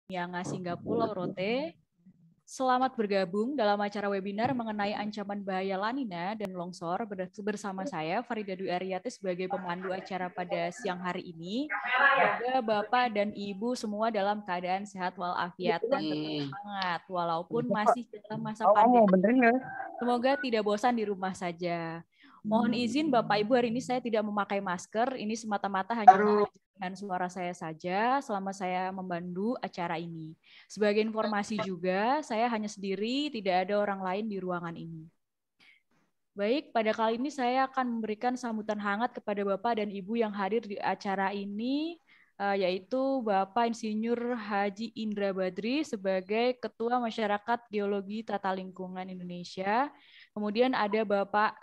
Mianga Singapura Rote. Selamat bergabung dalam acara webinar mengenai ancaman bahaya lanina dan longsor bersama saya Farida Dwi Ariati sebagai pemandu acara pada siang hari ini. Semoga Bapak dan Ibu semua dalam keadaan sehat walafiat dan tetap semangat walaupun masih dalam masa pandemi. Semoga tidak bosan di rumah saja. Mohon izin Bapak Ibu, hari ini saya tidak memakai masker. Ini semata-mata hanya dengan suara saya saja selama saya membantu acara ini. Sebagai informasi juga, saya hanya sendiri, tidak ada orang lain di ruangan ini. Baik, pada kali ini saya akan memberikan sambutan hangat kepada Bapak dan Ibu yang hadir di acara ini, yaitu Bapak Insinyur Haji Indra Badri sebagai Ketua Masyarakat Geologi Tata Lingkungan Indonesia. Kemudian ada Bapak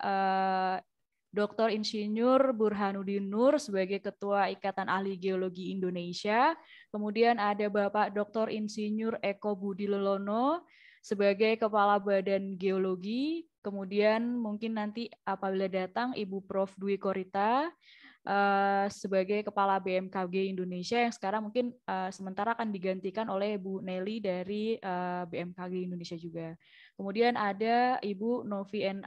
Dr. Insinyur Burhanuddin Nur sebagai Ketua Ikatan Ahli Geologi Indonesia. Kemudian ada Bapak Dr. Insinyur Eko Budi Lelono sebagai Kepala Badan Geologi. Kemudian mungkin nanti apabila datang Ibu Prof. Dwi Korita sebagai Kepala BMKG Indonesia yang sekarang mungkin sementara akan digantikan oleh Bu Nelly dari BMKG Indonesia juga. Kemudian ada Ibu Novien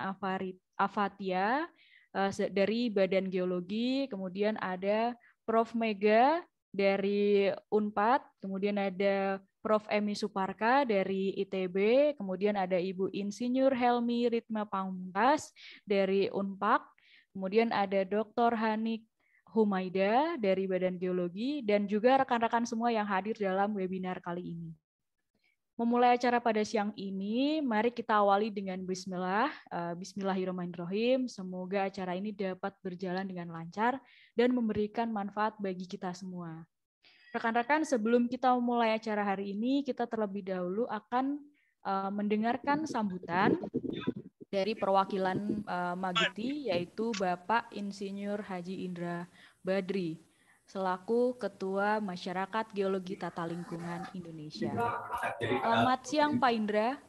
Avatia dari Badan Geologi, kemudian ada Prof. Mega dari UNPAD, kemudian ada Prof. Emi Suparka dari ITB, kemudian ada Ibu Insinyur Helmi Ritma Pamungkas dari UNPAK, kemudian ada Dr. Hanik Humaida dari Badan Geologi, dan juga rekan-rekan semua yang hadir dalam webinar kali ini. Memulai acara pada siang ini, mari kita awali dengan bismillah. Bismillahirrahmanirrahim. Semoga acara ini dapat berjalan dengan lancar dan memberikan manfaat bagi kita semua. Rekan-rekan, sebelum kita memulai acara hari ini, kita terlebih dahulu akan mendengarkan sambutan dari perwakilan Mageti, yaitu Bapak Insinyur Haji Indra Badri, selaku Ketua Masyarakat Geologi Tata Lingkungan Indonesia. Selamat siang Pak Indra.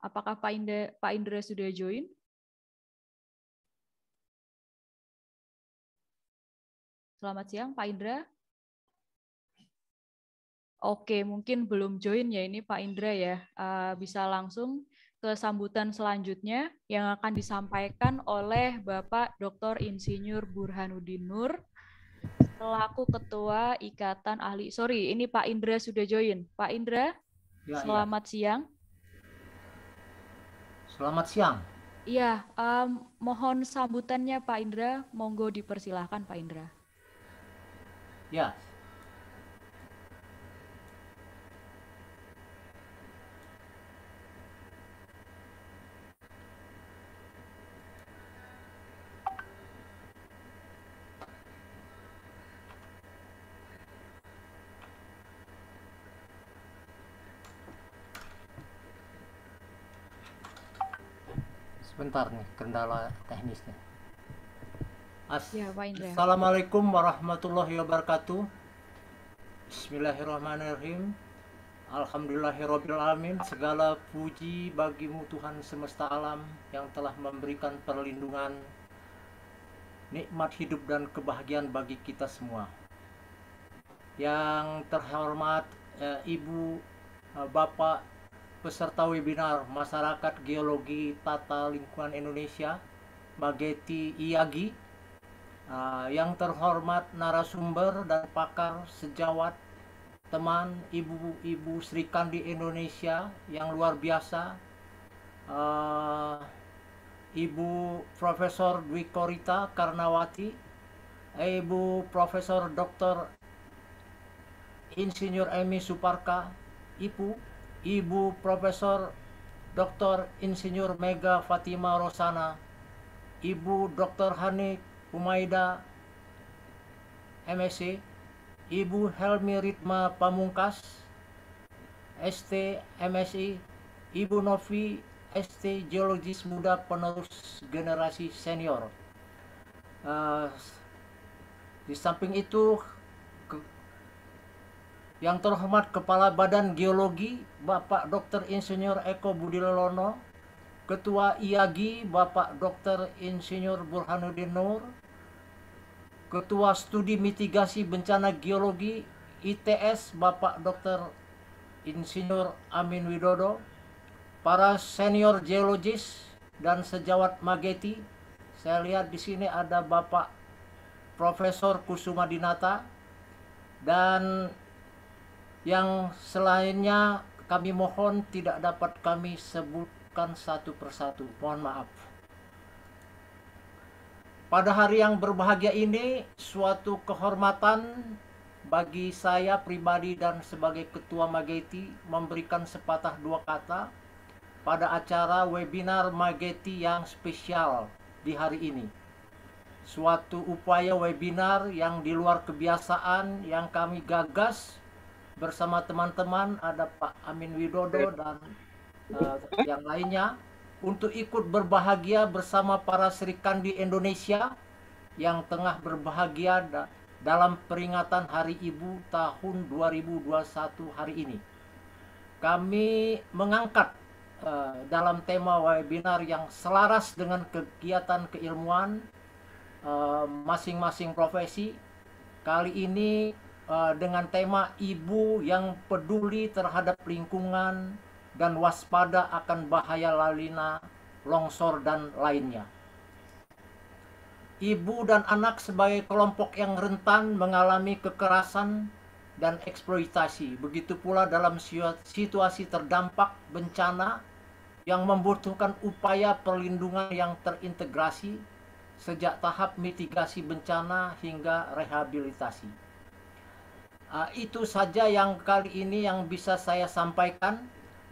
Apakah Pak Indra sudah join? Selamat siang Pak Indra. Oke, mungkin belum join ya ini Pak Indra ya. Bisa langsung ke sambutan selanjutnya yang akan disampaikan oleh Bapak Dr. Insinyur Burhanuddin Nur selaku Ketua Ikatan Ahli. Sorry, ini Pak Indra sudah join. Pak Indra, selamat siang. Selamat siang. Iya, mohon sambutannya Pak Indra. Monggo dipersilahkan Pak Indra. Ya. Sebentar nih, kendala teknisnya. Assalamualaikum warahmatullahi wabarakatuh. Bismillahirrahmanirrahim. Alhamdulillahirrabbilalamin. Segala puji bagimu Tuhan semesta alam yang telah memberikan perlindungan, nikmat hidup dan kebahagiaan bagi kita semua. Yang terhormat Ibu, Bapak peserta webinar Masyarakat Geologi Tata Lingkungan Indonesia, Mageti IAGI, yang terhormat narasumber dan pakar sejawat, teman ibu-ibu Sri Kandi Indonesia yang luar biasa, Ibu Profesor Dwi Korita Karnawati, Ibu Profesor Dr. Insinyur Emi Suparka, Ibu Profesor Dr. Insinyur Mega Fatima Rosana, Ibu Dr. Hanik Humaida MSc, Ibu Helmi Ritma Pamungkas ST MSI, Ibu Novi ST Geologis Muda Penerus Generasi Senior. Di samping itu, yang terhormat Kepala Badan Geologi Bapak Dr. Insinyur Eko Budi Lelono, Ketua IAGI Bapak Dr. Insinyur Burhanuddin Nur, Ketua Studi Mitigasi Bencana Geologi ITS Bapak Dr. Insinyur Amin Widodo, para senior geologis dan sejawat Mageti. Saya lihat di sini ada Bapak Profesor Kusuma Dinata, dan yang selainnya kami mohon tidak dapat kami sebutkan satu persatu. Mohon maaf. Pada hari yang berbahagia ini, suatu kehormatan bagi saya pribadi dan sebagai Ketua Mageti memberikan sepatah dua kata pada acara webinar Mageti yang spesial di hari ini. Suatu upaya webinar yang di luar kebiasaan yang kami gagas bersama teman-teman, ada Pak Amin Widodo dan yang lainnya, untuk ikut berbahagia bersama para Sri Kandi Indonesia yang tengah berbahagia dalam peringatan Hari Ibu tahun 2021 hari ini. Kami mengangkat dalam tema webinar yang selaras dengan kegiatan keilmuan masing-masing profesi. Kali ini dengan tema Ibu yang peduli terhadap lingkungan dan waspada akan bahaya lalina, longsor, dan lainnya. Ibu dan anak sebagai kelompok yang rentan mengalami kekerasan dan eksploitasi. Begitu pula dalam situasi terdampak bencana yang membutuhkan upaya perlindungan yang terintegrasi sejak tahap mitigasi bencana hingga rehabilitasi. Itu saja yang kali ini yang bisa saya sampaikan,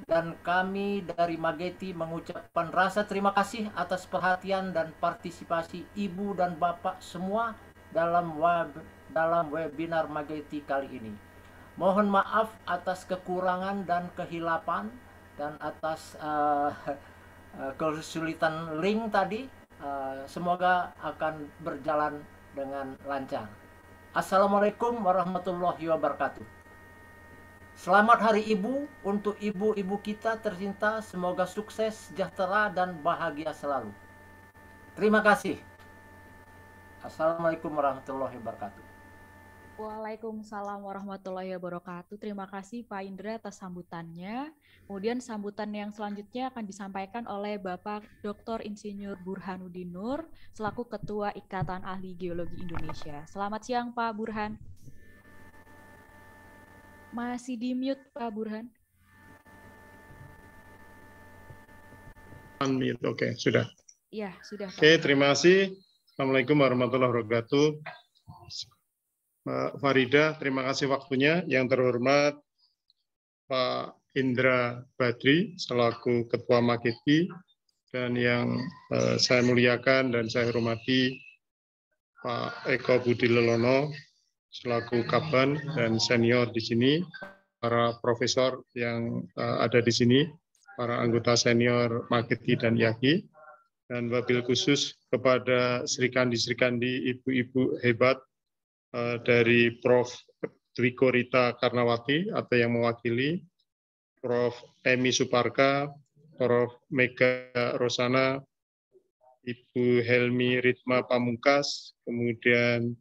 dan kami dari Mageti mengucapkan rasa terima kasih atas perhatian dan partisipasi Ibu dan Bapak semua dalam webinar Mageti kali ini. Mohon maaf atas kekurangan dan kehilapan dan atas kesulitan link tadi. Semoga akan berjalan dengan lancar. Assalamualaikum warahmatullahi wabarakatuh. Selamat Hari Ibu untuk ibu-ibu kita tercinta. Semoga sukses, sejahtera, dan bahagia selalu. Terima kasih. Assalamualaikum warahmatullahi wabarakatuh. Waalaikumsalam warahmatullahi wabarakatuh. Terima kasih Pak Indra atas sambutannya. Kemudian sambutan yang selanjutnya akan disampaikan oleh Bapak Dr. Insinyur Burhanuddin Nur selaku Ketua Ikatan Ahli Geologi Indonesia. Selamat siang Pak Burhan. Masih di mute Pak Burhan. Unmute, oke, sudah. Iya, sudah Pak. Oke, terima kasih. Assalamualaikum warahmatullahi wabarakatuh. Mbak Farida, terima kasih waktunya. Yang terhormat Pak Indra Badri selaku Ketua Mageti, dan yang saya muliakan dan saya hormati Pak Eko Budi Lelono selaku Kaban dan senior di sini, para profesor yang ada di sini, para anggota senior Mageti dan IAGI, dan wabil khusus kepada Sri Kandi, ibu-ibu hebat dari Prof. Dwi Korita Karnawati atau yang mewakili, Prof. Emi Suparka, Prof. Mega Rosana, Ibu Helmi Ritma Pamungkas, kemudian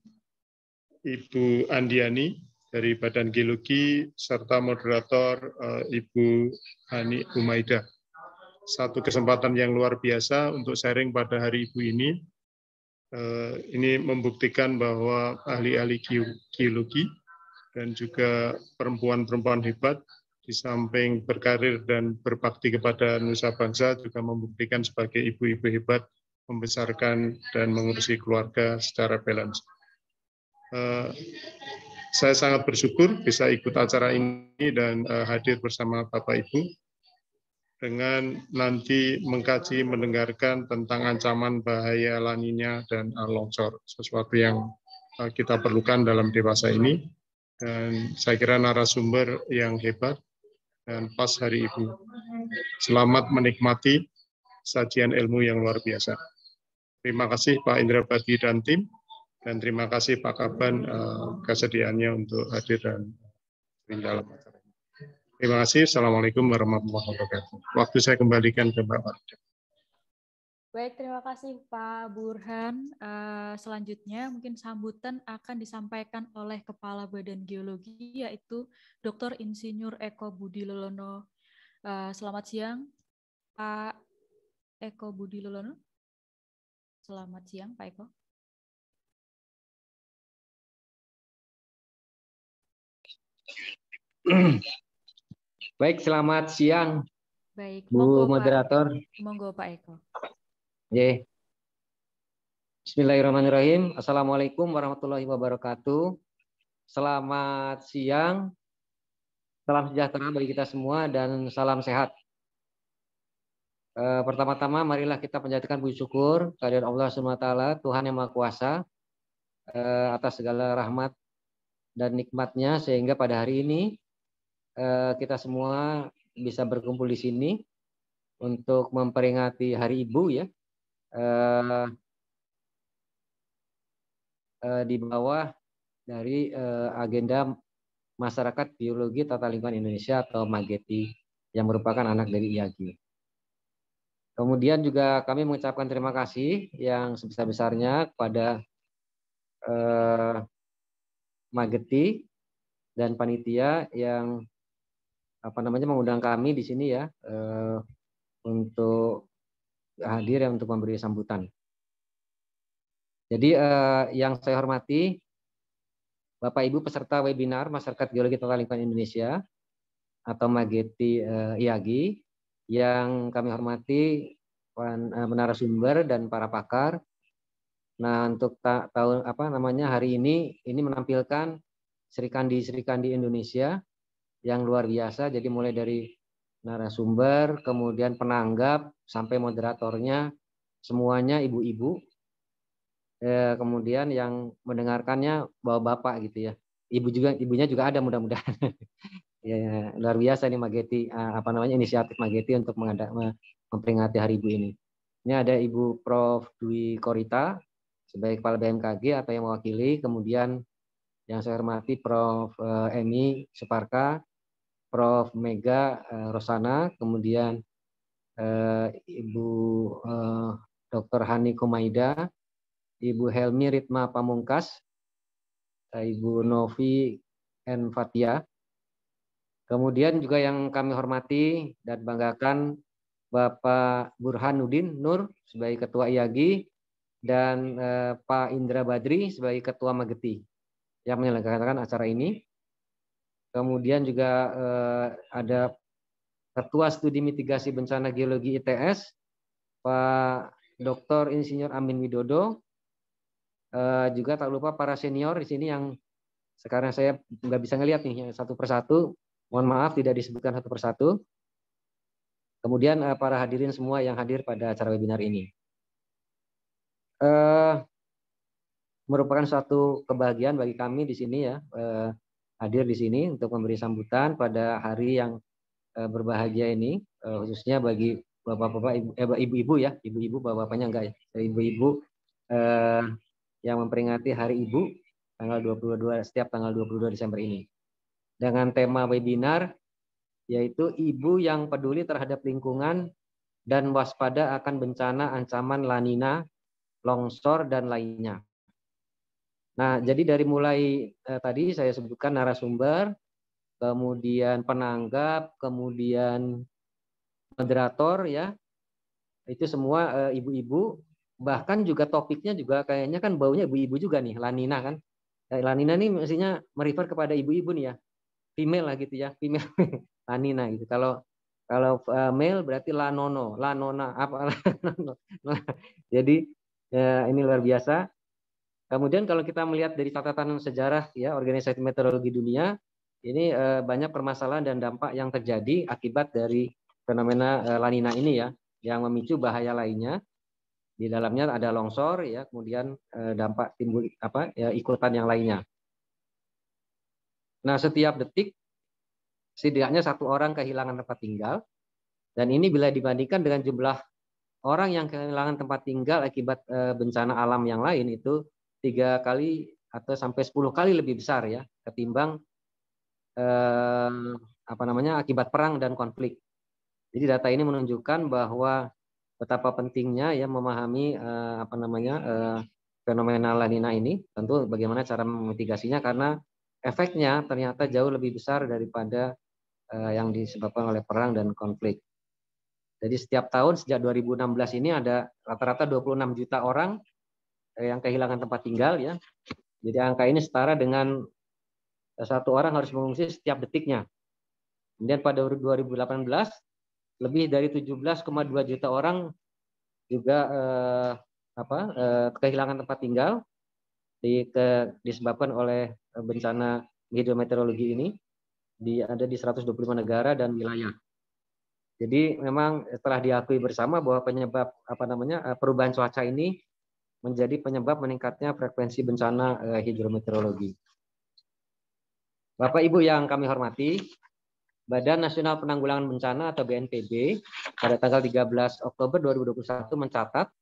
Ibu Andiani dari Badan Geologi, serta moderator Ibu Hani Umaidah. Satu kesempatan yang luar biasa untuk sharing pada hari Ibu ini. Ini membuktikan bahwa ahli-ahli geologi dan juga perempuan-perempuan hebat di samping berkarir dan berbakti kepada nusa bangsa juga membuktikan sebagai ibu-ibu hebat membesarkan dan mengurusi keluarga secara balance. Saya sangat bersyukur bisa ikut acara ini dan hadir bersama Bapak Ibu dengan nanti mengkaji, mendengarkan tentang ancaman bahaya La Nina dan longsor, sesuatu yang kita perlukan dalam dewasa ini. Dan saya kira narasumber yang hebat dan pas hari Ibu. Selamat menikmati sajian ilmu yang luar biasa. Terima kasih Pak Indra Badri dan tim. Dan terima kasih Pak Kaban kesediaannya untuk hadir dan dalam acara ini. Terima kasih. Assalamualaikum warahmatullahi wabarakatuh. Waktu saya kembalikan ke Mbak Farida. Baik, terima kasih Pak Burhan. Selanjutnya mungkin sambutan akan disampaikan oleh Kepala Badan Geologi, yaitu Dr. Insinyur Eko Budi Lelono. Selamat siang, Pak Eko Budi Lelono. Selamat siang, Pak Eko. Baik, selamat siang, Baik, Bu monggo Moderator. Pak. Monggo Pak Eko. Bismillahirrahmanirrahim. Assalamualaikum warahmatullahi wabarakatuh. Selamat siang, salam sejahtera bagi kita semua dan salam sehat. Pertama-tama marilah kita panjatkan puji syukur kehadirat Allah SWT, Tuhan yang Maha Kuasa, atas segala rahmat dan nikmatnya sehingga pada hari ini kita semua bisa berkumpul di sini untuk memperingati Hari Ibu ya. Di bawah dari agenda Masyarakat Biologi Tata Lingkungan Indonesia atau MAGETI yang merupakan anak dari IAGI. Kemudian juga kami mengucapkan terima kasih yang sebesar-besarnya kepada MAGETI dan panitia yang mengundang kami di sini ya untuk hadir ya untuk memberi sambutan. Jadi yang saya hormati Bapak Ibu peserta webinar Masyarakat Geologi Tata Lingkungan Indonesia atau MAGETI IAGI, yang kami hormati narasumber dan para pakar. Nah, untuk tahun hari ini menampilkan Serikandi Indonesia yang luar biasa. Jadi mulai dari narasumber, kemudian penanggap sampai moderatornya semuanya ibu-ibu. Kemudian yang mendengarkannya bapak-bapak gitu ya. Ibunya juga ada mudah-mudahan. Ya, luar biasa nih MAGETI inisiatif MAGETI untuk memperingati Hari Ibu ini. Ini ada Ibu Prof. Dwi Korita sebagai Kepala BMKG atau yang mewakili, kemudian yang saya hormati Prof. Emi Suparka, Prof. Mega Rosana, kemudian Ibu Dr. Hani Kumaida, Ibu Helmi Ritma Pamungkas, Ibu Novi N. Fatia. Kemudian juga yang kami hormati dan banggakan Bapak Burhanuddin Nur sebagai Ketua IAGI dan Pak Indra Badri sebagai Ketua MAGETI yang menyelenggarakan acara ini. Kemudian juga ada Ketua Studi Mitigasi Bencana Geologi ITS, Pak Dr. Insinyur Amin Widodo. Juga tak lupa para senior di sini yang sekarang saya nggak bisa ngelihat nih satu persatu. Mohon maaf tidak disebutkan satu persatu. Kemudian para hadirin semua yang hadir pada acara webinar ini. Merupakan suatu kebahagiaan bagi kami di sini ya, hadir di sini untuk memberi sambutan pada hari yang berbahagia ini, khususnya bagi bapak-bapak, ibu-ibu ya, ibu-ibu, bapak-bapaknya enggak ya, ibu-ibu yang memperingati Hari Ibu tanggal 22 setiap tanggal 22 Desember ini. Dengan tema webinar yaitu Ibu yang peduli terhadap lingkungan dan waspada akan bencana ancaman La Nina, longsor dan lainnya. Nah, jadi dari mulai tadi saya sebutkan narasumber, kemudian penanggap, kemudian moderator ya. Itu semua ibu-ibu. Bahkan juga topiknya juga kayaknya kan baunya ibu-ibu juga nih, La Nina kan. La Nina nih mestinya merefer kepada ibu-ibu nih ya. Female lah gitu ya, female La Nina gitu. Kalau male berarti La Nono, La Nona apa. Jadi ini luar biasa. Kemudian kalau kita melihat dari catatan sejarah ya Organisasi Meteorologi Dunia, ini banyak permasalahan dan dampak yang terjadi akibat dari fenomena La Nina ini ya, yang memicu bahaya lainnya. Di dalamnya ada longsor ya, kemudian dampak timbul ikutan yang lainnya. Nah, setiap detik setidaknya satu orang kehilangan tempat tinggal, dan ini bila dibandingkan dengan jumlah orang yang kehilangan tempat tinggal akibat bencana alam yang lain itu 3 kali atau sampai 10 kali lebih besar ya ketimbang akibat perang dan konflik. Jadi data ini menunjukkan bahwa betapa pentingnya ya memahami fenomena La Nina ini. Tentu bagaimana cara memitigasinya, karena efeknya ternyata jauh lebih besar daripada yang disebabkan oleh perang dan konflik. Jadi setiap tahun sejak 2016 ini ada rata-rata 26 juta orang yang kehilangan tempat tinggal ya. Jadi angka ini setara dengan satu orang harus mengungsi setiap detiknya. Kemudian pada 2018 lebih dari 17,2 juta orang juga kehilangan tempat tinggal disebabkan oleh bencana hidrometeorologi ini ada di 125 negara dan wilayah. Jadi memang telah diakui bersama bahwa penyebab perubahan cuaca ini menjadi penyebab meningkatnya frekuensi bencana hidrometeorologi. Bapak Ibu yang kami hormati, Badan Nasional Penanggulangan Bencana atau BNPB pada tanggal 13 Oktober 2021 mencatat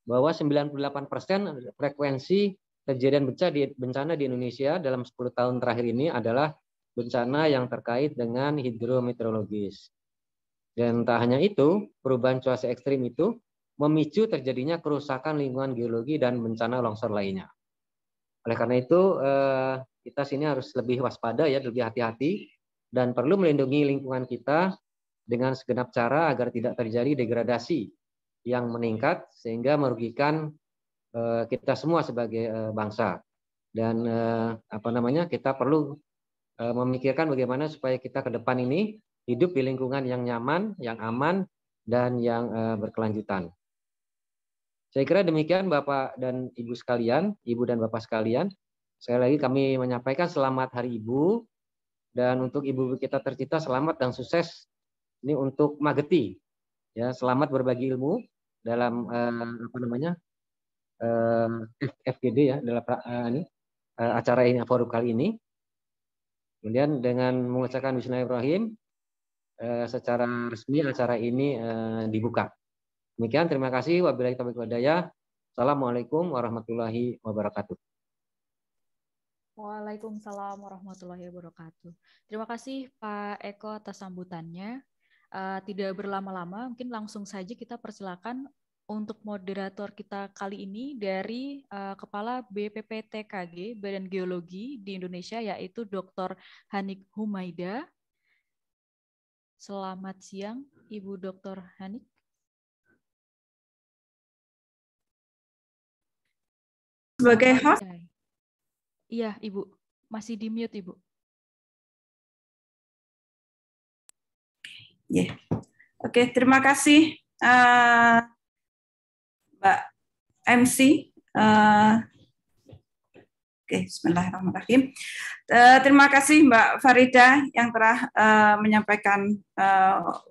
bahwa 98% frekuensi kejadian bencana di Indonesia dalam 10 tahun terakhir ini adalah bencana yang terkait dengan hidrometeorologis. Dan tak hanya itu, perubahan cuaca ekstrim itu memicu terjadinya kerusakan lingkungan geologi dan bencana longsor lainnya. Oleh karena itu, kita sini harus lebih waspada ya, lebih hati-hati, dan perlu melindungi lingkungan kita dengan segenap cara agar tidak terjadi degradasi yang meningkat sehingga merugikan kita semua sebagai bangsa. Dan kita perlu memikirkan bagaimana supaya kita ke depan ini hidup di lingkungan yang nyaman, yang aman, dan yang berkelanjutan. Saya kira demikian Bapak dan Ibu sekalian, Ibu dan Bapak sekalian. Sekali lagi kami menyampaikan selamat Hari Ibu, dan untuk ibu kita tercinta selamat dan sukses ini untuk Mageti. Ya, selamat berbagi ilmu dalam FGD ya, dalam acara ini, forum kali ini. Kemudian dengan mengucapkan Bismillahirrahmanirrahim, secara resmi acara ini dibuka. Demikian, terima kasih. Wabillahi taufiq wal hidayah. Assalamualaikum warahmatullahi wabarakatuh. Waalaikumsalam warahmatullahi wabarakatuh. Terima kasih Pak Eko atas sambutannya. Tidak berlama-lama, mungkin langsung saja kita persilakan untuk moderator kita kali ini dari Kepala BPPTKG Badan Geologi di Indonesia, yaitu Dr. Hanik Humaida. Selamat siang, Ibu Dr. Hanik. Sebagai host? Iya, Ibu. Masih di mute, Ibu. Yeah. Oke, terima kasih Mbak MC. Bismillahirrahmanirrahim. Terima kasih Mbak Farida yang telah menyampaikan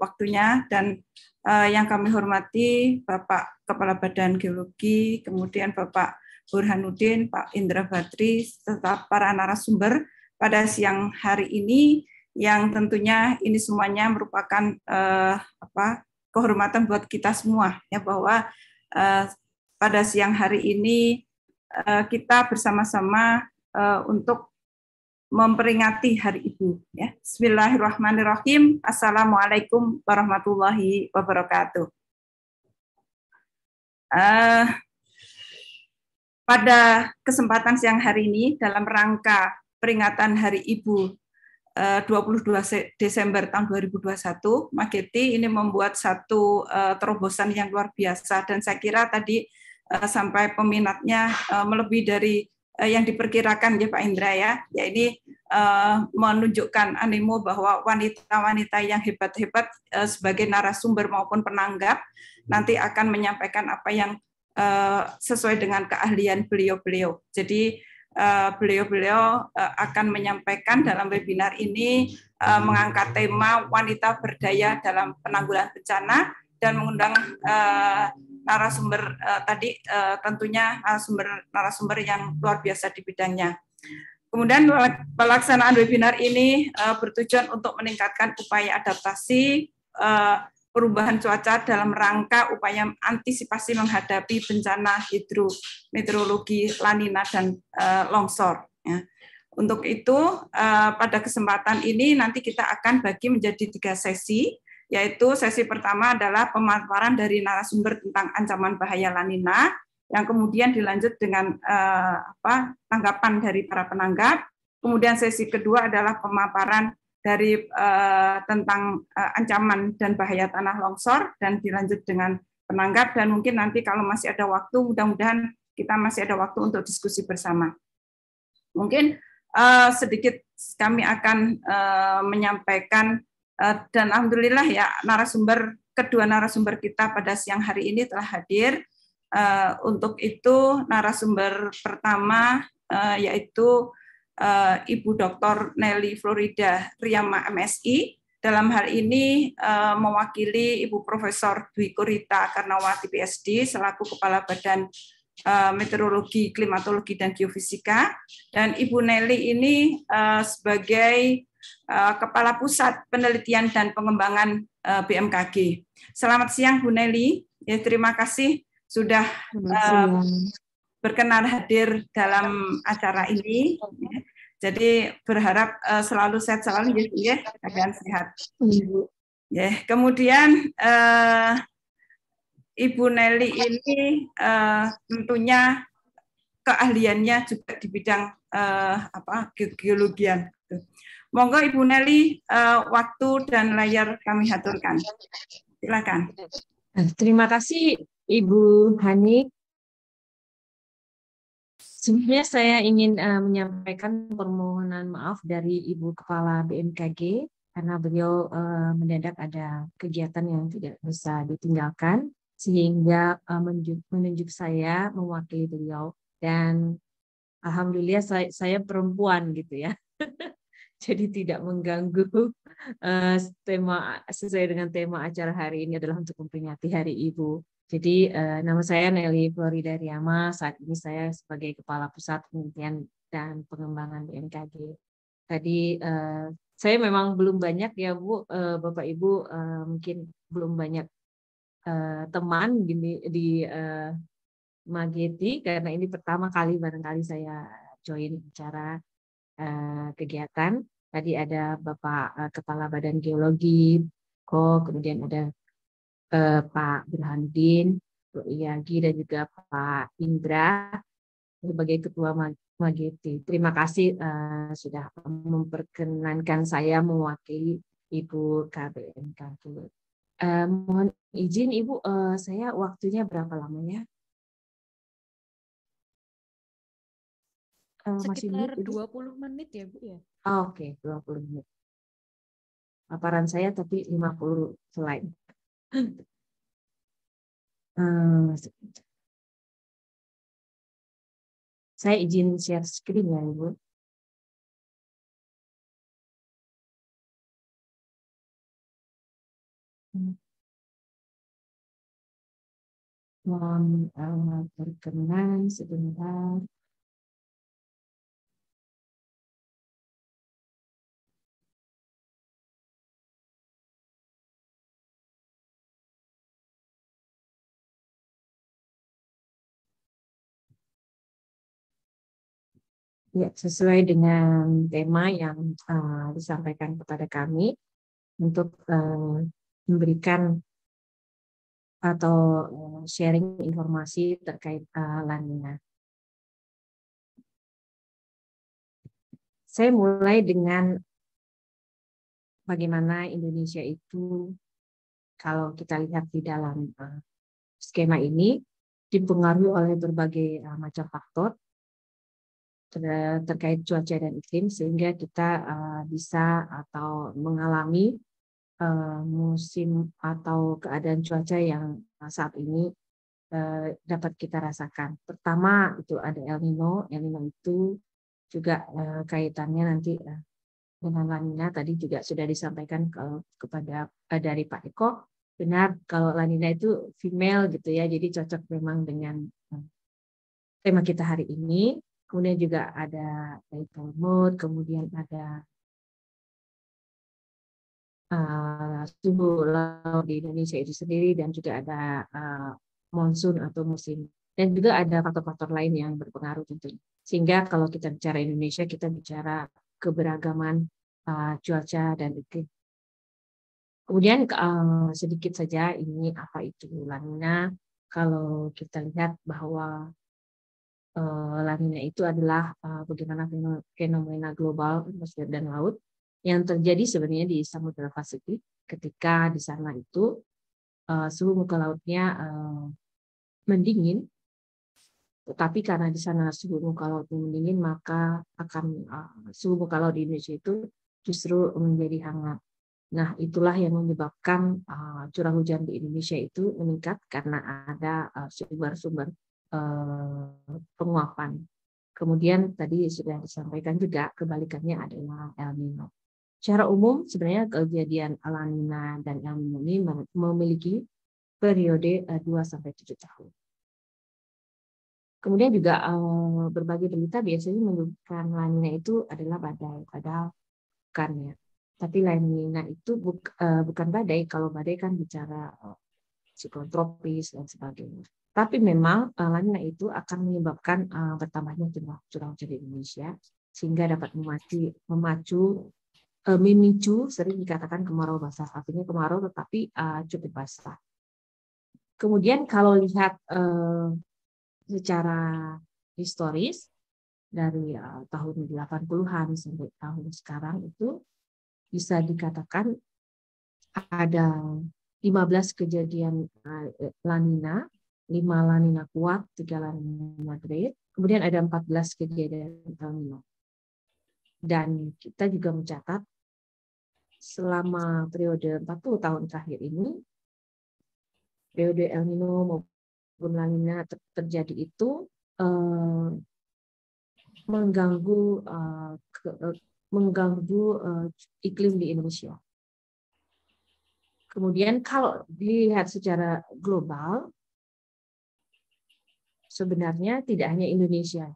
waktunya, dan yang kami hormati Bapak Kepala Badan Geologi, kemudian Bapak Burhanuddin, Pak Indra Badri, serta para narasumber pada siang hari ini, yang tentunya ini semuanya merupakan kehormatan buat kita semua ya, bahwa pada siang hari ini kita bersama-sama untuk memperingati Hari Ibu. Ya. Bismillahirrahmanirrahim. Assalamualaikum warahmatullahi wabarakatuh. Pada kesempatan siang hari ini, dalam rangka peringatan Hari Ibu 22 Desember tahun 2021, Mageti ini membuat satu terobosan yang luar biasa, dan saya kira tadi sampai peminatnya melebihi dari yang diperkirakan ya Pak Indra ya. Ya ini menunjukkan animo bahwa wanita-wanita yang hebat-hebat sebagai narasumber maupun penanggap nanti akan menyampaikan apa yang sesuai dengan keahlian beliau-beliau. Jadi beliau-beliau akan menyampaikan dalam webinar ini mengangkat tema wanita berdaya dalam penanggulangan bencana, dan mengundang narasumber tadi tentunya narasumber yang luar biasa di bidangnya. Kemudian pelaksanaan webinar ini bertujuan untuk meningkatkan upaya adaptasi perubahan cuaca dalam rangka upaya antisipasi menghadapi bencana hidrometeorologi La Nina dan longsor. Ya. Untuk itu pada kesempatan ini nanti kita akan bagi menjadi 3 sesi. yaitu sesi pertama adalah pemaparan dari narasumber tentang ancaman bahaya La Nina, yang kemudian dilanjut dengan tanggapan dari para penanggap. Kemudian sesi kedua adalah pemaparan dari tentang ancaman dan bahaya tanah longsor, dan dilanjut dengan penanggap, dan mungkin nanti kalau masih ada waktu, mudah-mudahan kita masih ada waktu untuk diskusi bersama. Mungkin sedikit kami akan menyampaikan, dan alhamdulillah ya kedua narasumber kita pada siang hari ini telah hadir. Untuk itu narasumber pertama yaitu Ibu Dr. Nelly Florida Riyama MSI, dalam hal ini mewakili Ibu Profesor Dwi Korita Karnawati PhD selaku Kepala Badan Meteorologi, Klimatologi, dan Geofisika, dan Ibu Nelly ini sebagai Kepala Pusat Penelitian dan Pengembangan BMKG. Selamat siang Bu Nelly, ya, terima kasih sudah berkenan hadir dalam acara ini. Jadi berharap selalu sehat selalu ya, keadaan sehat. Ya, kemudian Ibu Nelly ini tentunya keahliannya juga di bidang geologian. Monggo Ibu Nelly, waktu dan layar kami haturkan. Silakan. Terima kasih Ibu Hanik. Sebenarnya saya ingin menyampaikan permohonan maaf dari Ibu Kepala BMKG karena beliau mendadak ada kegiatan yang tidak bisa ditinggalkan, sehingga menunjuk saya mewakili beliau, dan alhamdulillah saya perempuan gitu ya. Jadi tidak mengganggu tema sesuai dengan tema acara hari ini adalah untuk memperingati Hari Ibu. Jadi nama saya Nelly Florida Riyama, saat ini saya sebagai Kepala Pusat Penelitian dan Pengembangan BMKG. Tadi saya memang belum banyak ya Bu, Bapak Ibu mungkin belum banyak teman di Mageti, karena ini pertama kali barangkali saya join acara kegiatan. Tadi ada Bapak Kepala Badan Geologi, kemudian ada Pak Burhanuddin, Bu Iyagi, dan juga Pak Indra sebagai Ketua Mageti. Terima kasih sudah memperkenankan saya mewakili Ibu KBMKG. Mohon izin Ibu, saya waktunya berapa lama ya? Sekitar 20 menit ya Bu ya? Oke, 20 menit. Paparan saya tapi 50 slide. Saya izin share screen ya Ibu. Mohon berkenan sebentar. Ya, sesuai dengan tema yang disampaikan kepada kami untuk memberikan atau sharing informasi terkait La Nina. Saya mulai dengan bagaimana Indonesia itu, kalau kita lihat di dalam skema ini, dipengaruhi oleh berbagai macam faktor terkait cuaca dan iklim, sehingga kita bisa atau mengalami musim atau keadaan cuaca yang saat ini dapat kita rasakan. Pertama itu ada El Nino. El Nino itu juga kaitannya nanti dengan La Nina, tadi juga sudah disampaikan kepada dari Pak Eko. Benar, kalau La Nina itu female gitu ya, jadi cocok memang dengan tema kita hari ini. Kemudian juga ada tidal mode, kemudian ada suhu laut di Indonesia itu sendiri, dan juga ada monsun atau musim, dan juga ada faktor-faktor lain yang berpengaruh tentunya. Sehingga kalau kita bicara Indonesia, kita bicara keberagaman cuaca dan iklim. Kemudian sedikit saja ini apa itu La Nina. Kalau kita lihat bahwa La Nina itu adalah bagaimana fenomena global atmosfer dan laut yang terjadi sebenarnya di Samudra Pasifik ketika di sana itu suhu muka lautnya mendingin, tetapi karena di sana suhu muka lautnya mendingin maka akan suhu muka laut di Indonesia itu justru menjadi hangat. Nah, itulah yang menyebabkan curah hujan di Indonesia itu meningkat karena ada sumber-sumber penguapan. Kemudian tadi sudah disampaikan juga kebalikannya adalah El Nino. Secara umum sebenarnya kejadian La Nina dan El Nino ini memiliki periode 2-7 tahun. Kemudian juga berbagai berita biasanya menyebutkan La Nina itu adalah badai, padahal bukan ya. Tapi La Nina itu bukan badai. Kalau badai kan bicara siklon tropis dan sebagainya. Tapi memang La Nina itu akan menyebabkan bertambahnya curah hujan di Indonesia sehingga dapat memicu sering dikatakan kemarau basah. Artinya kemarau tetapi cukup basah. Kemudian kalau lihat secara historis dari tahun 80-an sampai tahun sekarang itu bisa dikatakan ada 15 kejadian La Nina, 5 La Nina kuat, 3 La Nina moderate, kemudian ada 14 kejadian El Nino. Dan kita juga mencatat selama periode 40 tahun terakhir ini, periode El Nino maupun La Nina terjadi itu mengganggu iklim di Indonesia. Kemudian kalau dilihat secara global, sebenarnya tidak hanya Indonesia,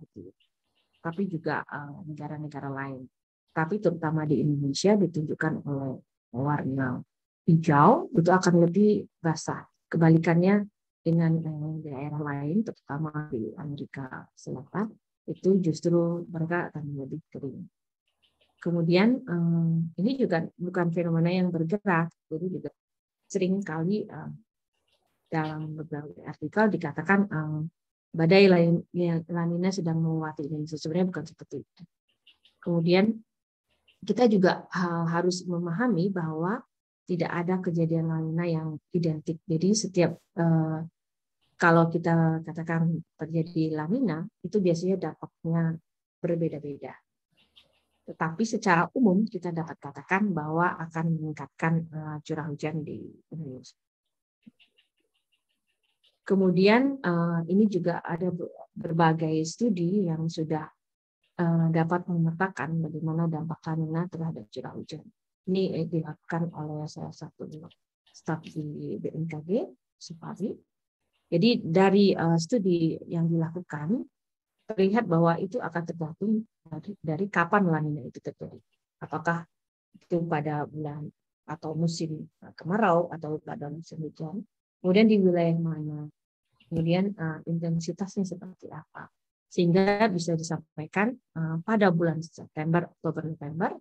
tapi juga negara-negara lain. Tapi terutama di Indonesia ditunjukkan oleh warna hijau, itu akan lebih basah. Kebalikannya dengan daerah lain, terutama di Amerika Selatan, itu justru mereka akan lebih kering. Kemudian ini juga bukan fenomena yang bergerak, jadi juga sering kali dalam beberapa artikel dikatakan badai La Nina sedang melewati Indonesia. Sebenarnya bukan seperti itu. Kemudian kita juga harus memahami bahwa tidak ada kejadian La Nina yang identik. Jadi setiap kalau kita katakan terjadi La Nina, itu biasanya dampaknya berbeda-beda. Tetapi secara umum kita dapat katakan bahwa akan meningkatkan curah hujan di Indonesia. Kemudian ini juga ada berbagai studi yang sudah dapat memetakan bagaimana dampak La Nina terhadap curah hujan. Ini dilakukan oleh salah satu staf di BMKG, Supari. Jadi dari studi yang dilakukan terlihat bahwa itu akan tergantung dari kapan La Nina itu terjadi. Apakah itu pada bulan atau musim kemarau atau pada musim hujan. Kemudian di wilayah mana. Kemudian intensitasnya seperti apa. Sehingga bisa disampaikan pada bulan September, Oktober, November,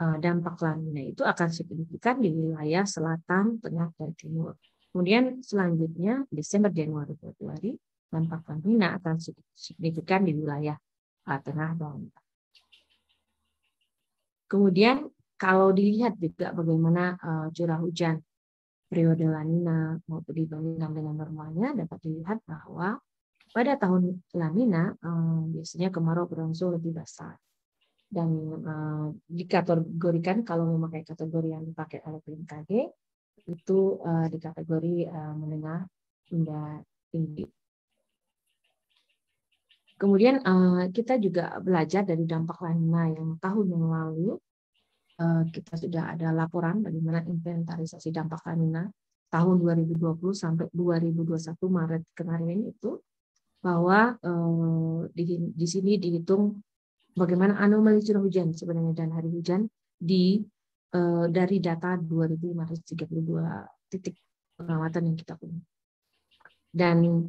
dampak La Nina itu akan signifikan di wilayah selatan, tengah, dan timur. Kemudian selanjutnya Desember, Januari, Februari, dampak La Nina akan signifikan di wilayah tengah dan kemudian kalau dilihat juga bagaimana curah hujan periode La Nina maupun dibandingkan dengan normalnya dapat dilihat bahwa pada tahun La Nina biasanya kemarau berlangsung lebih basah dan dikategorikan kalau memakai kategori yang dipakai oleh BMKG itu di kategori menengah hingga tinggi. Kemudian kita juga belajar dari dampak La Nina yang tahun yang lalu. Kita sudah ada laporan bagaimana inventarisasi dampak La Nina tahun 2020 sampai 2021 Maret kemarin itu, bahwa di sini dihitung bagaimana anomali curah hujan sebenarnya dan hari hujan dari data 2.532 titik pengamatan yang kita punya. Dan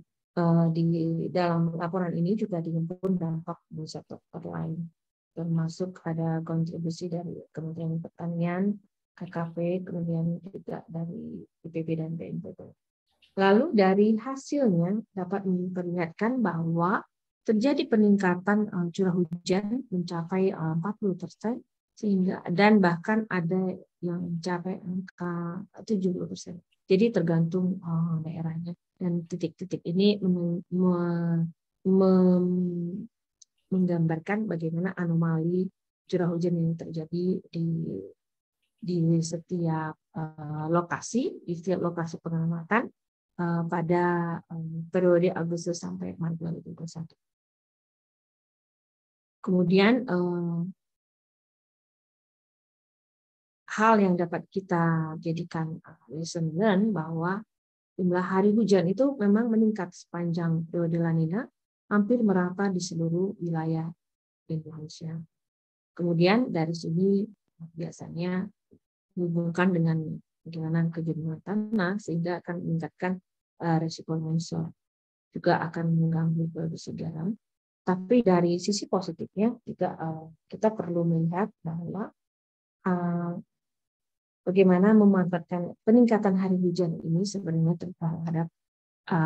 di dalam laporan ini juga dihimpun dampak di sektor lain, termasuk ada kontribusi dari Kementerian Pertanian, KKP, kemudian juga dari BPB dan BNPB. Lalu dari hasilnya dapat memperlihatkan bahwa terjadi peningkatan curah hujan mencapai 40%, sehingga dan bahkan ada yang mencapai angka 70%. Jadi tergantung daerahnya, dan titik-titik ini menggambarkan bagaimana anomali curah hujan yang terjadi di setiap lokasi, di setiap lokasi pengamatan pada periode Agustus sampai Maret 2021. Kemudian hal yang dapat kita jadikan lesson learn bahwa jumlah hari hujan itu memang meningkat sepanjang periode La Nina, hampir merata di seluruh wilayah Indonesia. Kemudian dari sini biasanya dihubungkan dengan perjalanan kejenuhan tanah sehingga akan meningkatkan risiko longsor, juga akan mengganggu produksi garam. Tapi dari sisi positifnya juga kita perlu melihat bahwa bagaimana memanfaatkan peningkatan hari hujan ini sebenarnya terhadap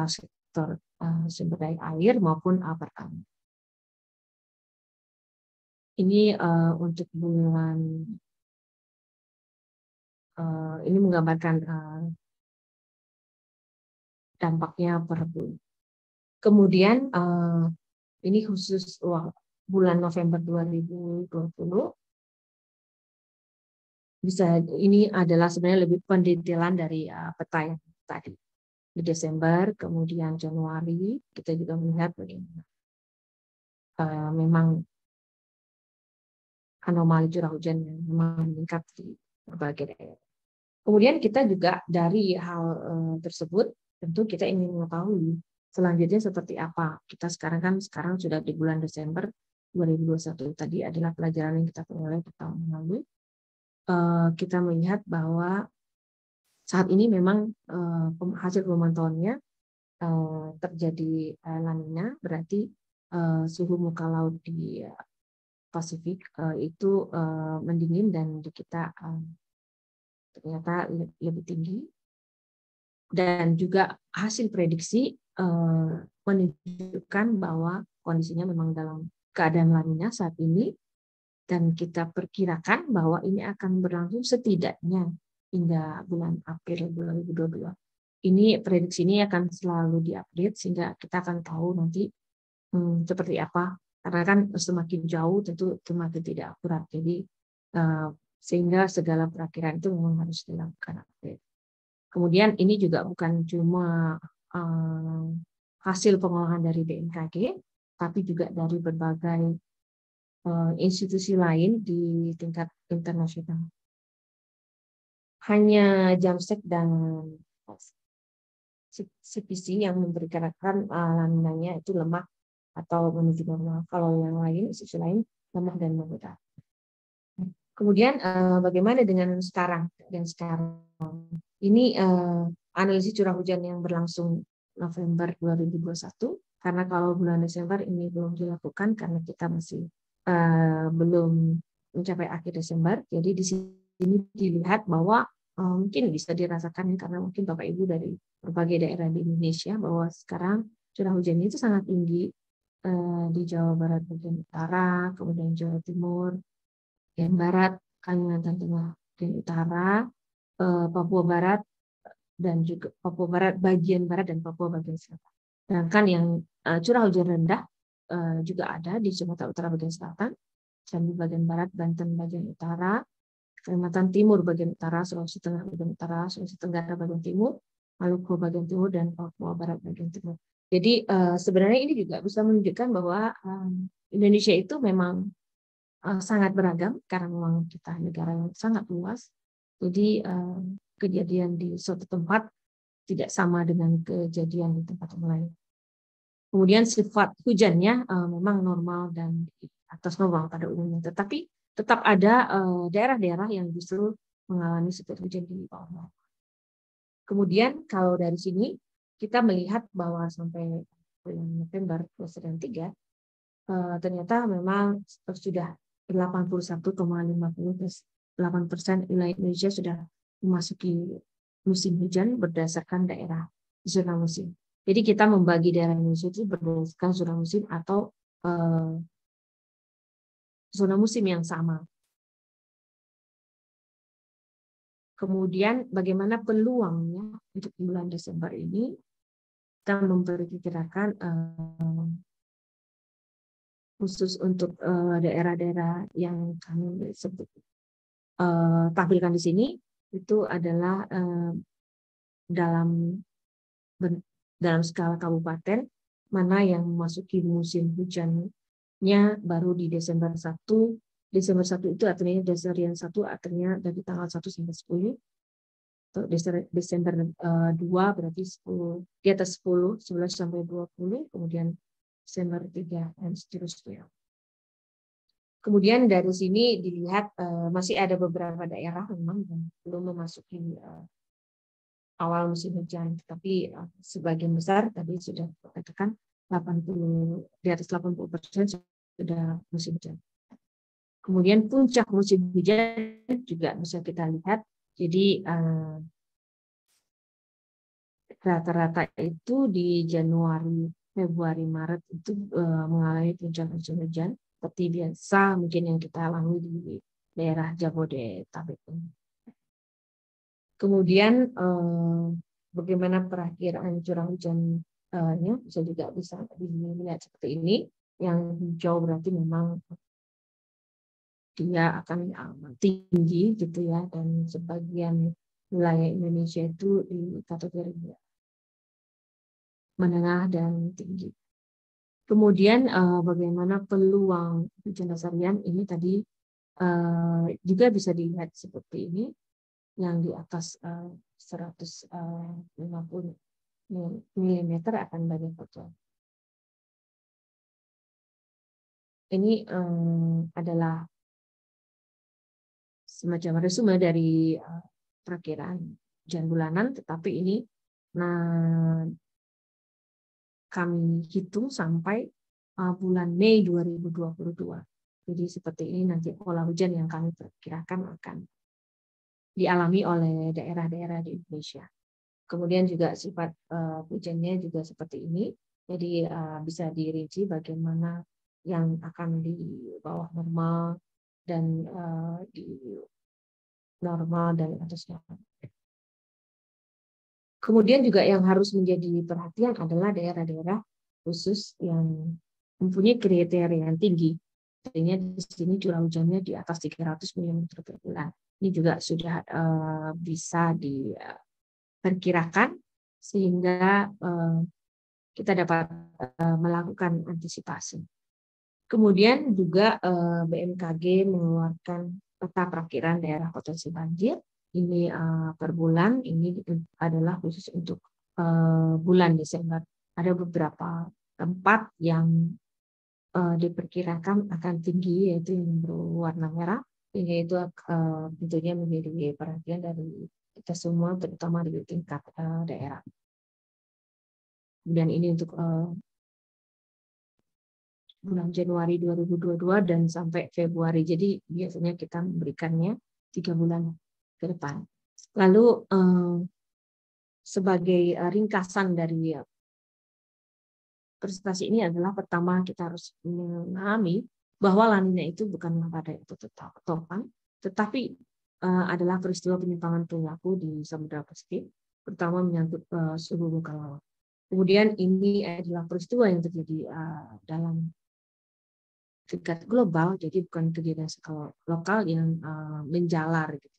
sektor sumber daya air maupun pertanian. Ini untuk bulan ini menggambarkan dampaknya per bulan. Kemudian ini khusus bulan November 2020. Ini adalah sebenarnya lebih pendetailan dari peta yang tadi. Di Desember, kemudian Januari, kita juga melihat bagaimana memang anomali curah hujan yang memang meningkat di berbagai daerah. Kemudian kita juga dari hal tersebut, tentu kita ingin mengetahui selanjutnya seperti apa. Kita sekarang sudah di bulan Desember 2021, tadi adalah pelajaran yang kita peroleh di tahun lalu. Kita melihat bahwa saat ini memang hasil pemantauannya terjadi La Nina, berarti suhu muka laut di Pasifik itu mendingin dan di kita ternyata lebih tinggi. Dan juga hasil prediksi menunjukkan bahwa kondisinya memang dalam keadaan La Nina saat ini, dan kita perkirakan bahwa ini akan berlangsung setidaknya hingga bulan April 2022. Ini prediksi ini akan selalu diupdate sehingga kita akan tahu nanti seperti apa. Karena kan semakin jauh tentu semakin tidak akurat. Jadi sehingga segala perakiraan itu memang harus dilakukan update. Kemudian ini juga bukan cuma hasil pengolahan dari BMKG, tapi juga dari berbagai institusi lain di tingkat internasional. Hanya JAMSTEC dan CPC yang memperkirakan La Ninanya itu lemah atau menuju normal. Kalau yang lain, institusi lain lemah dan moderat. Kemudian bagaimana dengan sekarang? Dan sekarang ini analisis curah hujan yang berlangsung November 2021, karena kalau bulan Desember ini belum dilakukan karena kita masih belum mencapai akhir Desember. Jadi di sini dilihat bahwa mungkin bisa dirasakan karena mungkin Bapak Ibu dari berbagai daerah di Indonesia bahwa sekarang curah hujannya itu sangat tinggi di Jawa Barat bagian utara, kemudian Jawa Timur, bagian barat, Kalimantan Tengah bagian utara, Papua Barat dan juga Papua Barat bagian barat dan Papua bagian selatan. Sedangkan yang curah hujan rendah juga ada di Sumatera Utara bagian selatan, Jambi bagian barat, Banten bagian utara, Kalimantan Timur bagian utara, Sulawesi Tengah bagian utara, Sulawesi Tenggara bagian timur, Maluku bagian timur, dan Papua Barat bagian timur. Jadi sebenarnya ini juga bisa menunjukkan bahwa Indonesia itu memang sangat beragam karena memang kita negara yang sangat luas. Jadi kejadian di suatu tempat tidak sama dengan kejadian di tempat yang lain. Kemudian sifat hujannya memang normal dan di atas normal pada umumnya, tetapi tetap ada daerah-daerah yang justru mengalami sifat hujan di bawah normal. Kemudian kalau dari sini kita melihat bahwa sampai bulan November 2023 ternyata memang sudah 81,50 8% wilayah Indonesia sudah memasuki musim hujan berdasarkan daerah zona musim. Jadi kita membagi daerah Indonesia itu berdasarkan zona musim atau zona musim yang sama. Kemudian bagaimana peluangnya untuk bulan Desember ini? Kita memperkirakan khusus untuk daerah-daerah yang kami sebut tampilkan di sini itu adalah dalam skala kabupaten mana yang memasuki musim hujannya baru di Desember 1. Desember 1 itu artinya Desember 1 artinya dari tanggal 1 sampai 10. Atau Desember 2 berarti 10, di atas 10, 11 sampai 20, kemudian Desember 3 dan seterusnya. Kemudian dari sini dilihat masih ada beberapa daerah memang belum memasuki awal musim hujan, tetapi sebagian besar tadi sudah dikatakan 80, di atas 80% sudah musim hujan. Kemudian puncak musim hujan juga bisa kita lihat. Jadi rata-rata itu di Januari, Februari, Maret itu mengalami puncak musim hujan seperti biasa mungkin yang kita alami di daerah Jabodetabek. Kemudian bagaimana perakiraan curah hujannya bisa dilihat seperti ini. Yang hijau berarti memang dia akan tinggi gitu ya, dan sebagian wilayah Indonesia itu di kategori menengah dan tinggi. Kemudian bagaimana peluang hujan harian ini tadi juga bisa dilihat seperti ini, yang di atas 150 mm akan banyak betul. Ini adalah semacam resume dari perakiraan hujan bulanan, tetapi ini kami hitung sampai bulan Mei 2022. Jadi seperti ini nanti pola hujan yang kami perkirakan akan dialami oleh daerah-daerah di Indonesia. Kemudian juga sifat hujannya juga seperti ini. Jadi bisa dirinci bagaimana yang akan di bawah normal dan di normal dan atasnya. Kemudian juga yang harus menjadi perhatian adalah daerah-daerah khusus yang mempunyai kriteria yang tinggi. Artinya di sini curah hujannya di atas 300 mm per bulan. Ini juga sudah bisa diperkirakan sehingga kita dapat melakukan antisipasi. Kemudian juga BMKG mengeluarkan peta perakiran daerah potensi banjir. Ini per bulan, ini adalah khusus untuk bulan Desember. Ada beberapa tempat yang diperkirakan akan tinggi, yaitu yang berwarna merah, sehingga itu tentunya menjadi perhatian dari kita semua, terutama di tingkat daerah. Kemudian ini untuk bulan Januari 2022 dan sampai Februari. Jadi biasanya kita memberikannya 3 bulan ke depan. Lalu sebagai ringkasan dari presentasi ini adalah pertama kita harus memahami bahwa La Nina itu bukanlah badai atau topan, tetapi adalah peristiwa penyimpangan perilaku di Samudra Pasifik, terutama menyangkut suhu muka laut. Kemudian ini adalah peristiwa yang terjadi dalam tingkat global, jadi bukan kejadian skala lokal yang menjalar gitu.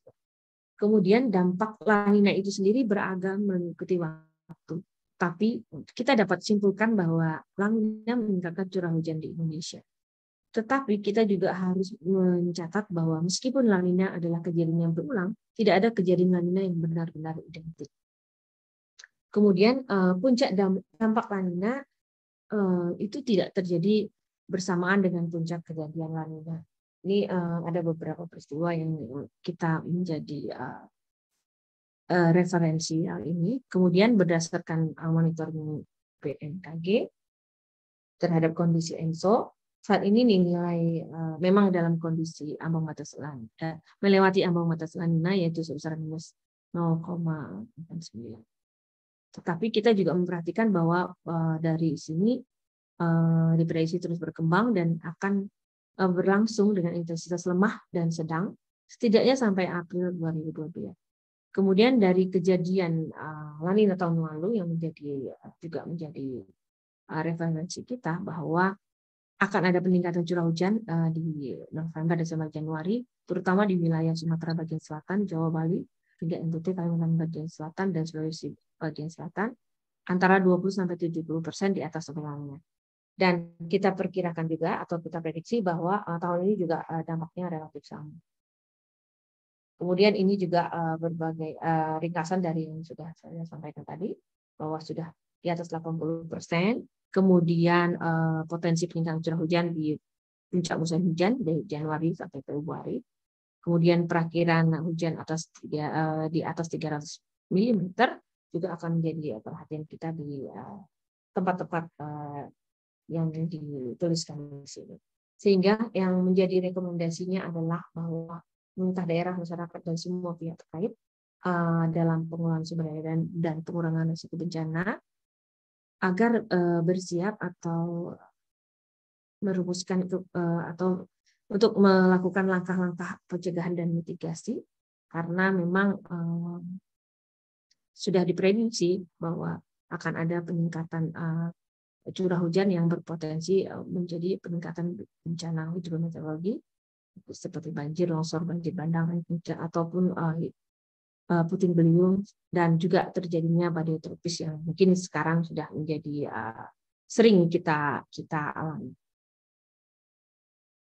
Kemudian dampak La Nina itu sendiri beragam mengikuti waktu. Tapi kita dapat simpulkan bahwa La Nina meningkatkan curah hujan di Indonesia. Tetapi kita juga harus mencatat bahwa meskipun La Nina adalah kejadian yang berulang, tidak ada kejadian La Nina yang benar-benar identik. Kemudian puncak dampak La Nina itu tidak terjadi bersamaan dengan puncak kejadian La Nina. Ini ada beberapa peristiwa yang kita menjadi referensi hal ini. Kemudian berdasarkan monitoring BMKG terhadap kondisi ENSO, saat ini nilai memang dalam kondisi ambang batas melewati ambang batas La Nina, yaitu sebesar minus 0,9. Tetapi kita juga memperhatikan bahwa dari sini diprediksi terus berkembang dan akan berlangsung dengan intensitas lemah dan sedang setidaknya sampai April 2022. Kemudian dari kejadian La Nina tahun lalu yang juga menjadi referensi kita bahwa akan ada peningkatan curah hujan di November, Desember, Januari, terutama di wilayah Sumatera bagian selatan, Jawa, Bali, hingga NTT, Kalimantan bagian selatan, dan Sulawesi bagian selatan, antara 20-70% di atas normalnya. Dan kita perkirakan juga atau kita prediksi bahwa tahun ini juga dampaknya relatif sama. Kemudian ini juga berbagai ringkasan dari yang sudah saya sampaikan tadi, bahwa sudah di atas 80%, kemudian potensi peningkatan curah hujan di puncak musim hujan dari Januari sampai Februari, kemudian perakhiran hujan di atas 300 mm juga akan menjadi perhatian kita di tempat-tempat yang dituliskan di sini. Sehingga yang menjadi rekomendasinya adalah bahwa pemerintah daerah, masyarakat, dan semua pihak terkait dalam pengelolaan sumber daya dan pengurangan risiko bencana agar bersiap atau merumuskan atau untuk melakukan langkah-langkah pencegahan dan mitigasi, karena memang sudah diprediksi bahwa akan ada peningkatan curah hujan yang berpotensi menjadi peningkatan bencana hidrometeorologi seperti banjir, longsor, banjir bandang, ataupun puting beliung, dan juga terjadinya badai tropis yang mungkin sekarang sudah menjadi sering kita alami.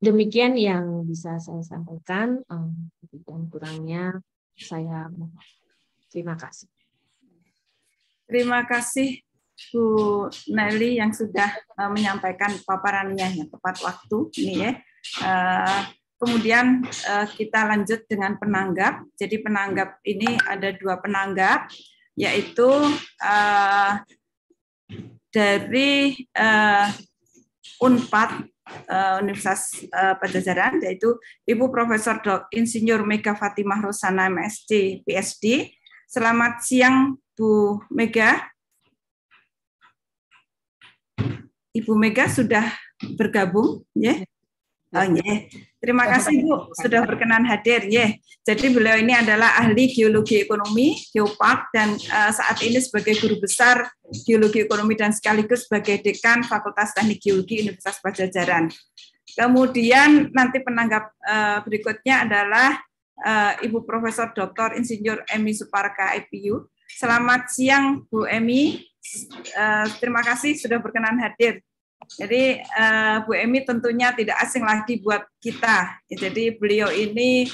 Demikian yang bisa saya sampaikan, dan kurangnya saya mohon. Terima kasih. Terima kasih Bu Nelly yang sudah menyampaikan paparannya yang tepat waktu ini ya. Kemudian kita lanjut dengan penanggap. Jadi penanggap ini ada 2 penanggap, yaitu dari Unpad Universitas Padjadjaran, yaitu Ibu Profesor Dr. Insinyur Mega Fatimah Rosana MSc PhD. Selamat siang Bu Mega. Ibu Mega sudah bergabung, ya? Oh, yeah. Terima kasih Bu sudah berkenan hadir, ya. Jadi beliau ini adalah ahli geologi ekonomi, geopark, dan saat ini sebagai guru besar geologi ekonomi dan sekaligus sebagai dekan Fakultas Teknik Geologi Universitas Padjadjaran. Kemudian nanti penanggap berikutnya adalah Ibu Profesor Dr. Insinyur Emi Suparka IPU. Selamat siang Bu Emi. Terima kasih sudah berkenan hadir. Jadi Bu Emi tentunya tidak asing lagi buat kita. Jadi beliau ini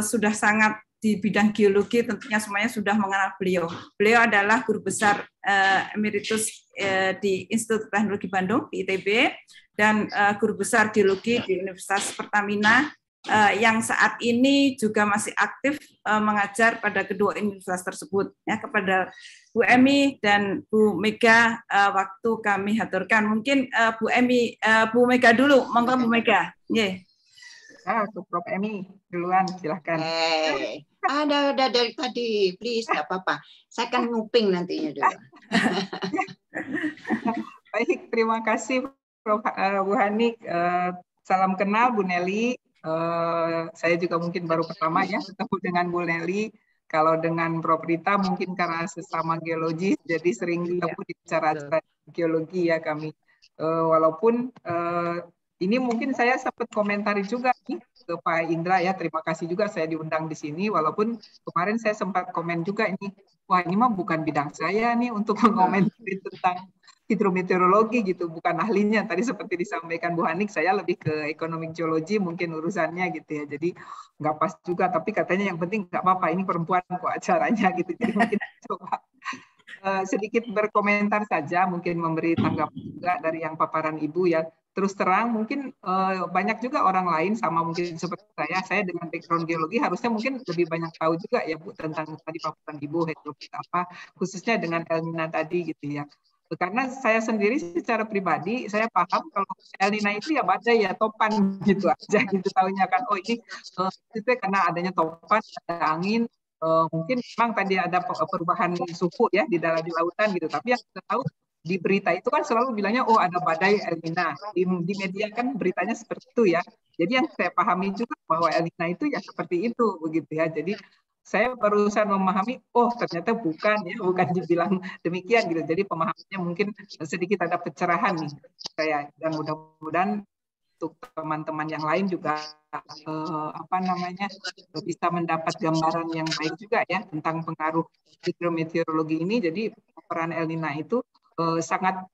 sudah sangat di bidang geologi, tentunya semuanya sudah mengenal beliau. Beliau adalah guru besar emeritus di Institut Teknologi Bandung di ITB dan guru besar geologi di Universitas Pertamina yang saat ini juga masih aktif mengajar pada kedua universitas tersebut. Ya, kepada Bu Emi dan Bu Mega waktu kami haturkan. Mungkin Bu Emi, Bu Mega dulu, monggo Bu Mega. Yeah. Prof. Emi duluan, silahkan. Ada dari tadi, please, nggak apa-apa. Saya kan nguping nantinya dulu. Baik, terima kasih Prof. Bu Hanik. Salam kenal Bu Nelly. Saya juga mungkin baru pertama ya ketemu dengan Bu Nelly. Kalau dengan Prof. Rita mungkin karena sesama geologis, jadi sering ketemu di acara-acara geologi ya kami. Walaupun ini mungkin saya sempat komentari juga nih ke Pak Indra ya, terima kasih juga saya diundang di sini. Walaupun kemarin saya sempat komen juga ini, wah ini mah bukan bidang saya nih untuk mengomentari tentang hidrometeorologi gitu, bukan ahlinya. Tadi seperti disampaikan Bu Hanik, saya lebih ke ekonomi geologi mungkin urusannya gitu ya. Jadi nggak pas juga, tapi katanya yang penting nggak apa-apa, ini perempuan kok acaranya gitu. Jadi mungkin coba sedikit berkomentar saja, mungkin memberi tanggapan juga dari yang paparan Ibu ya. Terus terang mungkin banyak juga orang lain sama mungkin seperti saya dengan background geologi harusnya mungkin lebih banyak tahu juga ya Bu tentang tadi paparan Ibu hidrologi apa, khususnya dengan El Nina tadi gitu ya. Karena saya sendiri secara pribadi saya paham kalau El Nino itu ya badai ya topan gitu aja gitu tahunya kan. Oh ini itu karena adanya topan, ada angin, mungkin memang tadi ada perubahan suhu ya di lautan gitu. Tapi yang kita tahu di berita itu kan selalu bilangnya oh ada badai El Nino. Di media kan beritanya seperti itu ya. Jadi yang saya pahami juga bahwa El Nino itu ya seperti itu begitu ya. Jadi saya barusan memahami, oh ternyata bukan dibilang demikian gitu. Jadi pemahamannya mungkin sedikit ada pencerahan nih saya, dan mudah-mudahan untuk teman-teman yang lain juga bisa mendapat gambaran yang baik juga ya tentang pengaruh hidrometeorologi ini. Jadi peran El Nino itu sangat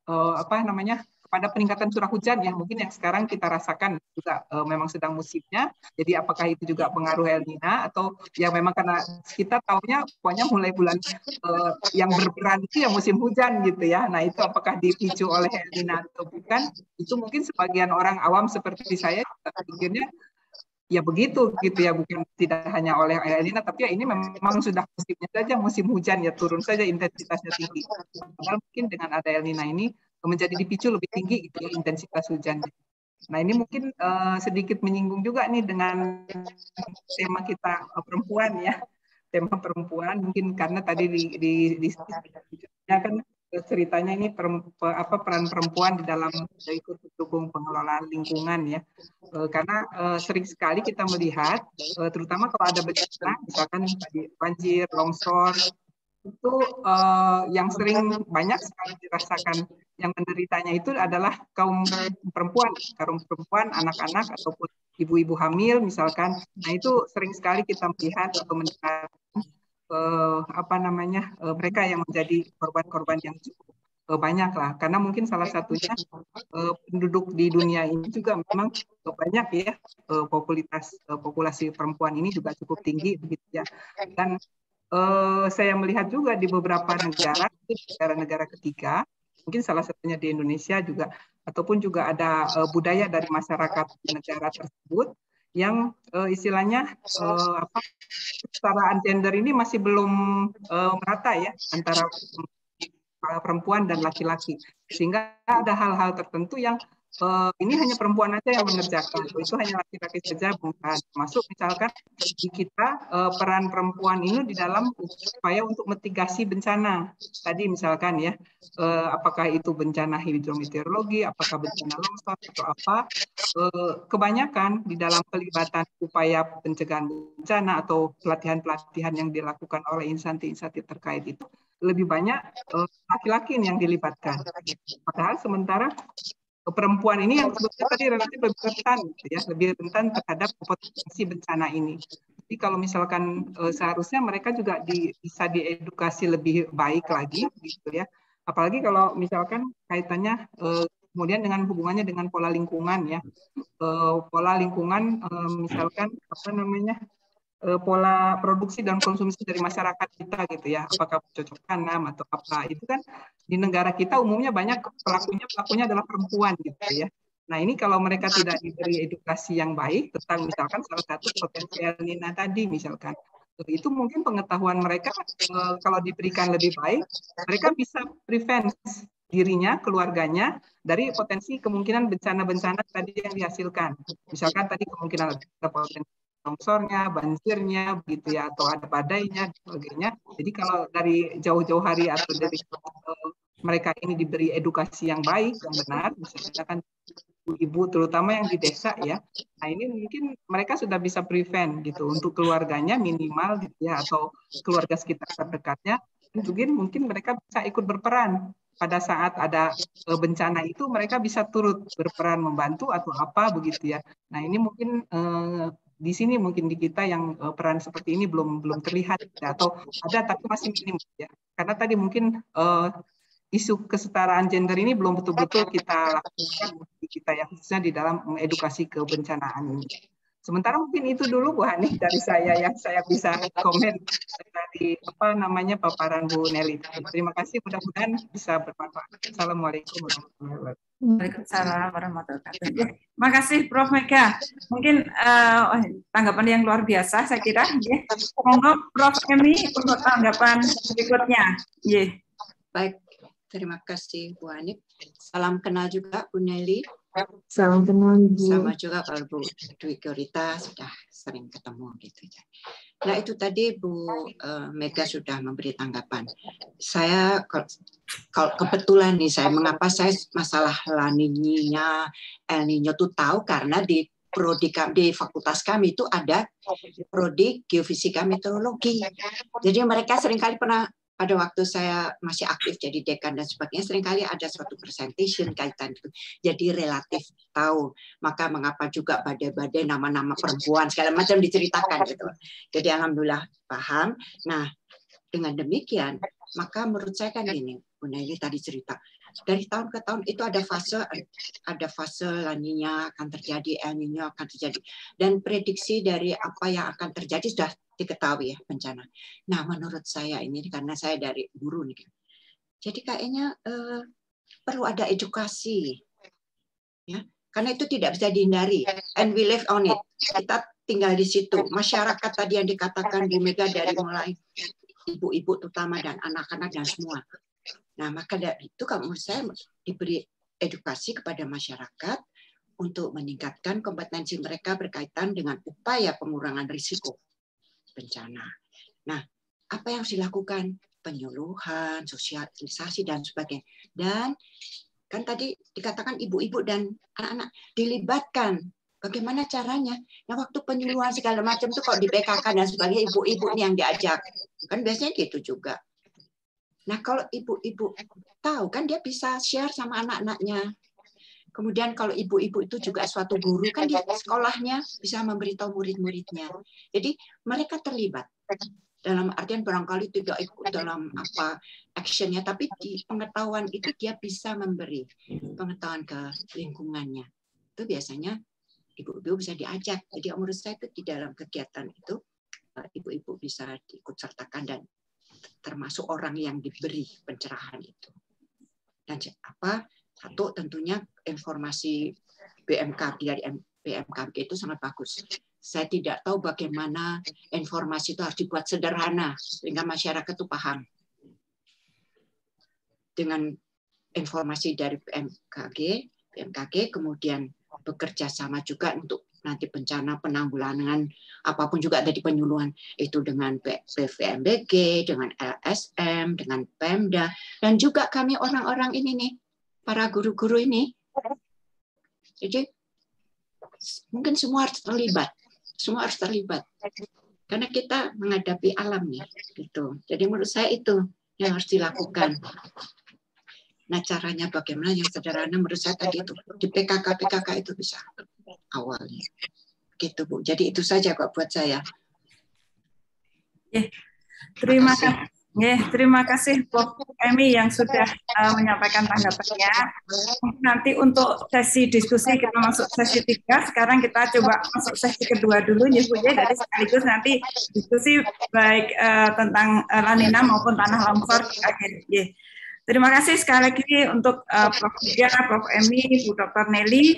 pada peningkatan curah hujan yang mungkin yang sekarang kita rasakan juga memang sedang musimnya. Jadi apakah itu juga pengaruh El Nino atau yang memang karena kita tahunya pokoknya mulai bulan yang berperan itu ya musim hujan gitu ya. Nah itu apakah dipicu oleh El Nino atau bukan? Itu mungkin sebagian orang awam seperti saya pikirnya ya begitu gitu ya, bukan tidak hanya oleh El Nino, tapi ya ini memang sudah musimnya saja, musim hujan ya turun saja intensitasnya tinggi. Padahal mungkin dengan ada El Nino ini menjadi dipicu lebih tinggi gitu ya intensitas hujannya. Nah ini mungkin sedikit menyinggung juga nih dengan tema kita perempuan ya, tema perempuan mungkin karena tadi di kan ceritanya ini peran perempuan di dalam ikut mendukung pengelolaan lingkungan ya, karena sering sekali kita melihat terutama kalau ada bencana misalkan tadi banjir, longsor, itu yang sering banyak sekali dirasakan yang menderitanya itu adalah kaum perempuan, anak-anak ataupun ibu-ibu hamil misalkan. Nah itu sering sekali kita melihat atau mendengar mereka yang menjadi korban-korban yang cukup banyak lah, karena mungkin salah satunya penduduk di dunia ini juga memang banyak ya, populasi perempuan ini juga cukup tinggi begitu ya. Dan saya melihat juga di beberapa negara ketiga, mungkin salah satunya di Indonesia juga, ataupun juga ada budaya dari masyarakat negara tersebut yang istilahnya kesetaraan gender ini masih belum merata ya antara perempuan dan laki-laki, sehingga ada hal-hal tertentu yang ini hanya perempuan aja yang mengerjakan, itu hanya laki-laki saja, bukan. Masuk misalkan di kita peran perempuan ini di dalam upaya untuk mitigasi bencana. Tadi misalkan ya, apakah itu bencana hidrometeorologi, apakah bencana longsor atau apa, kebanyakan di dalam pelibatan upaya pencegahan bencana atau pelatihan-pelatihan yang dilakukan oleh instansi-instansi terkait itu lebih banyak laki-laki yang dilibatkan. Padahal sementara perempuan ini yang sebetulnya tadi relatif lebih rentan terhadap potensi bencana ini. Jadi kalau misalkan seharusnya mereka juga bisa diedukasi lebih baik lagi, gitu ya. Apalagi kalau misalkan kaitannya kemudian dengan hubungannya dengan pola lingkungan ya, pola lingkungan misalkan pola produksi dan konsumsi dari masyarakat kita gitu ya, apakah cocok tanam atau apa, itu kan di negara kita umumnya banyak pelakunya adalah perempuan gitu ya. Nah ini kalau mereka tidak diberi edukasi yang baik tentang misalkan salah satu potensi El Nino tadi misalkan, itu mungkin pengetahuan mereka kalau diberikan lebih baik, mereka bisa prevent dirinya, keluarganya dari potensi kemungkinan bencana-bencana tadi yang dihasilkan. Misalkan tadi kemungkinan ada potensi longsornya, banjirnya, begitu ya, atau ada badainya, dan sebagainya. Jadi kalau dari jauh-jauh hari atau dari mereka ini diberi edukasi yang baik, yang benar, misalnya kan ibu terutama yang di desa ya, nah ini mungkin mereka sudah bisa prevent gitu untuk keluarganya minimal gitu ya, atau keluarga sekitar terdekatnya, mungkin mereka bisa ikut berperan pada saat ada bencana itu, mereka bisa turut berperan membantu atau apa begitu ya. Nah ini mungkin di sini mungkin di kita yang peran seperti ini belum terlihat ya, atau ada tapi masih minim ya, karena tadi mungkin isu kesetaraan gender ini belum betul-betul kita lakukan di kita ya, khususnya di dalam mengedukasi kebencanaan ini. Sementara mungkin itu dulu Bu Hani dari saya yang saya bisa komen dari paparan Bu Nelly. Terima kasih, mudah-mudahan bisa bermanfaat. Assalamualaikum warahmatullahi wabarakatuh. Waalaikumsalam warahmatullahi wabarakatuh. Makasih Prof. Mega. Mungkin tanggapan yang luar biasa saya kira. Monggo Prof. Emi untuk tanggapan berikutnya. Baik, Terima kasih Bu Hanif. Salam kenal juga Bu Nelly. Salam kenal Ibu. Sama juga kalau Bu Dwi Gorita sudah sering ketemu gitu. Nah itu tadi Bu Mega sudah memberi tanggapan. Saya kalau kebetulan nih mengapa saya masalah La Niña, El Niño tuh tahu karena di prodi di fakultas kami itu ada prodi geofisika meteorologi. Jadi mereka seringkali pernah pada waktu saya masih aktif jadi dekan dan sebagainya, seringkali ada suatu presentation kaitan itu. Jadi relatif tahu. Maka mengapa juga badai-badai nama-nama perempuan segala macam diceritakan gitu. Jadi alhamdulillah paham. Nah, dengan demikian, maka menurut saya kan gini, Bu Nelly tadi cerita, dari tahun ke tahun itu ada fase La Niña akan terjadi, El Niño akan terjadi, dan prediksi dari apa yang akan terjadi sudah diketahui ya bencana. Nah menurut saya ini karena saya dari guru nih, jadi kayaknya perlu ada edukasi, ya karena itu tidak bisa dihindari, and we live on it. Kita tinggal di situ. Masyarakat tadi yang dikatakan Bu Mega dari mulai ibu-ibu terutama dan anak-anak dan semua. Nah, maka dari itu kalau menurut saya diberi edukasi kepada masyarakat untuk meningkatkan kompetensi mereka berkaitan dengan upaya pengurangan risiko bencana. Nah, apa yang harus dilakukan? Penyuluhan, sosialisasi, dan sebagainya. Dan kan tadi dikatakan ibu-ibu dan anak-anak dilibatkan. Bagaimana caranya? Nah, waktu penyuluhan segala macam itu kalau di PKK dan sebagainya, ibu-ibu nih yang diajak. Kan biasanya gitu juga. Nah, kalau ibu-ibu tahu kan dia bisa share sama anak-anaknya. Kemudian kalau ibu-ibu itu juga suatu guru kan di sekolahnya bisa memberitahu murid-muridnya. Jadi mereka terlibat. Dalam artian barangkali tidak ikut dalam apa actionnya, tapi di pengetahuan itu dia bisa memberi pengetahuan ke lingkungannya. Itu biasanya ibu-ibu bisa diajak. Jadi menurut saya itu di dalam kegiatan itu ibu-ibu bisa diikut sertakan dan termasuk orang yang diberi pencerahan itu. Dan apa? Satu tentunya informasi BMKG dari BMKG itu sangat bagus. Saya tidak tahu bagaimana informasi itu harus dibuat sederhana sehingga masyarakat itu paham. Dengan informasi dari BMKG kemudian bekerja sama juga untuk nanti bencana penanggulangan apapun juga ada di penyuluhan itu dengan PVMBG, dengan LSM, dengan Pemda, dan juga kami orang-orang ini nih, para guru-guru ini. Jadi mungkin semua harus terlibat, karena kita menghadapi alam nih, gitu. Jadi menurut saya itu yang harus dilakukan. Nah caranya bagaimana yang sederhana menurut saya tadi itu di PKK itu bisa awalnya, gitu Bu. Jadi itu saja kok buat saya. Terima kasih Prof. Emi yang sudah menyampaikan tanggapannya. Nanti untuk sesi diskusi kita masuk sesi 3. Sekarang kita coba masuk sesi kedua dulu ya Bu ya. Dari sekaligus nanti diskusi baik tentang La Niña maupun tanah longsor. Terima kasih sekali lagi untuk Prof. Dia, Prof. Emi, Bu Dr. Nelly.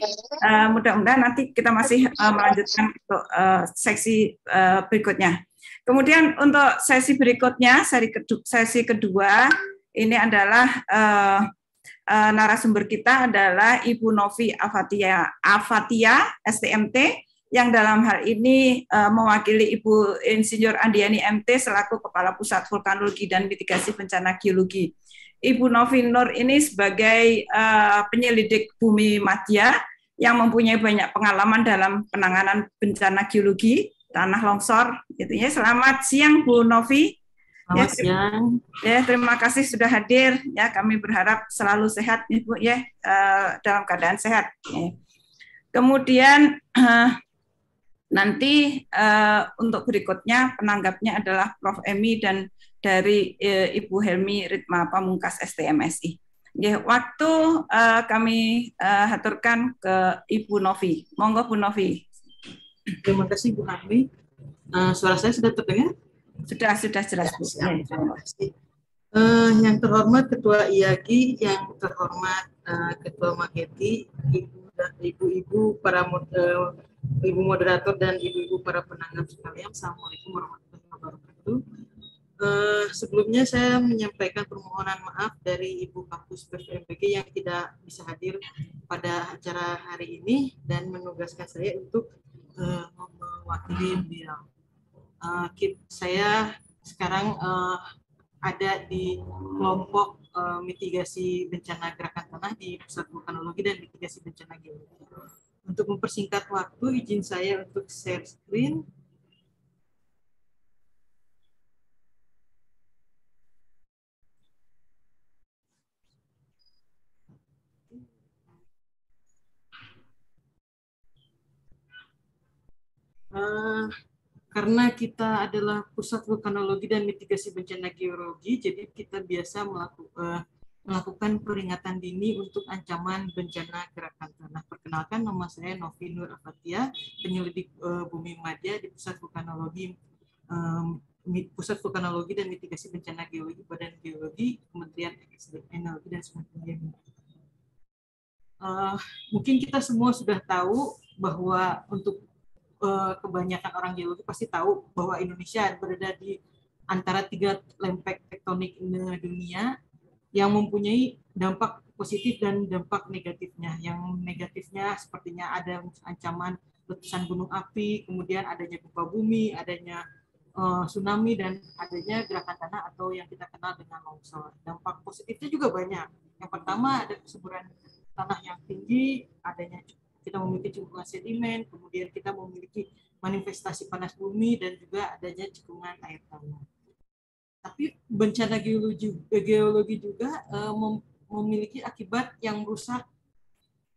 Mudah-mudahan nanti kita masih melanjutkan untuk seksi berikutnya. Kemudian untuk sesi berikutnya, sesi kedua, ini adalah narasumber kita adalah Ibu Novi Afatia, STMT, yang dalam hal ini mewakili Ibu Insinyur Andiani MT selaku Kepala Pusat Vulkanologi dan Mitigasi Bencana Geologi. Ibu Novi Nur ini sebagai penyelidik bumi madya yang mempunyai banyak pengalaman dalam penanganan bencana geologi, tanah longsor, gitu ya. Selamat siang Bu Novi. Selamat siang. Ya, terima kasih sudah hadir. Ya, kami berharap selalu sehat, Ibu ya, dalam keadaan sehat. Ya. Kemudian nanti untuk berikutnya penanggapnya adalah Prof. Emi dan dari Ibu Helmi Ritma Pamungkas STMSI. Ya, waktu kami haturkan ke Ibu Novi. Monggo Bu Novi. Terima kasih Bu Harmi. Suara saya sudah terdengar? Sudah jelas Bu. Terima kasih. Yang terhormat Ketua IAGI, yang terhormat Ketua Mageti, ibu-ibu para ibu moderator dan ibu-ibu para penanggap sekalian. Assalamualaikum warahmatullahi wabarakatuh. Sebelumnya saya menyampaikan permohonan maaf dari Ibu Kapus PVMBG yang tidak bisa hadir pada acara hari ini dan menugaskan saya untuk mewakili beliau. Saya sekarang ada di kelompok mitigasi bencana gerakan tanah di Pusat Vulkanologi dan Mitigasi Bencana Geologi. Untuk mempersingkat waktu, izin saya untuk share screen. Karena kita adalah Pusat Vulkanologi dan Mitigasi Bencana Geologi, jadi kita biasa melakukan peringatan dini untuk ancaman bencana gerakan tanah. Perkenalkan, nama saya Novi Nur Afatia, penyelidik Bumi Madya di Pusat Vulkanologi dan Mitigasi Bencana Geologi Badan Geologi Kementerian Energi dan Sumber Daya Mineral. Mungkin kita semua sudah tahu bahwa untuk kebanyakan orang geologi pasti tahu bahwa Indonesia berada di antara 3 lempeng tektonik dunia yang mempunyai dampak positif dan dampak negatifnya. Yang negatifnya sepertinya ada ancaman letusan gunung api, kemudian adanya gempa bumi, adanya tsunami, dan adanya gerakan tanah atau yang kita kenal dengan longsor. Dampak positifnya juga banyak. Yang pertama ada kesuburan tanah yang tinggi, adanya kita memiliki cekungan sedimen, kemudian kita memiliki manifestasi panas bumi, dan juga adanya cekungan air tanah. Tapi bencana geologi juga memiliki akibat yang merusak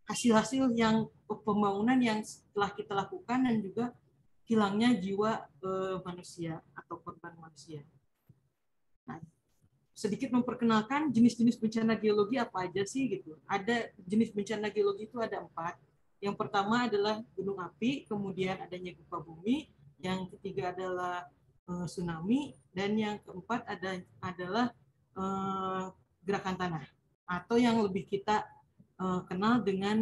hasil-hasil yang pembangunan yang telah kita lakukan, dan juga hilangnya jiwa manusia atau korban manusia. Nah, sedikit memperkenalkan jenis-jenis bencana geologi apa aja sih gitu. Ada jenis bencana geologi itu ada 4. Yang pertama adalah gunung api, kemudian adanya gempa bumi, yang ketiga adalah tsunami, dan yang keempat adalah gerakan tanah, atau yang lebih kita kenal dengan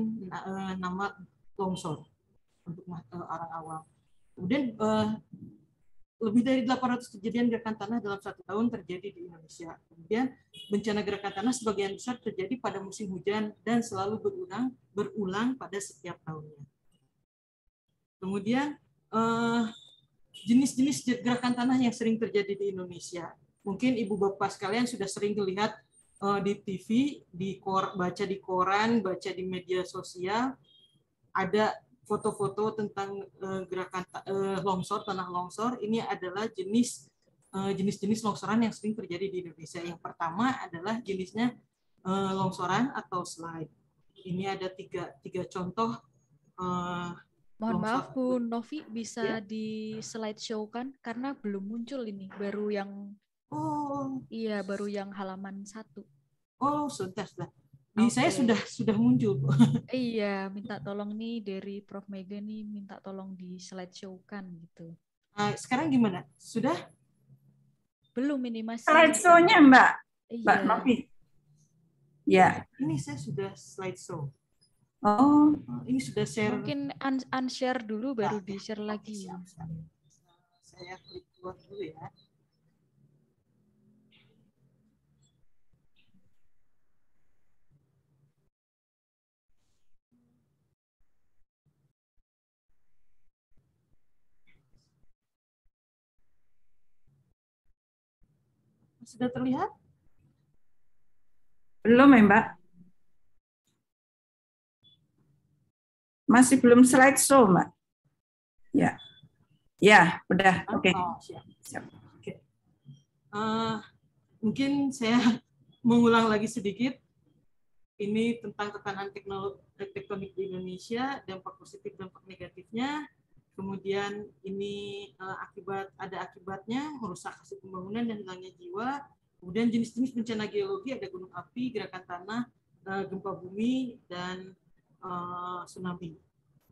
nama longsor untuk orang awam. Kemudian lebih dari 800 kejadian gerakan tanah dalam 1 tahun terjadi di Indonesia. Kemudian bencana gerakan tanah sebagian besar terjadi pada musim hujan dan selalu berulang pada setiap tahunnya. Kemudian jenis-jenis gerakan tanah yang sering terjadi di Indonesia. Mungkin ibu bapak sekalian sudah sering melihat di TV, baca di koran, baca di media sosial, ada foto-foto tentang gerakan longsor, tanah longsor. Ini adalah jenis-jenis longsoran yang sering terjadi di Indonesia. Yang pertama adalah jenisnya longsoran atau slide. Ini ada tiga contoh. Mohon maaf Bu Novi, bisa di slideshow kan? Karena belum muncul ini, baru yang baru yang halaman 1. Oh, sudah. Di saya sudah muncul. Iya, minta tolong nih dari Prof Mega nih, minta tolong di slideshow-kan gitu. Sekarang gimana? Sudah? Belum, ini masih. Slideshow-nya Mbak Novi. Ya. Ini saya sudah slideshow. Oh, ini sudah share. Mungkin unshare dulu baru di-share lagi. Saya klik keluar dulu ya. Sudah terlihat? Belum ya, Mbak? Masih belum slideshow, Mbak. Ya. Ya, udah. Oke. Oh, siap. Oke. Mungkin saya mengulang lagi sedikit. Ini tentang tekanan tektonik di Indonesia, dampak positif, dampak negatifnya. Kemudian ini ada akibatnya, merusak hasil pembangunan dan hilangnya jiwa. Kemudian jenis-jenis bencana geologi ada gunung api, gerakan tanah, gempa bumi, dan tsunami.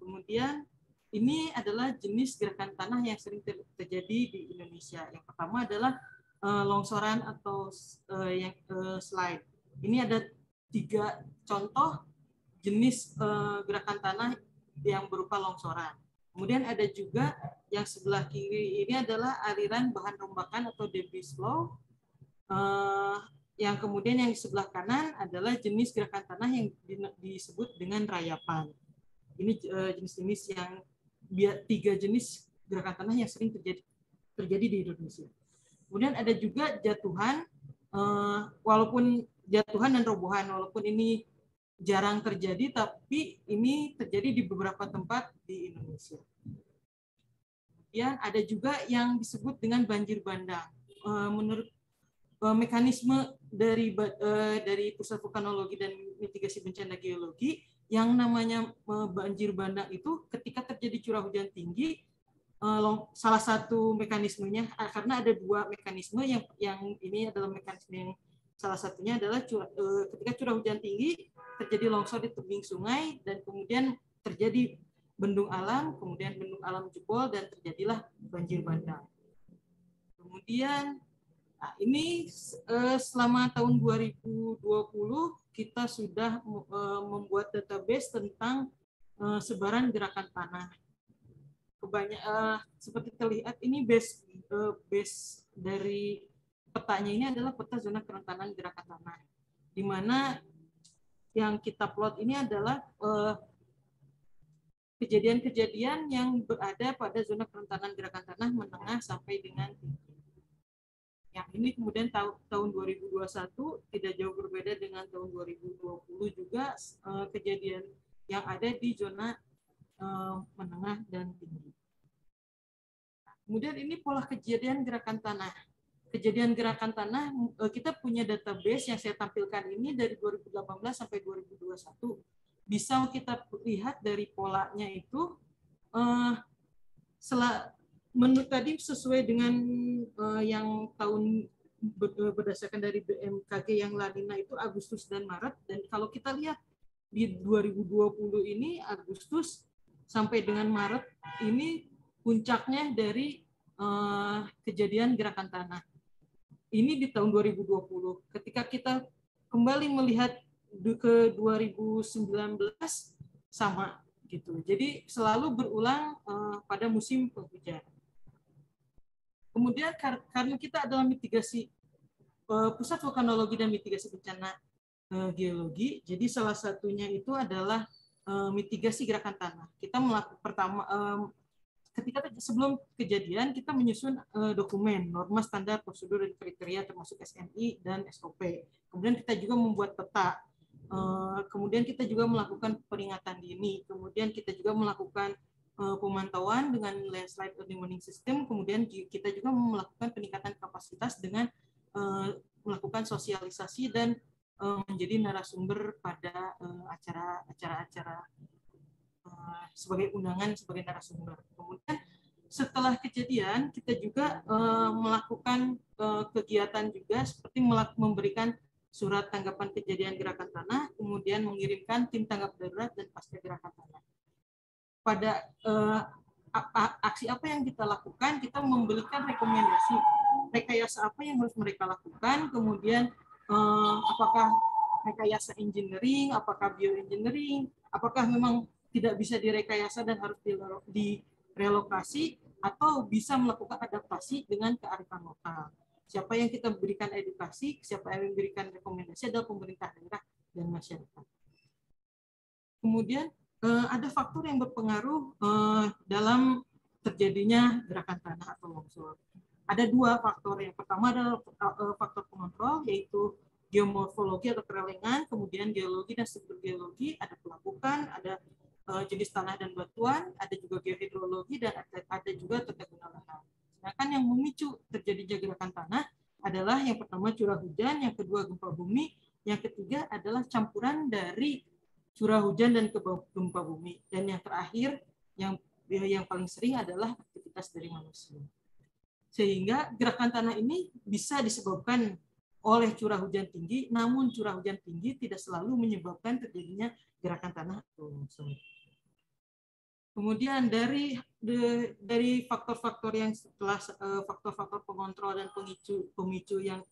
Kemudian ini adalah jenis gerakan tanah yang sering terjadi di Indonesia. Yang pertama adalah longsoran atau slide. Ini ada 3 contoh jenis gerakan tanah yang berupa longsoran. Kemudian ada juga yang sebelah kiri ini adalah aliran bahan rombakan atau debris flow. Yang kemudian yang di sebelah kanan adalah jenis gerakan tanah yang disebut dengan rayapan. Ini jenis-jenis yang 3 jenis gerakan tanah yang sering terjadi di Indonesia. Kemudian ada juga jatuhan, walaupun jatuhan dan robohan, walaupun ini jarang terjadi, tapi ini terjadi di beberapa tempat di Indonesia. Kemudian ada juga yang disebut dengan banjir bandang. Menurut mekanisme dari Pusat Vulkanologi dan Mitigasi Bencana Geologi, yang namanya banjir bandang itu ketika terjadi curah hujan tinggi, salah satu mekanismenya, karena ada 2 mekanisme, yang ini adalah mekanisme yang salah satunya adalah ketika curah hujan tinggi terjadi longsor di tebing sungai dan kemudian terjadi bendung alam, kemudian bendung alam jebol dan terjadilah banjir bandang. Kemudian ini selama tahun 2020 kita sudah membuat database tentang sebaran gerakan tanah. Seperti terlihat ini base dari petanya ini adalah peta zona kerentanan gerakan tanah, di mana yang kita plot ini adalah kejadian-kejadian yang berada pada zona kerentanan gerakan tanah menengah sampai dengan tinggi. Yang ini kemudian tahun 2021 tidak jauh berbeda dengan tahun 2020 juga, kejadian yang ada di zona menengah dan tinggi. Kemudian ini pola kejadian gerakan tanah. Kejadian gerakan tanah, kita punya database yang saya tampilkan ini dari 2018 sampai 2021. Bisa kita lihat dari polanya itu, menurut tadi sesuai dengan yang tahun berdasarkan dari BMKG yang La Nina itu Agustus dan Maret, dan kalau kita lihat di 2020 ini Agustus sampai dengan Maret ini puncaknya dari kejadian gerakan tanah. Ini di tahun 2020. Ketika kita kembali melihat ke 2019 sama gitu. Jadi selalu berulang pada musim penghujan. Kemudian karena kita adalah mitigasi Pusat Vulkanologi dan Mitigasi Bencana Geologi, jadi salah satunya itu adalah mitigasi gerakan tanah. Kita melakukan ketika sebelum kejadian kita menyusun dokumen, norma, standar, prosedur, dan kriteria termasuk SNI dan SOP. Kemudian kita juga membuat peta. Kemudian kita juga melakukan peringatan dini. Kemudian kita juga melakukan pemantauan dengan landslide early warning system. Kemudian kita juga melakukan peningkatan kapasitas dengan melakukan sosialisasi dan menjadi narasumber pada acara-acara sebagai undangan, sebagai narasumber. Kemudian setelah kejadian kita juga melakukan kegiatan juga seperti memberikan surat tanggapan kejadian gerakan tanah, kemudian mengirimkan tim tanggap darurat dan pasca gerakan tanah. Pada aksi apa yang kita lakukan, kita memberikan rekomendasi rekayasa apa yang harus mereka lakukan, kemudian apakah rekayasa engineering, apakah bioengineering, apakah memang tidak bisa direkayasa dan harus direlokasi, atau bisa melakukan adaptasi dengan kearifan lokal. Siapa yang kita berikan edukasi, siapa yang memberikan rekomendasi adalah pemerintah daerah dan masyarakat. Kemudian ada faktor yang berpengaruh dalam terjadinya gerakan tanah atau longsor. Ada 2 faktor. Yang pertama adalah faktor pengontrol, yaitu geomorfologi atau kerelengan, kemudian geologi dan struktur geologi, ada pelabuhan, ada jenis tanah dan batuan, ada juga geohidrologi, dan ada juga tata guna lahan. Sedangkan yang memicu terjadinya gerakan tanah adalah yang pertama curah hujan, yang kedua gempa bumi, yang ketiga adalah campuran dari curah hujan dan gempa bumi, dan yang terakhir yang paling sering adalah aktivitas dari manusia. Sehingga gerakan tanah ini bisa disebabkan oleh curah hujan tinggi, namun curah hujan tinggi tidak selalu menyebabkan terjadinya gerakan tanah atau longsor. Kemudian dari faktor-faktor yang setelah faktor-faktor pengontrol dan pemicu yang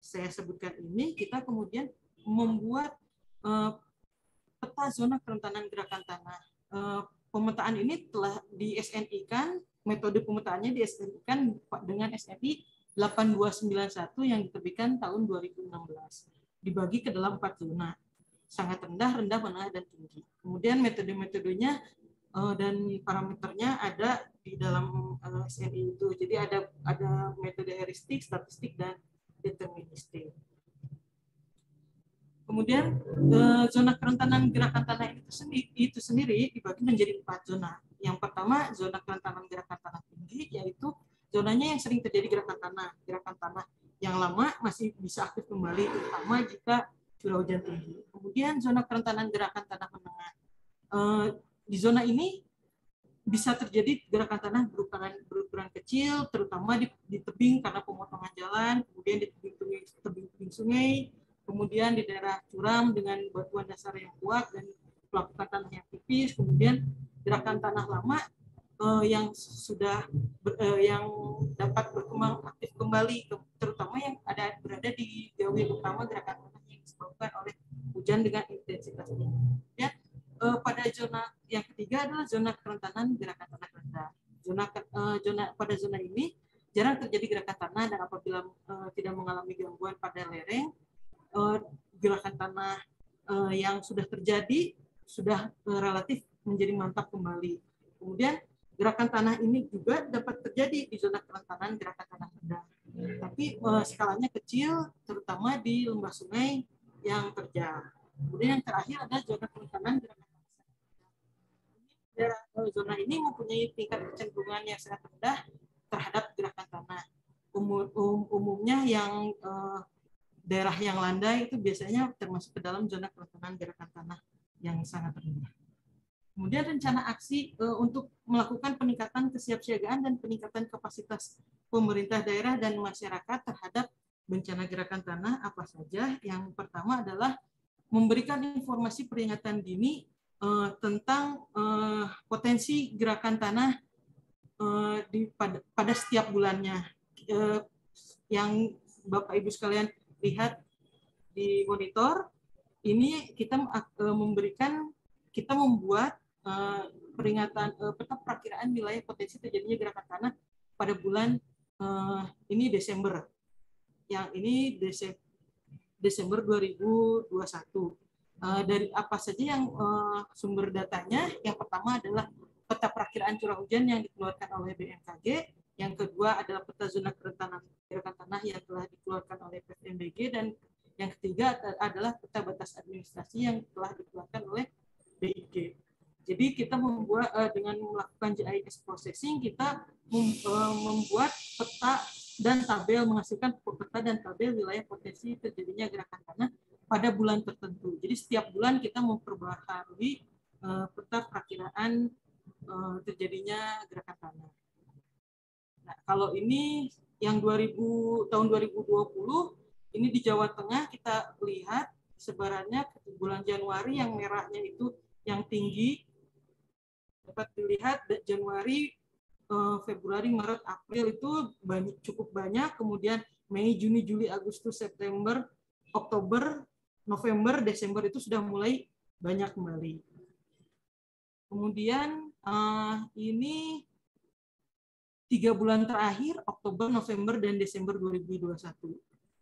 saya sebutkan ini, kita kemudian membuat peta zona kerentanan gerakan tanah. pemetaan ini telah di SNI-kan, metode pemetaannya di SNI-kan dengan SNI 8291 yang diterbitkan tahun 2016. Dibagi ke dalam 4 zona. Sangat rendah, rendah, menengah, dan tinggi. Kemudian metode-metodenya dan parameternya ada di dalam SNI itu. Jadi ada metode heuristik, statistik, dan deterministik. Kemudian zona kerentanan gerakan tanah itu sendiri dibagi menjadi 4 zona. Yang pertama, zona kerentanan gerakan tanah tinggi, yaitu zonanya yang sering terjadi gerakan tanah. Gerakan tanah yang lama masih bisa aktif kembali, terutama jika curah hujan tinggi. Kemudian zona kerentanan gerakan tanah menengah. Di zona ini bisa terjadi gerakan tanah berukuran kecil, terutama di tebing karena pemotongan jalan, kemudian di tebing sungai, kemudian di daerah curam dengan batuan dasar yang kuat dan pelapukan tanah yang tipis, kemudian gerakan tanah lama yang sudah yang dapat berkembang aktif kembali, terutama yang berada di gawe utama gerakan tanah yang disebabkan oleh hujan dengan intensitas tinggi. Ya, pada zona yang ketiga adalah zona kerentanan gerakan tanah rendah. Pada zona ini jarang terjadi gerakan tanah, dan apabila tidak mengalami gangguan pada lereng, gerakan tanah yang sudah terjadi sudah relatif menjadi mantap kembali. Kemudian gerakan tanah ini juga dapat terjadi di zona kerentanan gerakan tanah rendah, tapi skalanya kecil, terutama di lembah sungai yang terjal. Kemudian yang terakhir ada zona kerentanan gerakan tanah rendah. Zona ini mempunyai tingkat kecenderungan yang sangat rendah terhadap gerakan tanah. Umumnya yang daerah yang landai itu biasanya termasuk ke dalam zona kerentanan gerakan tanah yang sangat rendah. Kemudian rencana aksi untuk melakukan peningkatan kesiapsiagaan dan peningkatan kapasitas pemerintah daerah dan masyarakat terhadap bencana gerakan tanah apa saja. Yang pertama adalah memberikan informasi peringatan dini tentang potensi gerakan tanah pada setiap bulannya. Yang Bapak Ibu sekalian lihat di monitor, ini kita membuat peringatan peta perakiraan wilayah potensi terjadinya gerakan tanah pada bulan ini Desember. Yang ini Desember 2021. Dari apa saja yang sumber datanya? Yang pertama adalah peta perakiraan curah hujan yang dikeluarkan oleh BMKG. Yang kedua adalah peta zona kerentanan gerakan tanah yang telah dikeluarkan oleh PVMBG, dan yang ketiga adalah peta batas administrasi yang telah dikeluarkan oleh BIG. Jadi kita membuat dengan melakukan GIS processing, kita membuat peta dan tabel, menghasilkan peta dan tabel wilayah potensi terjadinya gerakan tanah pada bulan tertentu. Jadi setiap bulan kita memperbaharui peta perakiraan terjadinya gerakan tanah. Nah, kalau ini yang tahun 2020, ini di Jawa Tengah kita lihat sebarannya bulan Januari yang merahnya itu yang tinggi, dapat dilihat Januari, Februari, Maret, April itu cukup banyak, kemudian Mei, Juni, Juli, Agustus, September, Oktober, November, Desember itu sudah mulai banyak kembali. Kemudian ini 3 bulan terakhir, Oktober, November, dan Desember 2021.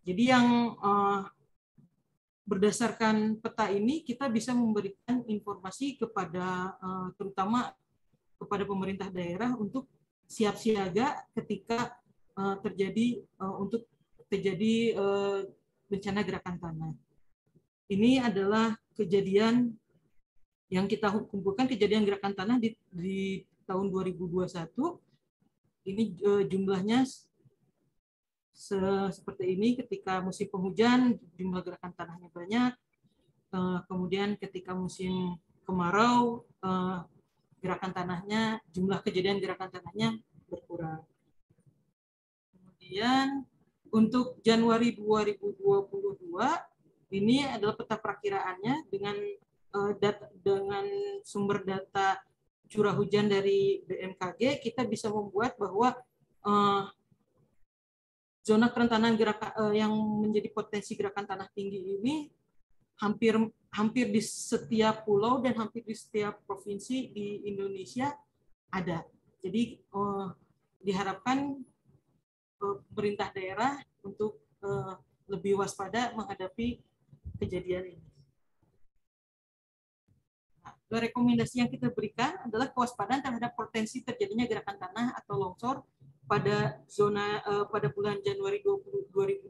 Jadi yang berdasarkan peta ini kita bisa memberikan informasi kepada terutama kepada pemerintah daerah untuk siap siaga ketika terjadi bencana gerakan tanah. Ini adalah kejadian yang kita kumpulkan, kejadian gerakan tanah di tahun 2021. Ini jumlahnya seperti ini. Ketika musim penghujan jumlah gerakan tanahnya banyak, kemudian ketika musim kemarau gerakan tanahnya, jumlah kejadian gerakan tanahnya berkurang. Kemudian untuk Januari 2022 ini adalah peta perakiraannya dengan sumber data curah hujan dari BMKG. Kita bisa membuat bahwa zona kerentanan gerakan yang menjadi potensi gerakan tanah tinggi ini hampir di setiap pulau dan hampir di setiap provinsi di Indonesia ada. Jadi diharapkan pemerintah daerah untuk lebih waspada menghadapi kejadian ini. Nah, rekomendasi yang kita berikan adalah kewaspadaan terhadap potensi terjadinya gerakan tanah atau longsor pada pada bulan Januari 2022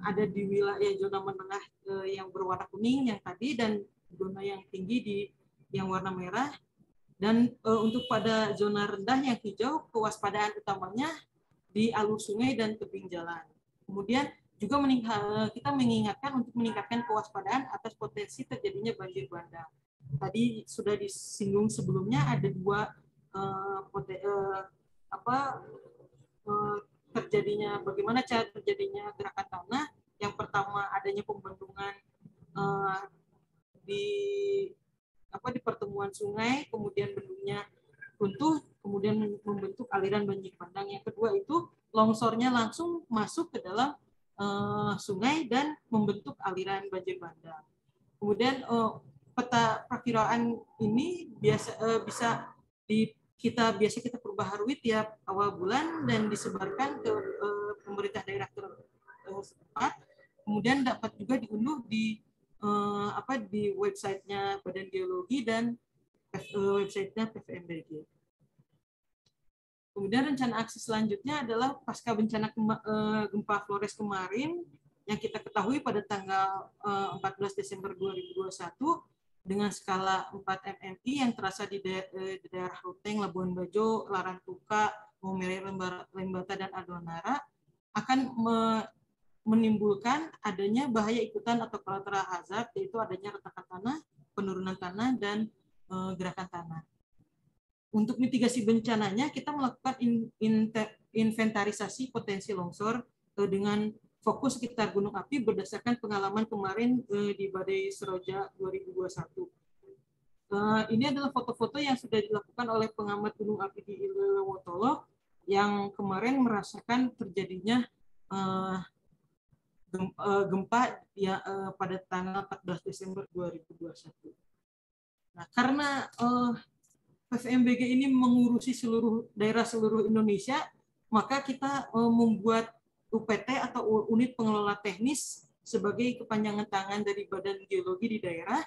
ada di wilayah zona menengah yang berwarna kuning yang tadi dan zona yang tinggi di yang warna merah. Dan untuk pada zona rendah yang hijau, kewaspadaan utamanya di alur sungai dan tebing jalan. Kemudian juga kita mengingatkan untuk meningkatkan kewaspadaan atas potensi terjadinya banjir bandang. Tadi sudah disinggung sebelumnya ada dua terjadinya bagaimana cara terjadinya gerakan tanah. Yang pertama adanya pembendungan di pertemuan sungai, kemudian bendungnya runtuh, kemudian membentuk aliran banjir bandang. Yang kedua itu longsornya langsung masuk ke dalam sungai dan membentuk aliran banjir bandang. Kemudian peta perkiraan ini bisa kita perbaharui tiap awal bulan dan disebarkan ke pemerintah daerah setempat. Kemudian dapat juga diunduh di websitenya Badan Geologi dan websitenya PVMBG. Kemudian rencana aksi selanjutnya adalah pasca bencana gempa Flores kemarin yang kita ketahui pada tanggal 14 Desember 2021 dengan skala 4 MMI yang terasa di daerah Ruteng, Labuan Bajo, Larantuka, Maumere, Lembata, dan Adonara akan menimbulkan adanya bahaya ikutan atau collateral hazard, yaitu adanya retakan tanah, penurunan tanah, dan gerakan tanah. Untuk mitigasi bencananya, kita melakukan inventarisasi potensi longsor dengan fokus sekitar gunung api berdasarkan pengalaman kemarin di Badai Seroja 2021. Ini adalah foto-foto yang sudah dilakukan oleh pengamat gunung api di Ilewotolo yang kemarin merasakan terjadinya gempa ya, pada tanggal 14 Desember 2021. Nah, karena PVMBG ini mengurusi seluruh daerah seluruh Indonesia, maka kita membuat UPT atau unit pengelola teknis sebagai kepanjangan tangan dari Badan Geologi di daerah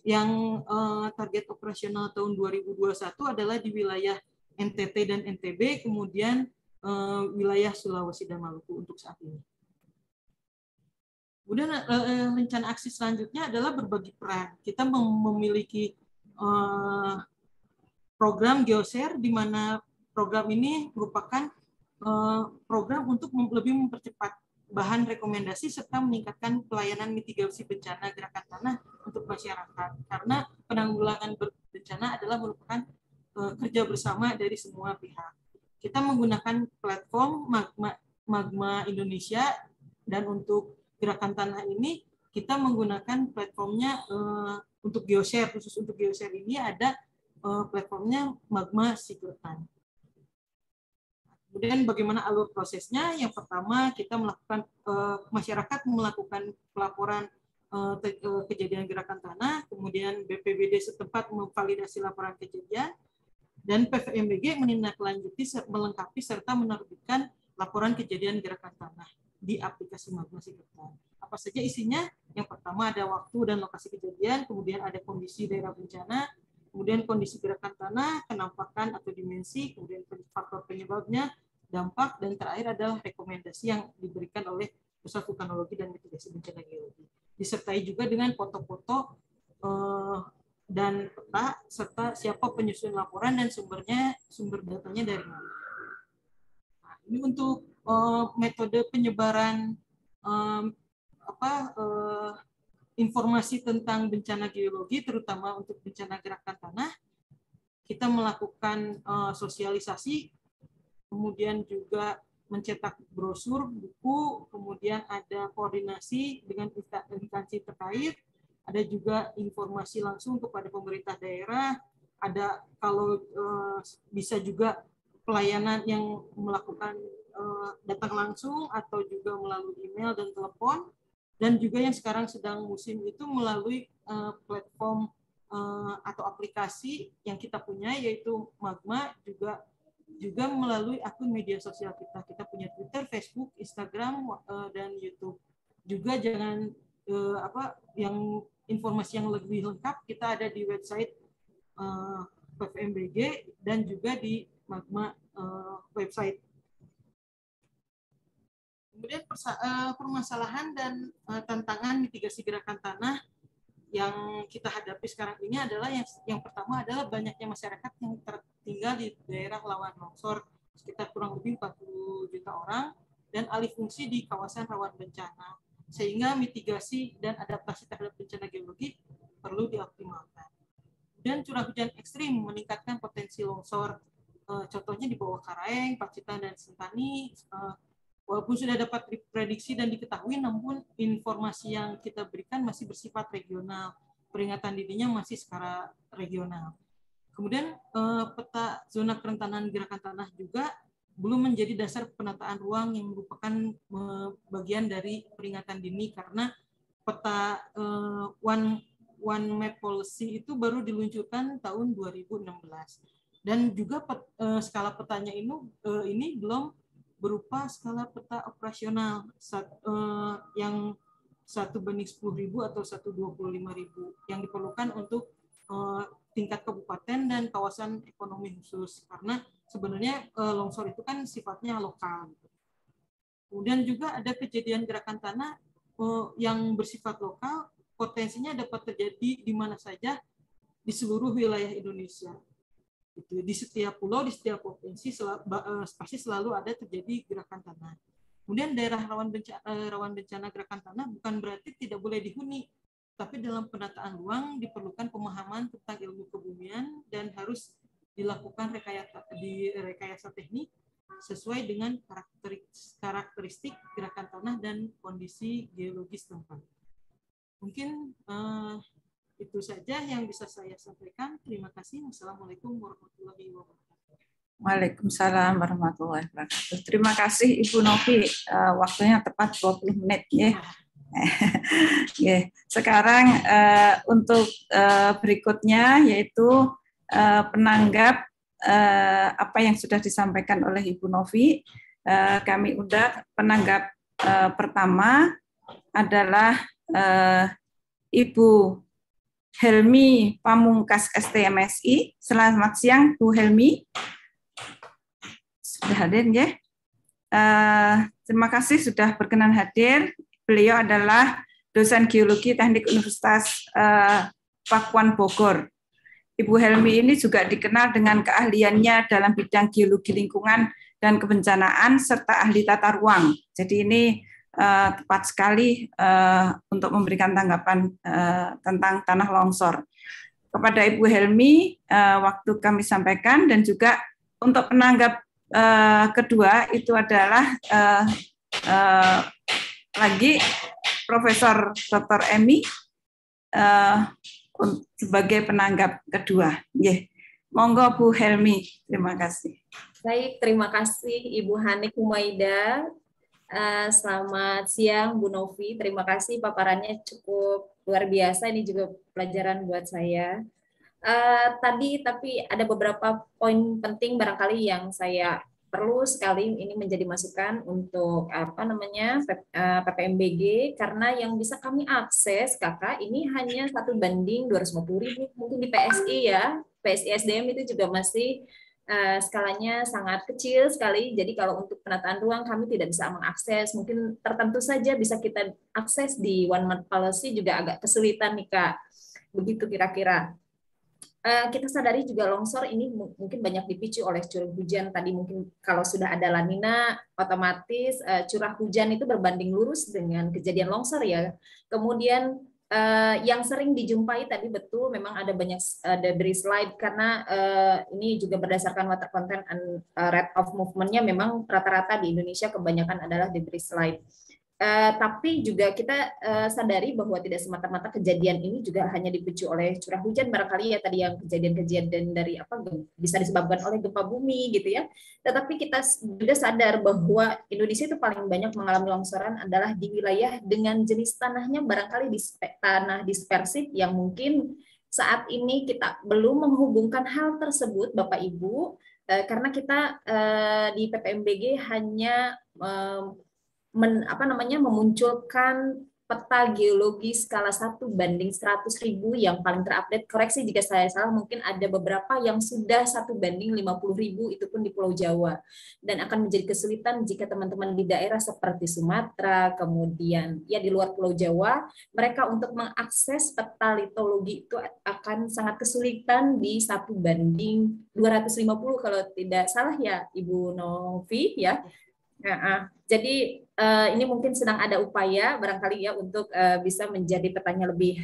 yang target operasional tahun 2021 adalah di wilayah NTT dan NTB, kemudian wilayah Sulawesi dan Maluku untuk saat ini. Kemudian rencana aksi selanjutnya adalah berbagi peran. Kita memiliki program Geoshare, di mana program ini merupakan program untuk lebih mempercepat bahan rekomendasi serta meningkatkan pelayanan mitigasi bencana gerakan tanah untuk masyarakat. Karena penanggulangan bencana adalah merupakan kerja bersama dari semua pihak. Kita menggunakan platform Magma Indonesia, dan untuk gerakan tanah ini kita menggunakan platformnya untuk Geoshare. Khusus untuk Geoshare ini ada platformnya Magma Securtan. Kemudian bagaimana alur prosesnya? Yang pertama kita melakukan masyarakat melakukan pelaporan kejadian gerakan tanah, kemudian BPBD setempat memvalidasi laporan kejadian, dan PVMBG menindaklanjuti, melengkapi serta menerbitkan laporan kejadian gerakan tanah di aplikasi Magma Securtan. Apa saja isinya? Yang pertama ada waktu dan lokasi kejadian, kemudian ada kondisi daerah bencana, kemudian kondisi gerakan tanah, kenampakan atau dimensi, kemudian faktor penyebabnya, dampak, dan terakhir adalah rekomendasi yang diberikan oleh Pusat Vulkanologi dan Mitigasi Bencana Geologi. Disertai juga dengan foto-foto dan peta, serta siapa penyusun laporan dan sumber datanya dari mana. Nah, ini untuk metode penyebaran informasi tentang bencana geologi, terutama untuk bencana gerakan tanah. Kita melakukan sosialisasi, kemudian juga mencetak brosur, buku, kemudian ada koordinasi dengan instansi terkait, ada juga informasi langsung kepada pemerintah daerah, ada kalau bisa juga pelayanan yang melakukan datang langsung atau juga melalui email dan telepon. dan juga yang sekarang sedang musim itu melalui platform atau aplikasi yang kita punya yaitu Magma, juga melalui akun media sosial kita. Kita punya Twitter, Facebook, Instagram, dan YouTube. Juga jangan yang informasi yang lebih lengkap kita ada di website PVMBG dan juga di Magma website. Kemudian permasalahan dan tantangan mitigasi gerakan tanah yang kita hadapi sekarang ini adalah yang pertama adalah banyaknya masyarakat yang tertinggal di daerah rawan longsor sekitar kurang lebih 40 juta orang dan alih fungsi di kawasan rawan bencana, sehingga mitigasi dan adaptasi terhadap bencana geologi perlu dioptimalkan. Dan curah hujan ekstrim meningkatkan potensi longsor, contohnya di bawah Karaeng, Pacitan, dan Sentani. Walaupun sudah dapat diprediksi dan diketahui, namun informasi yang kita berikan masih bersifat regional. Peringatan dininya masih secara regional. Kemudian peta zona kerentanan gerakan tanah juga belum menjadi dasar penataan ruang yang merupakan bagian dari peringatan dini, karena peta One Map Policy itu baru diluncurkan tahun 2016. Dan juga skala petanya ini belum berupa skala peta operasional yang 1:10.000 atau 1:25.000 yang diperlukan untuk tingkat kabupaten dan kawasan ekonomi khusus, karena sebenarnya longsor itu kan sifatnya lokal. Kemudian juga ada kejadian gerakan tanah yang bersifat lokal, potensinya dapat terjadi di mana saja di seluruh wilayah Indonesia. Di setiap pulau, di setiap provinsi pasti selalu ada terjadi gerakan tanah. Kemudian daerah rawan bencana gerakan tanah bukan berarti tidak boleh dihuni, tapi dalam penataan ruang diperlukan pemahaman tentang ilmu kebumian dan harus dilakukan rekayasa teknik sesuai dengan karakteristik gerakan tanah dan kondisi geologis tempat. Mungkin itu saja yang bisa saya sampaikan. Terima kasih. Wassalamualaikum warahmatullahi wabarakatuh. Waalaikumsalam warahmatullahi wabarakatuh. Terima kasih Ibu Novi. Waktunya tepat 20 menit ya. Sekarang untuk berikutnya yaitu penanggap apa yang sudah disampaikan oleh Ibu Novi. Kami undang penanggap pertama adalah Ibu Helmi Pamungkas STMSI. Selamat siang Bu Helmi. Sudah hadir ya? Terima kasih sudah berkenan hadir. Beliau adalah dosen geologi teknik Universitas Pakuan Bogor. Ibu Helmi ini juga dikenal dengan keahliannya dalam bidang geologi lingkungan dan kebencanaan serta ahli tata ruang. Jadi ini tepat sekali untuk memberikan tanggapan tentang tanah longsor. Kepada Ibu Helmi, waktu kami sampaikan, dan juga untuk penanggap kedua itu adalah lagi Profesor Dr. Emi sebagai penanggap kedua. Monggo Bu Helmi, terima kasih. Baik, terima kasih Ibu Hanik Humaida. Selamat siang Bu Novi, terima kasih paparannya cukup luar biasa, ini juga pelajaran buat saya. Tapi ada beberapa poin penting barangkali yang saya perlu sekali ini menjadi masukan untuk PPMBG, karena yang bisa kami akses Kakak ini hanya 1:250.000 mungkin di PSI ya, PSI SDM itu juga masih skalanya sangat kecil sekali. Jadi kalau untuk penataan ruang kami tidak bisa mengakses, mungkin tertentu saja bisa kita akses di One Map Policy juga agak kesulitan nih Kak. Begitu kira-kira. Kita sadari juga longsor ini mungkin banyak dipicu oleh curah hujan. Tadi mungkin kalau sudah ada La Nina, otomatis curah hujan itu berbanding lurus dengan kejadian longsor ya. Kemudian yang sering dijumpai tadi betul memang ada banyak debris slide, karena ini juga berdasarkan water content and rate of movement-nya memang rata-rata di Indonesia kebanyakan adalah debris slide. Tapi juga kita sadari bahwa tidak semata-mata kejadian ini juga hanya dipicu oleh curah hujan barangkali ya, tadi yang kejadian-kejadian dari bisa disebabkan oleh gempa bumi gitu ya. Tetapi kita juga sadar bahwa Indonesia itu paling banyak mengalami longsoran adalah di wilayah dengan jenis tanahnya barangkali di tanah dispersif yang mungkin saat ini kita belum menghubungkan hal tersebut Bapak Ibu, karena kita di PPMBG hanya memunculkan peta geologi skala 1:100.000 yang paling terupdate. Koreksi jika saya salah, mungkin ada beberapa yang sudah 1:50.000, itu pun di Pulau Jawa. Dan akan menjadi kesulitan jika teman-teman di daerah seperti Sumatera, kemudian ya di luar Pulau Jawa, mereka untuk mengakses peta litologi itu akan sangat kesulitan di 1:250 kalau tidak salah ya Ibu Novi ya. Jadi ini mungkin sedang ada upaya barangkali ya untuk bisa menjadi petanya lebih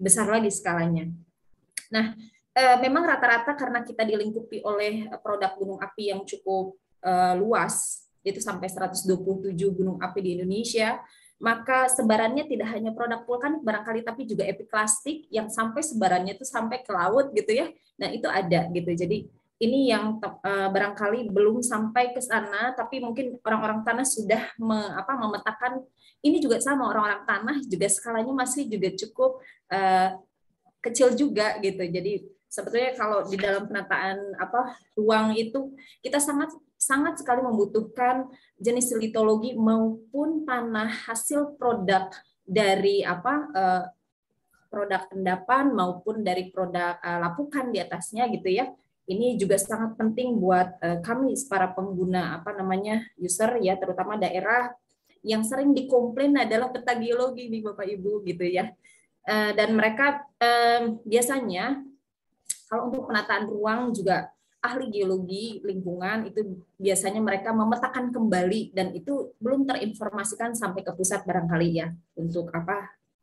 besar lagi skalanya. Nah, memang rata-rata karena kita dilingkupi oleh produk gunung api yang cukup luas, itu sampai 127 gunung api di Indonesia, maka sebarannya tidak hanya produk vulkanik barangkali, tapi juga epiklastik yang sampai sebarannya itu sampai ke laut gitu ya. Nah, itu ada gitu. Jadi ini yang barangkali belum sampai ke sana, tapi mungkin orang-orang tanah sudah memetakan. Ini juga sama, orang-orang tanah juga skalanya masih juga cukup kecil juga gitu. Jadi sebetulnya kalau di dalam penataan ruang itu kita sangat sekali membutuhkan jenis litologi maupun tanah hasil produk dari produk endapan maupun dari produk lapukan di atasnya gitu ya. Ini juga sangat penting buat kami para pengguna user ya, terutama daerah yang sering dikomplain adalah peta geologi nih Bapak Ibu gitu ya. Dan mereka biasanya kalau untuk penataan ruang juga ahli geologi lingkungan itu biasanya mereka memetakan kembali dan itu belum terinformasikan sampai ke pusat barangkali ya, untuk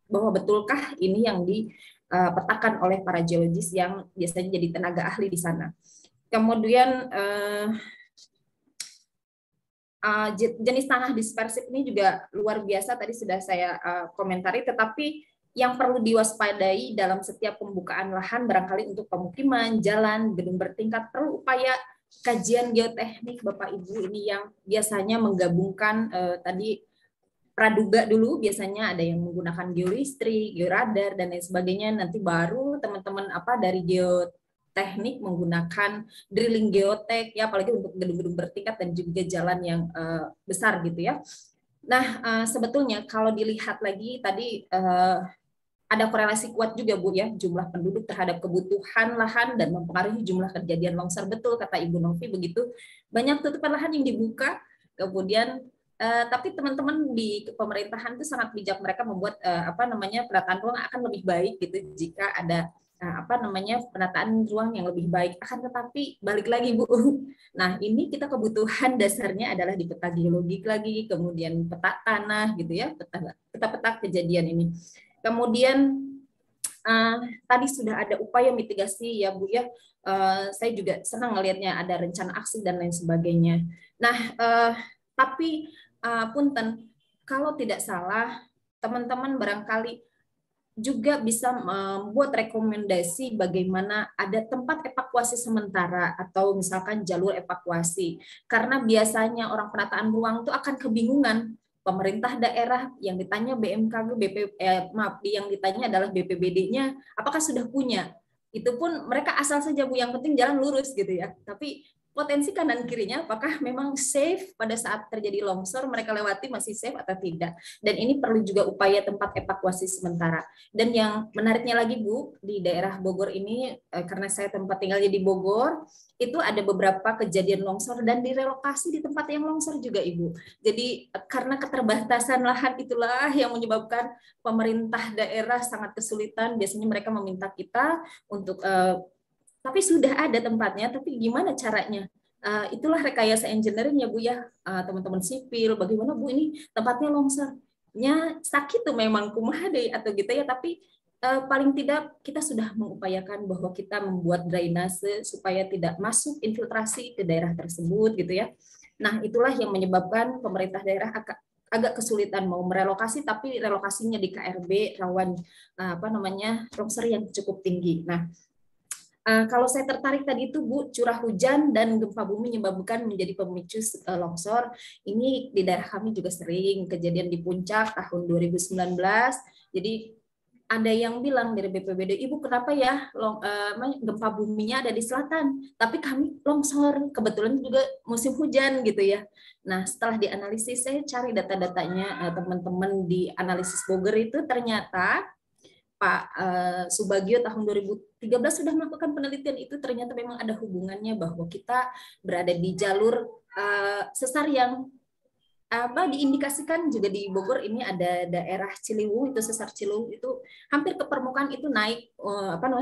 bahwa betulkah ini yang dipetakan oleh para geologis yang biasanya jadi tenaga ahli di sana. Kemudian jenis tanah dispersif ini juga luar biasa, tadi sudah saya komentari, tetapi yang perlu diwaspadai dalam setiap pembukaan lahan barangkali untuk pemukiman, jalan, gedung bertingkat, perlu upaya kajian geoteknik Bapak Ibu ini yang biasanya menggabungkan tadi praduga dulu, biasanya ada yang menggunakan geolistrik, georadar dan lain sebagainya, nanti baru teman-teman dari geoteknik menggunakan drilling geotek ya, apalagi untuk gedung-gedung bertingkat dan juga jalan yang besar gitu ya. Nah, sebetulnya kalau dilihat lagi tadi ada korelasi kuat juga Bu ya, jumlah penduduk terhadap kebutuhan lahan dan mempengaruhi jumlah kejadian longsor, betul kata Ibu Novi begitu. Banyak tutupan lahan yang dibuka, kemudian tapi teman-teman di pemerintahan itu sangat bijak, mereka membuat penataan ruang akan lebih baik gitu jika ada penataan ruang yang lebih baik. Akan tetapi balik lagi Bu, nah ini kita kebutuhan dasarnya adalah di peta geologik lagi, kemudian peta tanah gitu ya, peta-peta kejadian ini. Kemudian tadi sudah ada upaya mitigasi ya Bu ya, saya juga senang melihatnya ada rencana aksi dan lain sebagainya. Nah tapi punten, kalau tidak salah teman-teman barangkali juga bisa membuat rekomendasi bagaimana ada tempat evakuasi sementara atau misalkan jalur evakuasi, karena biasanya orang penataan ruang itu akan kebingungan. Pemerintah daerah yang ditanya BMKG, yang ditanya adalah BPBD-nya, apakah sudah punya? Itu pun mereka asal saja Bu, yang penting jalan lurus gitu ya. Tapi potensi kanan kirinya apakah memang safe pada saat terjadi longsor, mereka lewati masih safe atau tidak. Dan ini perlu juga upaya tempat evakuasi sementara. Dan yang menariknya lagi Bu, di daerah Bogor ini, karena saya tempat tinggalnya di Bogor, itu ada beberapa kejadian longsor dan direlokasi di tempat yang longsor juga Ibu. Jadi karena keterbatasan lahan itulah yang menyebabkan pemerintah daerah sangat kesulitan, biasanya mereka meminta kita untuk tapi sudah ada tempatnya, tapi gimana caranya? Itulah rekayasa engineering ya Bu ya, teman-teman sipil, bagaimana Bu ini tempatnya longsornya sakit tuh memang kumaha deh atau gitu ya, tapi paling tidak kita sudah mengupayakan bahwa kita membuat drainase supaya tidak masuk infiltrasi ke daerah tersebut gitu ya. Nah itulah yang menyebabkan pemerintah daerah agak kesulitan mau merelokasi, tapi relokasinya di KRB rawan longsor yang cukup tinggi. Nah, kalau saya tertarik tadi itu Bu, curah hujan dan gempa bumi menyebabkan menjadi pemicu longsor. Ini di daerah kami juga sering kejadian di puncak tahun 2019. Jadi ada yang bilang dari BPBD, Ibu kenapa ya gempa buminya ada di selatan, tapi kami longsor, kebetulan juga musim hujan gitu ya. Nah setelah dianalisis, saya cari data-datanya teman-teman di analisis Bogor itu ternyata Pak Subagio tahun 2013 sudah melakukan penelitian itu, ternyata memang ada hubungannya bahwa kita berada di jalur sesar yang diindikasikan juga di Bogor ini ada daerah Ciliwung, itu sesar Ciliwung itu hampir ke permukaan itu naik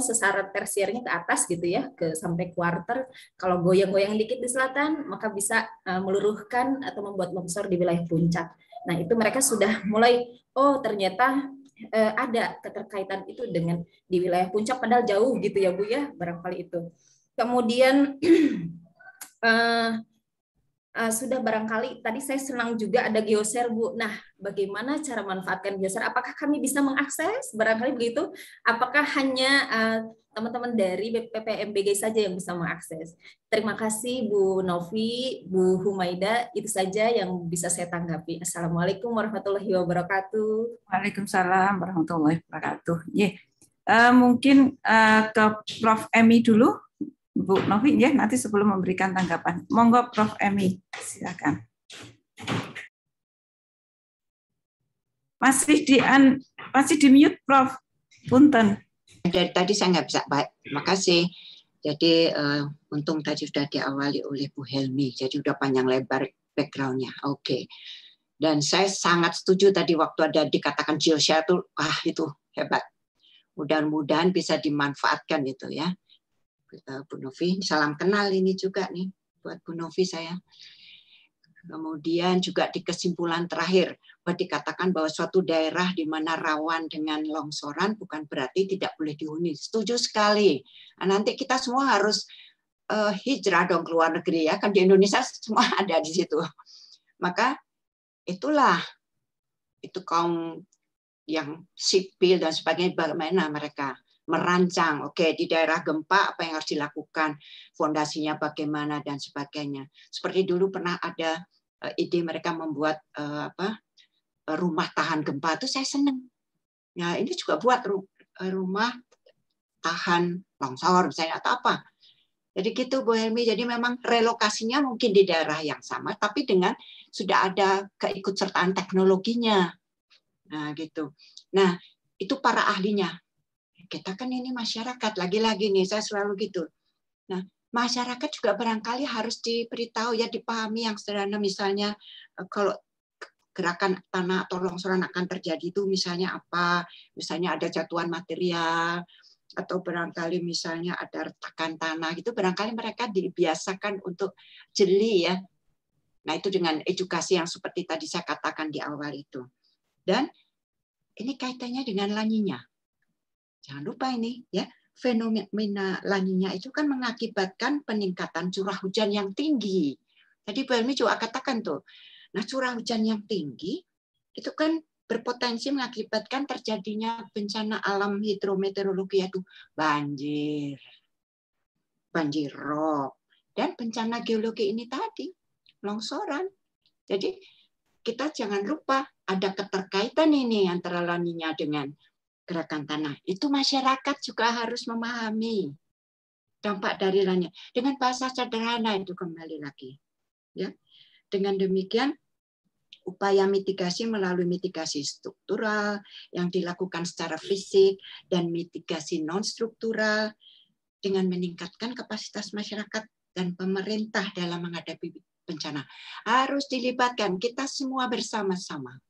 sesar tersiernya ke atas gitu ya, ke sampai kuarter. Kalau goyang-goyang dikit di selatan maka bisa meluruhkan atau membuat longsor di wilayah puncak. Nah itu mereka sudah mulai ternyata ada keterkaitan itu dengan di wilayah puncak, padahal jauh gitu ya Bu ya, barangkali itu. Kemudian sudah barangkali tadi saya senang juga ada geoser Bu. Nah, bagaimana cara manfaatkan geoser? Apakah kami bisa mengakses? Barangkali begitu. Apakah hanya teman-teman dari PPMBG saja yang bisa mengakses? Terima kasih Bu Novi, Bu Humaida. Itu saja yang bisa saya tanggapi. Assalamualaikum warahmatullahi wabarakatuh. Waalaikumsalam warahmatullahi wabarakatuh. Mungkin ke Prof. Emi dulu. Bu Novi ya, nanti sebelum memberikan tanggapan. Monggo Prof. Emi, silakan. Masih di mute Prof. Punten. Dari tadi saya nggak bisa baik. Terima kasih. Jadi untung tadi sudah diawali oleh Bu Helmi. Jadi udah panjang lebar background-nya. Oke. Dan saya sangat setuju tadi waktu ada dikatakan geoshare itu hebat. Mudah-mudahan bisa dimanfaatkan itu ya. Bu Novi, salam kenal ini juga nih buat Bu Novi saya. Kemudian juga di kesimpulan terakhir, bahwa dikatakan bahwa suatu daerah di mana rawan dengan longsoran bukan berarti tidak boleh dihuni. Setuju sekali. Nah, nanti kita semua harus hijrah dong ke luar negeri ya, kan di Indonesia semua ada di situ. Maka itulah itu kaum yang sipil dan sebagainya, bagaimana mereka merancang, di daerah gempa apa yang harus dilakukan, fondasinya bagaimana dan sebagainya. Seperti dulu pernah ada ide mereka membuat rumah tahan gempa, itu saya senang. Ya ini juga buat rumah tahan longsor misalnya atau apa. Jadi gitu Bu Helmi. Jadi memang relokasinya mungkin di daerah yang sama, tapi dengan sudah ada keikutsertaan teknologinya. Nah gitu. Nah itu para ahlinya. Kita kan ini masyarakat, lagi-lagi nih saya selalu gitu. Nah, masyarakat juga barangkali harus diberitahu ya, dipahami yang sederhana, misalnya kalau gerakan tanah atau longsoran akan terjadi itu misalnya apa, misalnya ada jatuhan material, atau barangkali misalnya ada retakan tanah gitu, barangkali mereka dibiasakan untuk jeli ya. Nah, itu dengan edukasi yang seperti tadi saya katakan di awal itu. Dan ini kaitannya dengan La Niña. Jangan lupa ini ya, fenomena La Niña itu kan mengakibatkan peningkatan curah hujan yang tinggi. Tadi Bu Helmi juga katakan tuh. Nah, curah hujan yang tinggi itu kan berpotensi mengakibatkan terjadinya bencana alam hidrometeorologi, yaitu banjir, banjir rob, dan bencana geologi ini tadi, longsoran. Jadi kita jangan lupa ada keterkaitan ini antara La Niña dengan gerakan tanah. Itu masyarakat juga harus memahami dampak dari La Niña dengan bahasa sederhana itu, kembali lagi ya. Dengan demikian upaya mitigasi melalui mitigasi struktural yang dilakukan secara fisik dan mitigasi non struktural dengan meningkatkan kapasitas masyarakat dan pemerintah dalam menghadapi bencana harus dilibatkan kita semua bersama-sama.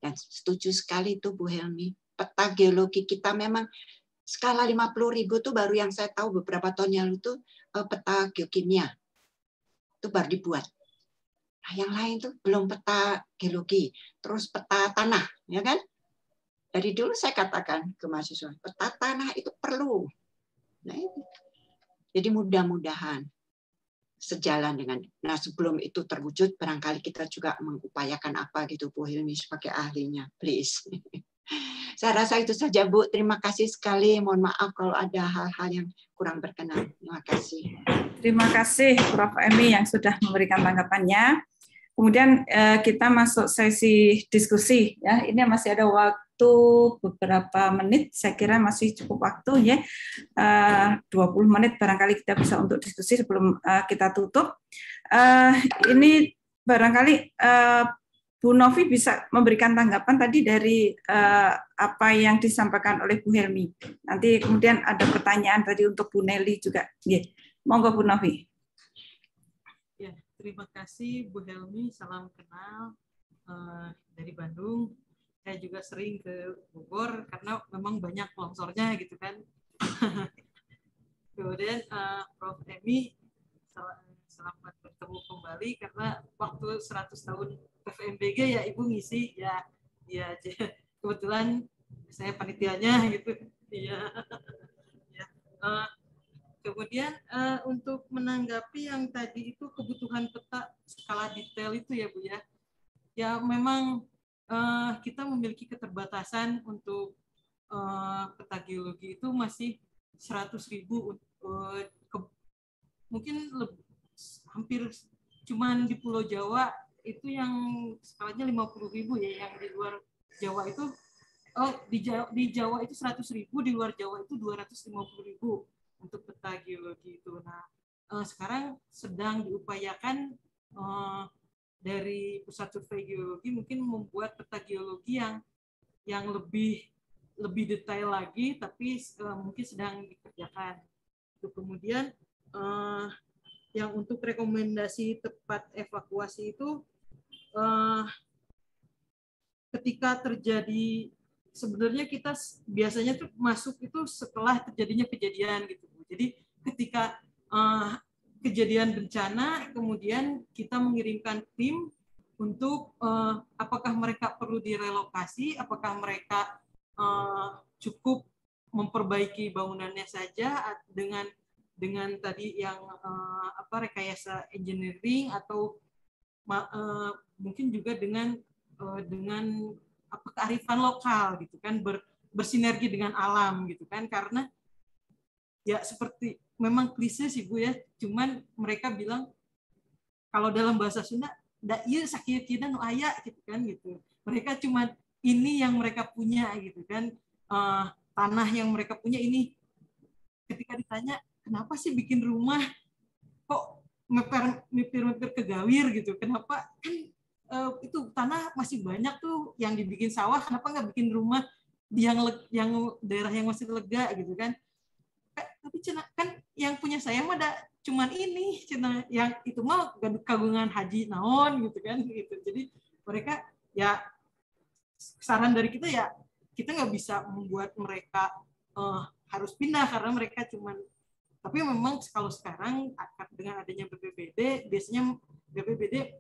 Dan setuju sekali itu Bu Helmi. Peta geologi kita memang skala 50.000 itu baru yang saya tahu beberapa tahun yang lalu itu peta geokimia. Itu baru dibuat. Nah, yang lain tuh belum peta geologi, terus peta tanah, ya kan? Dari dulu saya katakan ke mahasiswa, peta tanah itu perlu. Nah, ini. Jadi mudah-mudahan sejalan dengan. Nah, sebelum itu terwujud, barangkali kita juga mengupayakan apa gitu, Bu Hilmi sebagai ahlinya, please. Saya rasa itu saja, Bu. Terima kasih sekali. Mohon maaf kalau ada hal-hal yang kurang berkenan. Terima kasih. Terima kasih Prof. Emi yang sudah memberikan tanggapannya. Kemudian kita masuk sesi diskusi. Ya, ini masih ada waktu beberapa menit. Saya kira masih cukup waktu ya. 20 menit barangkali kita bisa untuk diskusi sebelum kita tutup. Ini barangkali Bu Novi bisa memberikan tanggapan tadi dari apa yang disampaikan oleh Bu Helmi. Nanti kemudian ada pertanyaan tadi untuk Bu Nelly juga. Monggo Bu Novi. Ya, terima kasih Bu Helmi, salam kenal dari Bandung. Saya juga sering ke Bogor karena memang banyak longsornya gitu kan. Kemudian Prof. Emi, selamat bertemu kembali karena waktu 100 tahun PVMBG ya Ibu ngisi ya kebetulan saya panitianya gitu. Ya. Kemudian untuk menanggapi yang tadi itu kebutuhan peta skala detail itu ya Bu ya. Ya memang kita memiliki keterbatasan untuk peta geologi itu masih 100.000 mungkin hampir cuman di Pulau Jawa itu yang skalanya 50.000 ya, yang di luar Jawa itu di Jawa itu 100.000, di luar Jawa itu 250.000 untuk peta geologi itu. Nah, sekarang sedang diupayakan dari Pusat Survei Geologi mungkin membuat peta geologi yang lebih detail lagi, tapi mungkin sedang dikerjakan. Kemudian yang untuk rekomendasi tempat evakuasi itu ketika terjadi, sebenarnya kita biasanya tuh masuk itu setelah terjadinya kejadian gitu. Jadi ketika kejadian bencana, kemudian kita mengirimkan tim untuk apakah mereka perlu direlokasi, apakah mereka cukup memperbaiki bangunannya saja dengan tadi yang rekayasa engineering, atau mungkin juga dengan kearifan lokal gitu kan, bersinergi dengan alam gitu kan, karena ya seperti memang klise sih Bu ya, cuman mereka bilang kalau dalam bahasa Sunda da ieu sakieu-kieu nu aya gitu kan gitu. Mereka cuman ini yang mereka punya gitu kan, tanah yang mereka punya ini. Ketika ditanya kenapa sih bikin rumah kok mepir ke gawir gitu, kenapa kan itu tanah masih banyak tuh yang dibikin sawah, kenapa nggak bikin rumah di yang daerah yang masih lega gitu kan. Tapi kan yang punya saya mah ada cuman ini, yang itu mah kagungan haji naon gitu kan gitu. Jadi mereka ya, saran dari kita ya kita nggak bisa membuat mereka harus pindah karena mereka cuman. Tapi memang kalau sekarang dengan adanya BPBD, biasanya BPBD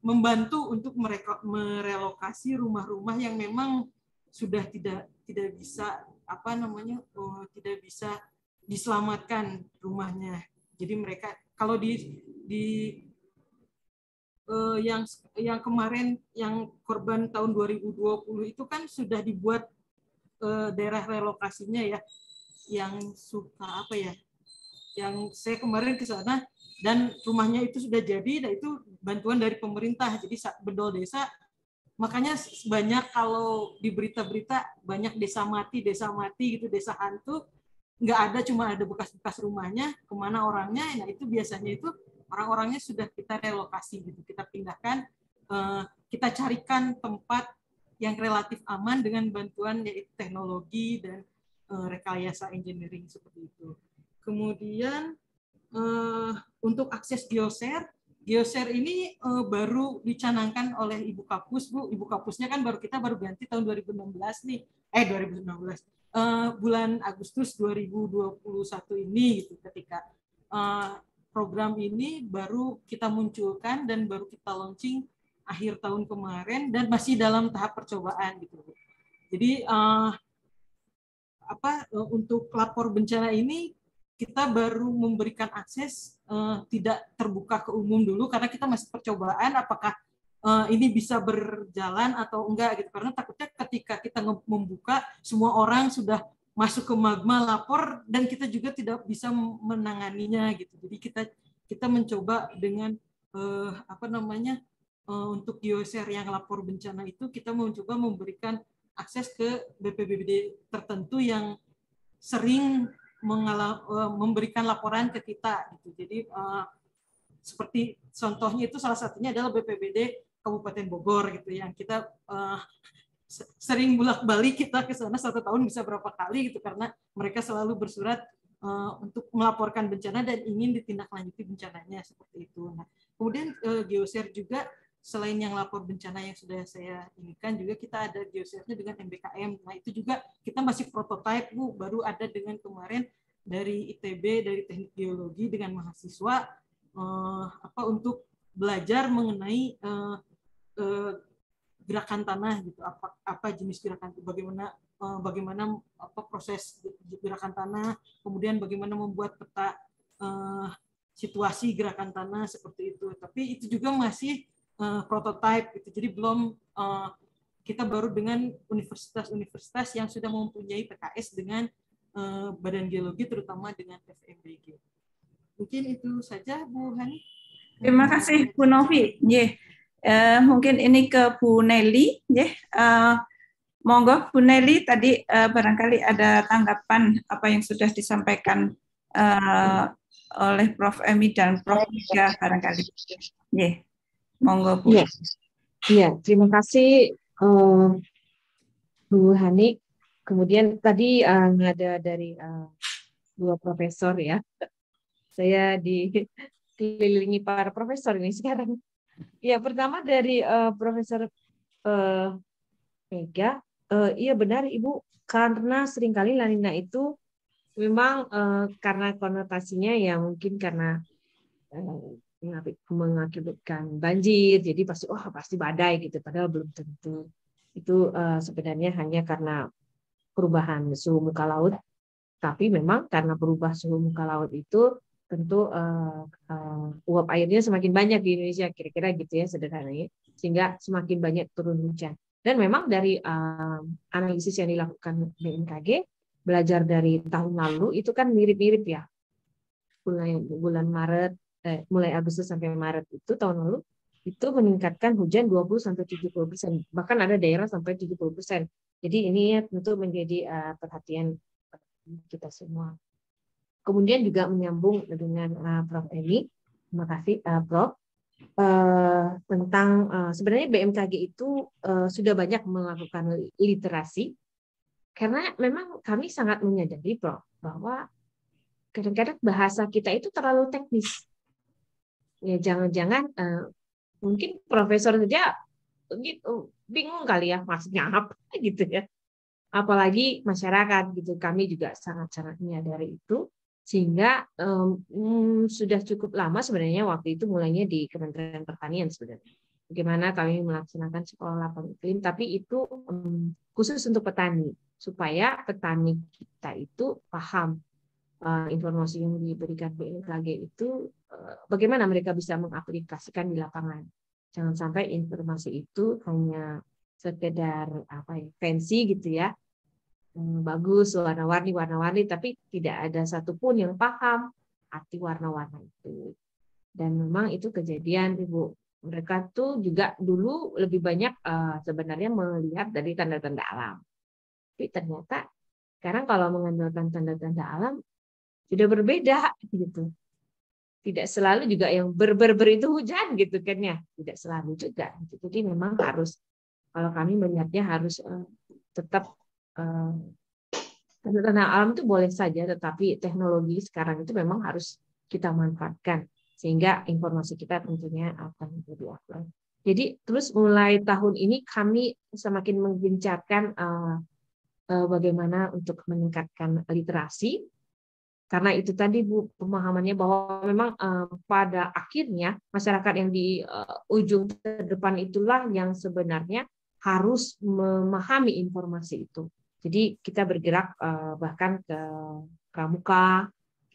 membantu untuk mereka merelokasi rumah-rumah yang memang sudah tidak bisa tidak bisa diselamatkan rumahnya. Jadi mereka kalau yang kemarin yang korban tahun 2020 itu kan sudah dibuat daerah relokasinya ya, yang yang saya kemarin ke sana dan rumahnya itu sudah jadi, dan itu bantuan dari pemerintah. Jadi bedol desa, makanya banyak kalau di berita-berita banyak desa mati gitu, desa hantu, nggak ada, cuma ada bekas-bekas rumahnya, kemana orangnya. Nah itu biasanya itu orang-orangnya sudah kita relokasi gitu, kita pindahkan, kita carikan tempat yang relatif aman dengan bantuan yaitu teknologi dan rekayasa engineering seperti itu. Kemudian untuk akses geoser ini baru dicanangkan oleh Ibu Kapus, Bu. Ibu Kapusnya kan baru ganti tahun 2016 nih. 2016. Bulan Agustus 2021 ini gitu, ketika program ini baru kita munculkan dan baru kita launching akhir tahun kemarin dan masih dalam tahap percobaan gitu, Bu. Jadi untuk lapor bencana ini kita baru memberikan akses tidak terbuka ke umum dulu karena kita masih percobaan apakah ini bisa berjalan atau enggak gitu, karena takutnya ketika kita membuka semua orang sudah masuk ke Magma lapor dan kita juga tidak bisa menanganinya gitu. Jadi kita mencoba dengan untuk geoshare yang lapor bencana itu kita mencoba memberikan akses ke BPBD tertentu yang sering memberikan laporan ke kita gitu. Jadi seperti contohnya itu salah satunya adalah BPBD Kabupaten Bogor gitu, yang kita sering bolak-balik kita ke sana 1 tahun bisa berapa kali gitu, karena mereka selalu bersurat untuk melaporkan bencana dan ingin ditindaklanjuti bencananya seperti itu. Nah, kemudian geoshare juga selain yang lapor bencana yang sudah saya inikan, juga kita ada geoshare-nya dengan MBKM. Nah, itu juga kita masih prototype, Bu, baru ada dengan kemarin dari ITB, dari Teknik Geologi dengan mahasiswa untuk belajar mengenai gerakan tanah gitu, apa jenis gerakan, bagaimana proses gerakan tanah, kemudian bagaimana membuat peta situasi gerakan tanah seperti itu. Tapi itu juga masih prototype gitu. Jadi belum kita baru dengan universitas-universitas yang sudah mempunyai PKS dengan Badan Geologi, terutama dengan FMBG. Mungkin itu saja, Bu Hani. Terima kasih, Bu Novi. Mungkin ini ke Bu Nelly. Monggo, Bu Nelly, tadi barangkali ada tanggapan apa yang sudah disampaikan oleh Prof. Emi dan Prof. Ega barangkali. Monggo, Bu. Iya, terima kasih Bu Hani. Kemudian tadi ada dari 2 profesor ya. Saya dikelilingi para profesor ini sekarang. Ya, pertama dari Profesor Ega, iya benar Ibu, karena seringkali La Nina itu memang karena konotasinya ya mungkin karena mengakibatkan banjir, jadi pasti badai gitu, padahal belum tentu. Itu sebenarnya hanya karena perubahan suhu muka laut, tapi memang karena berubah suhu muka laut itu tentu uap airnya semakin banyak di Indonesia, kira-kira gitu ya sederhananya, sehingga semakin banyak turun hujan. Dan memang dari analisis yang dilakukan BMKG, belajar dari tahun lalu itu kan mirip-mirip ya. Bulan Maret, mulai Agustus sampai Maret itu tahun lalu itu meningkatkan hujan 20-70%, bahkan ada daerah sampai 70%. Jadi ini ya tentu menjadi perhatian kita semua. Kemudian juga menyambung dengan Prof. Emi, terima kasih Prof. Tentang sebenarnya BMKG itu sudah banyak melakukan literasi, karena memang kami sangat menyadari Prof. bahwa kadang-kadang bahasa kita itu terlalu teknis. Ya jangan-jangan mungkin profesor saja gitu bingung kali ya maksudnya apa gitu ya. Apalagi masyarakat gitu, kami juga sangat-sangat menyadari itu. Sehingga sudah cukup lama sebenarnya waktu itu mulainya di Kementerian Pertanian sebenarnya. Bagaimana kami melaksanakan sekolah lapang iklim, tapi itu khusus untuk petani, supaya petani kita itu paham informasi yang diberikan BMKG itu bagaimana mereka bisa mengaplikasikan di lapangan. Jangan sampai informasi itu hanya sekedar fancy gitu ya. Bagus, warna-warni, tapi tidak ada satupun yang paham arti warna-warna itu. Dan memang itu kejadian, Ibu. Mereka tuh juga dulu lebih banyak sebenarnya melihat dari tanda-tanda alam. Tapi ternyata sekarang kalau mengandalkan tanda-tanda alam sudah berbeda gitu. Tidak selalu juga yang ber itu hujan gitu kan ya. Tidak selalu juga. Jadi memang harus, kalau kami melihatnya harus tetap tanda-tanda alam itu boleh saja, tetapi teknologi sekarang itu memang harus kita manfaatkan sehingga informasi kita tentunya akan lebih akurat. Jadi terus mulai tahun ini kami semakin menggencarkan bagaimana untuk meningkatkan literasi, karena itu tadi Bu, pemahamannya bahwa memang pada akhirnya masyarakat yang di ujung terdepan itulah yang sebenarnya harus memahami informasi itu. Jadi kita bergerak bahkan ke pramuka,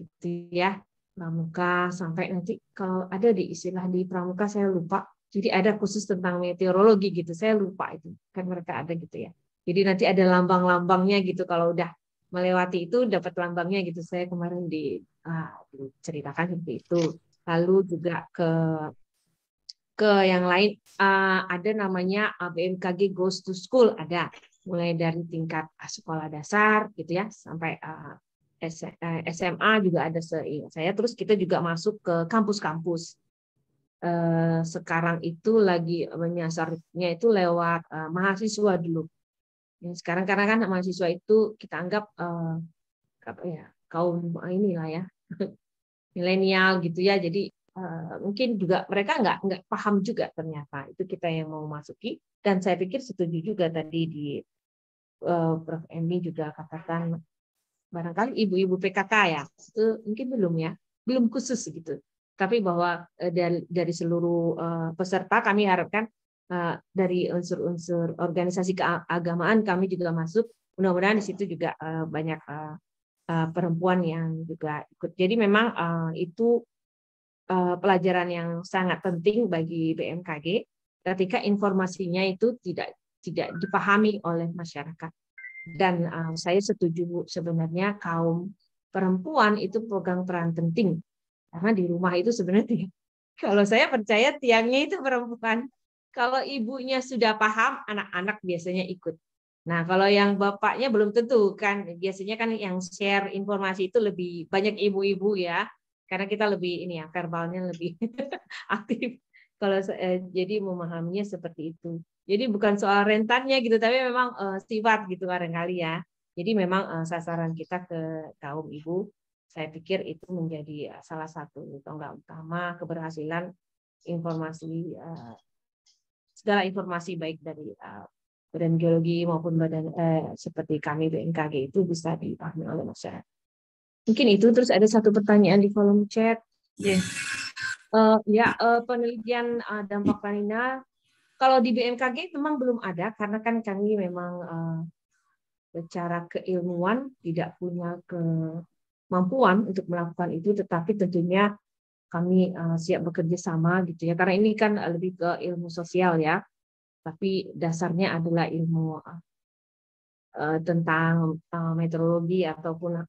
gitu ya, pramuka sampai nanti kalau ada di istilah di pramuka saya lupa. Jadi ada khusus tentang meteorologi gitu, saya lupa itu kan mereka ada gitu ya. Jadi nanti ada lambang-lambangnya gitu kalau udah melewati itu dapat lambangnya gitu. Saya kemarin diceritakan seperti itu. Lalu juga ke yang lain ada namanya BMKG Goes to School, ada mulai dari tingkat sekolah dasar gitu ya sampai SMA juga ada saya. Terus kita juga masuk ke kampus-kampus. Sekarang itu lagi menyasarnya itu lewat mahasiswa dulu. Sekarang karena kan mahasiswa itu kita anggap kaum inilah ya milenial gitu ya. Jadi mungkin juga mereka nggak paham juga ternyata itu kita yang mau masuki. Dan saya pikir setuju juga tadi di Prof. Emi juga katakan barangkali ibu-ibu PKK ya itu mungkin belum khusus gitu. Tapi bahwa dari seluruh peserta kami harapkan dari unsur-unsur organisasi keagamaan kami juga masuk. Mudah-mudahan di situ juga banyak perempuan yang juga ikut. Jadi memang itu pelajaran yang sangat penting bagi BMKG ketika informasinya itu tidak dipahami oleh masyarakat. Dan saya setuju sebenarnya kaum perempuan itu pegang peran penting. Karena di rumah itu sebenarnya kalau saya percaya tiangnya itu perempuan. Kalau ibunya sudah paham, anak-anak biasanya ikut. Nah, kalau yang bapaknya belum tentu kan. Biasanya kan yang share informasi itu lebih banyak ibu-ibu ya. Karena kita lebih ini ya, verbalnya lebih aktif. Kalau jadi memahaminya seperti itu. Jadi bukan soal rentannya gitu, tapi memang sifat gitu barangkali ya. Jadi memang sasaran kita ke kaum ibu. Saya pikir itu menjadi salah satu tonggak utama keberhasilan informasi segala informasi baik dari Badan Geologi maupun badan seperti kami BMKG itu bisa dipahami oleh masyarakat. Mungkin itu. Terus ada satu pertanyaan di kolom chat. Penelitian dampak La Nina kalau di BMKG memang belum ada karena kan kami memang secara keilmuan tidak punya kemampuan untuk melakukan itu, tetapi tentunya kami siap bekerja sama gitu ya, karena ini kan lebih ke ilmu sosial ya, tapi dasarnya adalah ilmu tentang meteorologi ataupun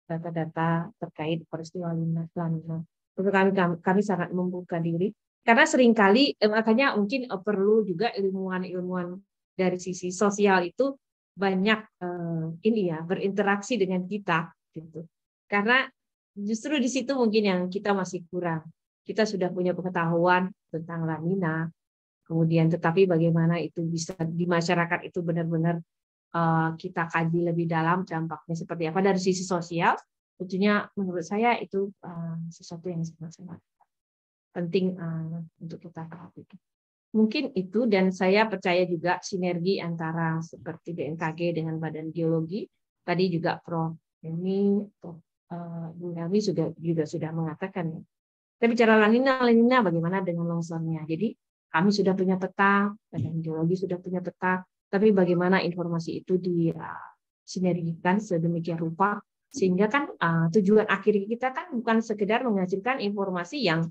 data-data terkait peristiwa La Nina. Untuk kami sangat membuka diri karena seringkali makanya mungkin perlu juga ilmuwan-ilmuwan dari sisi sosial itu banyak berinteraksi dengan kita gitu. Karena justru di situ mungkin yang kita masih kurang. Kita sudah punya pengetahuan tentang La Nina, kemudian tetapi bagaimana itu bisa di masyarakat itu benar-benar kita kaji lebih dalam dampaknya seperti apa dari sisi sosial. Tentunya menurut saya itu sesuatu yang sangat penting untuk kita perhatikan. Mungkin itu, dan saya percaya juga sinergi antara seperti BMKG dengan Badan Geologi. Tadi juga Prof. Emi, Bu Helmi juga sudah mengatakan. Kita bicara La Nina bagaimana dengan longsornya. Jadi kami sudah punya peta, Badan Geologi sudah punya peta, tapi bagaimana informasi itu disinergikan sedemikian rupa sehingga kan tujuan akhir kita kan bukan sekedar menghasilkan informasi yang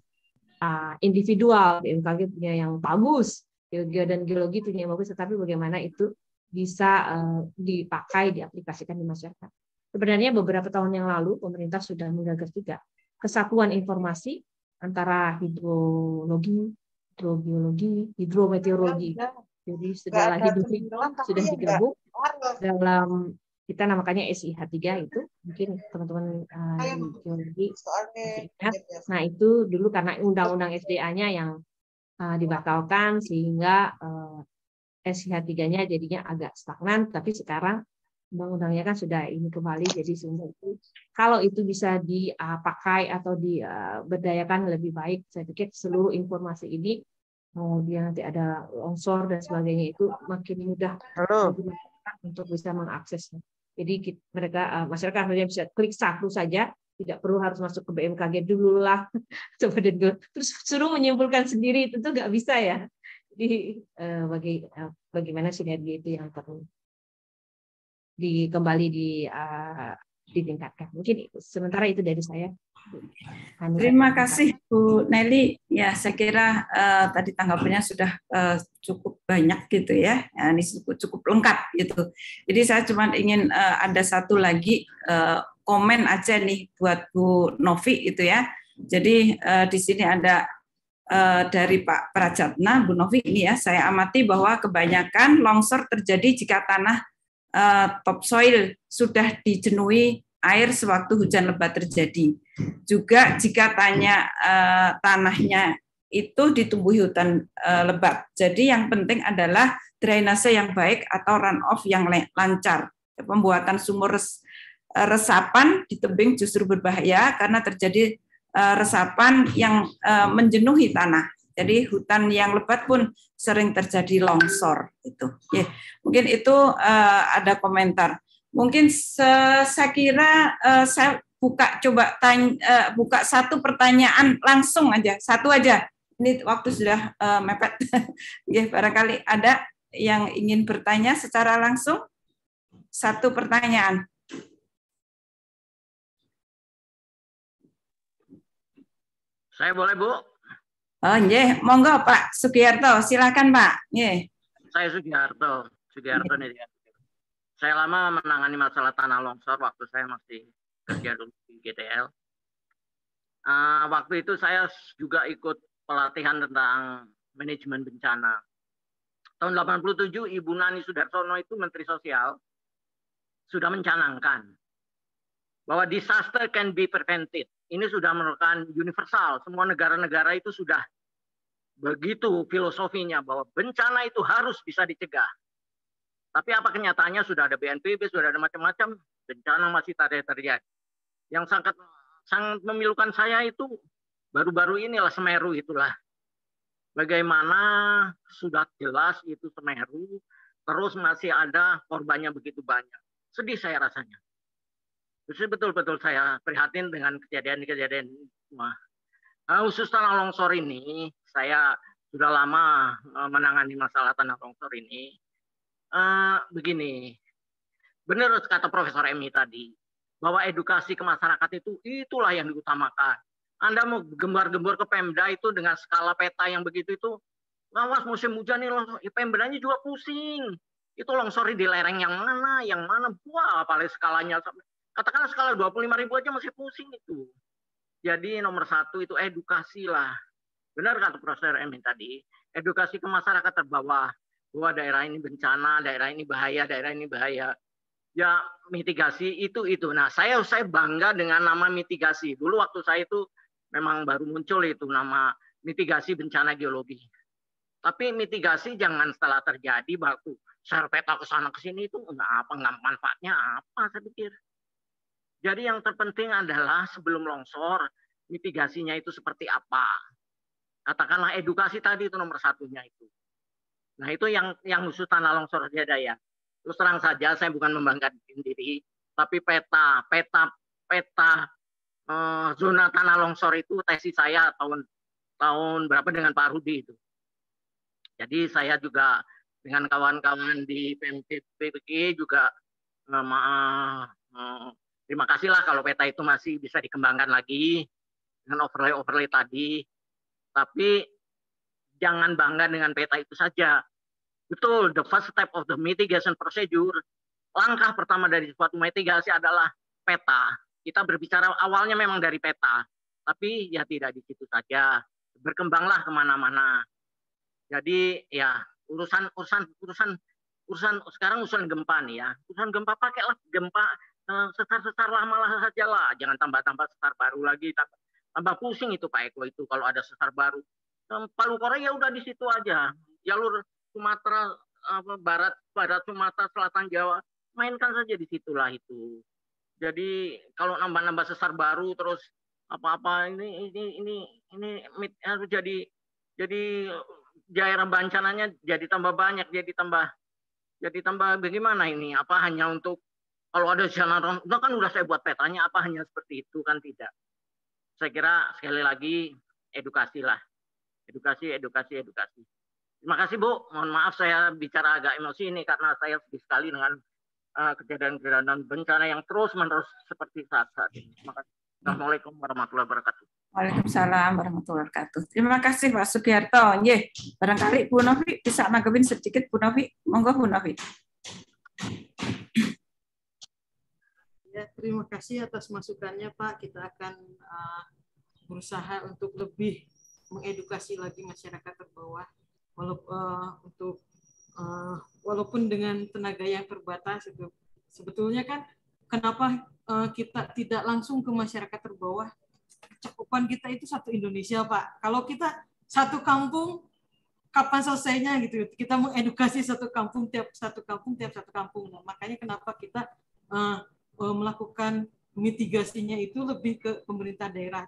individual, BMKG punya yang bagus, dan geologi punya yang bagus, tetapi bagaimana itu bisa dipakai, diaplikasikan di masyarakat. Sebenarnya beberapa tahun yang lalu pemerintah sudah menggagas juga kesatuan informasi antara hidrologi, hidrobiologi, hidrometeorologi. Jadi segala hidrometeorologi sudah digabung dalam kita namakannya SIH3 itu, mungkin teman-teman di geologi masih ingat. Nah itu dulu karena undang-undang SDA-nya yang dibatalkan sehingga SIH3-nya jadinya agak stagnan, tapi sekarang undang-undangnya kan sudah ini kembali, jadi sehingga itu kalau itu bisa dipakai atau diberdayakan lebih baik, saya pikir seluruh informasi ini, kemudian nanti ada longsor dan sebagainya itu makin mudah untuk bisa mengaksesnya. Jadi mereka masyarakat hanya bisa klik satu saja, tidak perlu harus masuk ke BMKG dulu lah, terus suruh menyimpulkan sendiri, itu nggak bisa ya. Jadi bagaimana sinergi itu yang perlu kembali ditingkatkan. Mungkin itu. Sementara itu dari saya. Terima kasih Bu Nelly. Ya, saya kira tadi tanggapannya sudah cukup banyak gitu ya. Ini cukup lengkap gitu. Jadi saya cuma ingin ada satu lagi komen aja nih buat Bu Novi gitu ya. Jadi di sini ada dari Pak Prajatna, Bu Novi ini ya, saya amati bahwa kebanyakan longsor terjadi jika tanah topsoil sudah dijenuhi air sewaktu hujan lebat terjadi. Juga jika tanahnya itu ditumbuhi hutan lebat. Jadi yang penting adalah drainase yang baik atau runoff yang lancar. Pembuatan sumur resapan di tebing justru berbahaya karena terjadi resapan yang menjenuhi tanah. Jadi hutan yang lebat pun sering terjadi longsor itu. Ya, mungkin itu ada komentar. Mungkin saya kira saya buka satu pertanyaan langsung aja, satu aja. Ini waktu sudah mepet. Ya, barangkali ada yang ingin bertanya secara langsung. Satu pertanyaan. Saya boleh, Bu? Oh, nggih, monggo Pak Sugiharto, silakan Pak. Nggih. Saya Sugiharto nih. Saya lama menangani masalah tanah longsor waktu saya masih kerja dulu di GTL. Waktu itu saya juga ikut pelatihan tentang manajemen bencana. Tahun 87 Ibu Nani Sudarsono itu Menteri Sosial sudah mencanangkan bahwa disaster can be prevented. Ini sudah merupakan universal. Semua negara-negara itu sudah begitu filosofinya bahwa bencana itu harus bisa dicegah. Tapi apa kenyataannya sudah ada BNPB, sudah ada macam-macam, bencana masih terjadi. Yang sangat memilukan saya itu baru-baru inilah Semeru itulah. Bagaimana sudah jelas itu Semeru, terus masih ada korbannya begitu banyak. Sedih saya rasanya. Justru betul-betul saya prihatin dengan kejadian-kejadian. Khusus tanah longsor ini, saya sudah lama menangani masalah tanah longsor ini. Begini, benar kata Profesor Emi tadi, bahwa edukasi ke masyarakat itulah yang diutamakan. Anda mau gembar-gembor ke Pemda itu dengan skala peta yang begitu itu, awas musim hujan nih longsor, Pemdanya juga pusing. Itu longsor di lereng yang mana, wah apalagi skalanya, katakanlah skala 25.000 aja masih pusing itu. Jadi nomor satu itu edukasi lah. Benar kata Profesor Emi tadi, edukasi ke masyarakat terbawah. Bahwa daerah ini bencana, daerah ini bahaya, daerah ini bahaya. Ya mitigasi itu. Nah saya bangga dengan nama mitigasi. Dulu waktu saya itu memang baru muncul itu nama mitigasi bencana geologi. Tapi mitigasi jangan setelah terjadi waktu share peta ke sana ke sini itu nggak manfaatnya apa saya pikir. Jadi yang terpenting adalah sebelum longsor mitigasinya itu seperti apa. Katakanlah edukasi tadi itu nomor satunya itu. Nah itu yang khusus tanah longsor saja ya. Terus terang saja saya bukan membanggakan diri, tapi peta zona tanah longsor itu tesis saya tahun berapa dengan Pak Rudi itu. Jadi saya juga dengan kawan-kawan di PMPPG juga terima kasih lah kalau peta itu masih bisa dikembangkan lagi dengan overlay tadi. Tapi jangan bangga dengan peta itu saja. Betul, the first step of the mitigation procedure, langkah pertama dari suatu mitigasi adalah peta. Kita berbicara awalnya memang dari peta, tapi ya tidak di situ saja. Berkembanglah kemana-mana. Jadi ya urusan sekarang urusan gempa nih ya. Urusan gempa pakailah gempa sesar-sesar lama saja lah. Jangan tambah-tambah sesar baru lagi. Tambah pusing itu Pak Eko itu kalau ada sesar baru. Palu Korea udah di situ aja. Jalur Sumatera barat Sumatera, selatan Jawa, mainkan saja di situlah itu. Jadi kalau nambah-nambah sesar baru terus apa-apa ini harus jadi daerah bencananya jadi tambah banyak, jadi tambah bagaimana ini? Apa hanya untuk kalau ada jalan kan udah saya buat petanya, apa hanya seperti itu kan tidak. Saya kira sekali lagi edukasi lah. Edukasi. Terima kasih Bu. Mohon maaf saya bicara agak emosi ini karena saya sedih sekali dengan kejadian-kejadian bencana yang terus-menerus seperti saat ini. Terima kasih. Assalamualaikum warahmatullahi wabarakatuh. Waalaikumsalam warahmatullahi wabarakatuh. Terima kasih Pak Sugiharto. Nggih, barangkali Bu Novi bisa nanggepin sedikit Bu Novi. Monggo Bu Novi. Ya, terima kasih atas masukannya Pak. Kita akan berusaha untuk lebih mengedukasi lagi masyarakat terbawah. Walaupun dengan tenaga yang terbatas itu. Sebetulnya kan kenapa kita tidak langsung ke masyarakat terbawah? Cakupan kita itu satu Indonesia, Pak. Kalau kita satu kampung, kapan selesainya gitu? Kita mengedukasi satu kampung tiap satu kampung. Nah, makanya kenapa kita melakukan mitigasinya itu lebih ke pemerintah daerah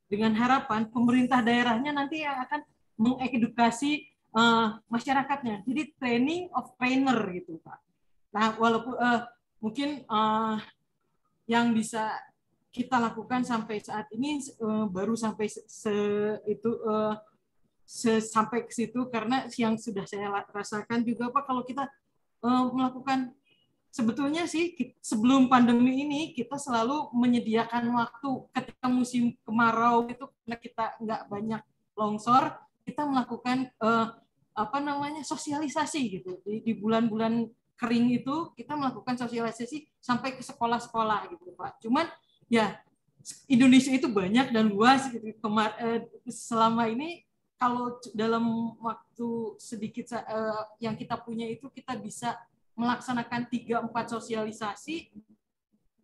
dengan harapan pemerintah daerahnya nanti yang akan mengedukasi masyarakatnya. Jadi training of trainer gitu, Pak. Nah, walaupun mungkin yang bisa kita lakukan sampai saat ini baru sampai sampai ke situ, karena yang sudah saya rasakan juga Pak, kalau kita melakukan sebetulnya sih sebelum pandemi ini kita selalu menyediakan waktu ketika musim kemarau itu, karena kita nggak banyak longsor, kita melakukan sosialisasi gitu di bulan-bulan kering itu kita melakukan sosialisasi sampai ke sekolah-sekolah gitu Pak. Cuman ya Indonesia itu banyak dan luas gitu. Selama ini kalau dalam waktu sedikit yang kita punya itu kita bisa melaksanakan 3-4 sosialisasi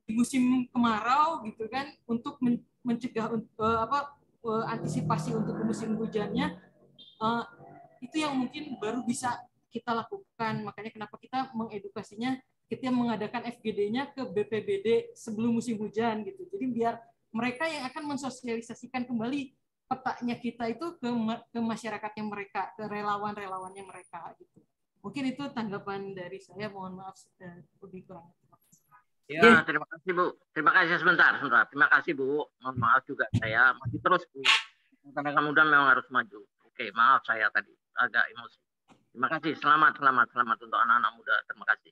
di musim kemarau gitu kan, untuk mencegah antisipasi untuk musim hujannya. Itu yang mungkin baru bisa kita lakukan. Makanya kenapa kita mengedukasinya, kita mengadakan FGD-nya ke BPBD sebelum musim hujan gitu. Jadi biar mereka yang akan mensosialisasikan kembali petanya kita itu ke masyarakatnya mereka, ke relawan-relawannya mereka gitu. Mungkin itu tanggapan dari saya. Mohon maaf lebih kurang. Ya, terima kasih Bu. Terima kasih sebentar. Terima kasih Bu. Mohon maaf juga saya masih terus Bu. Tenaga muda memang harus maju. Oke, maaf saya tadi agak emosi. Terima kasih. Selamat untuk anak-anak muda. Terima kasih.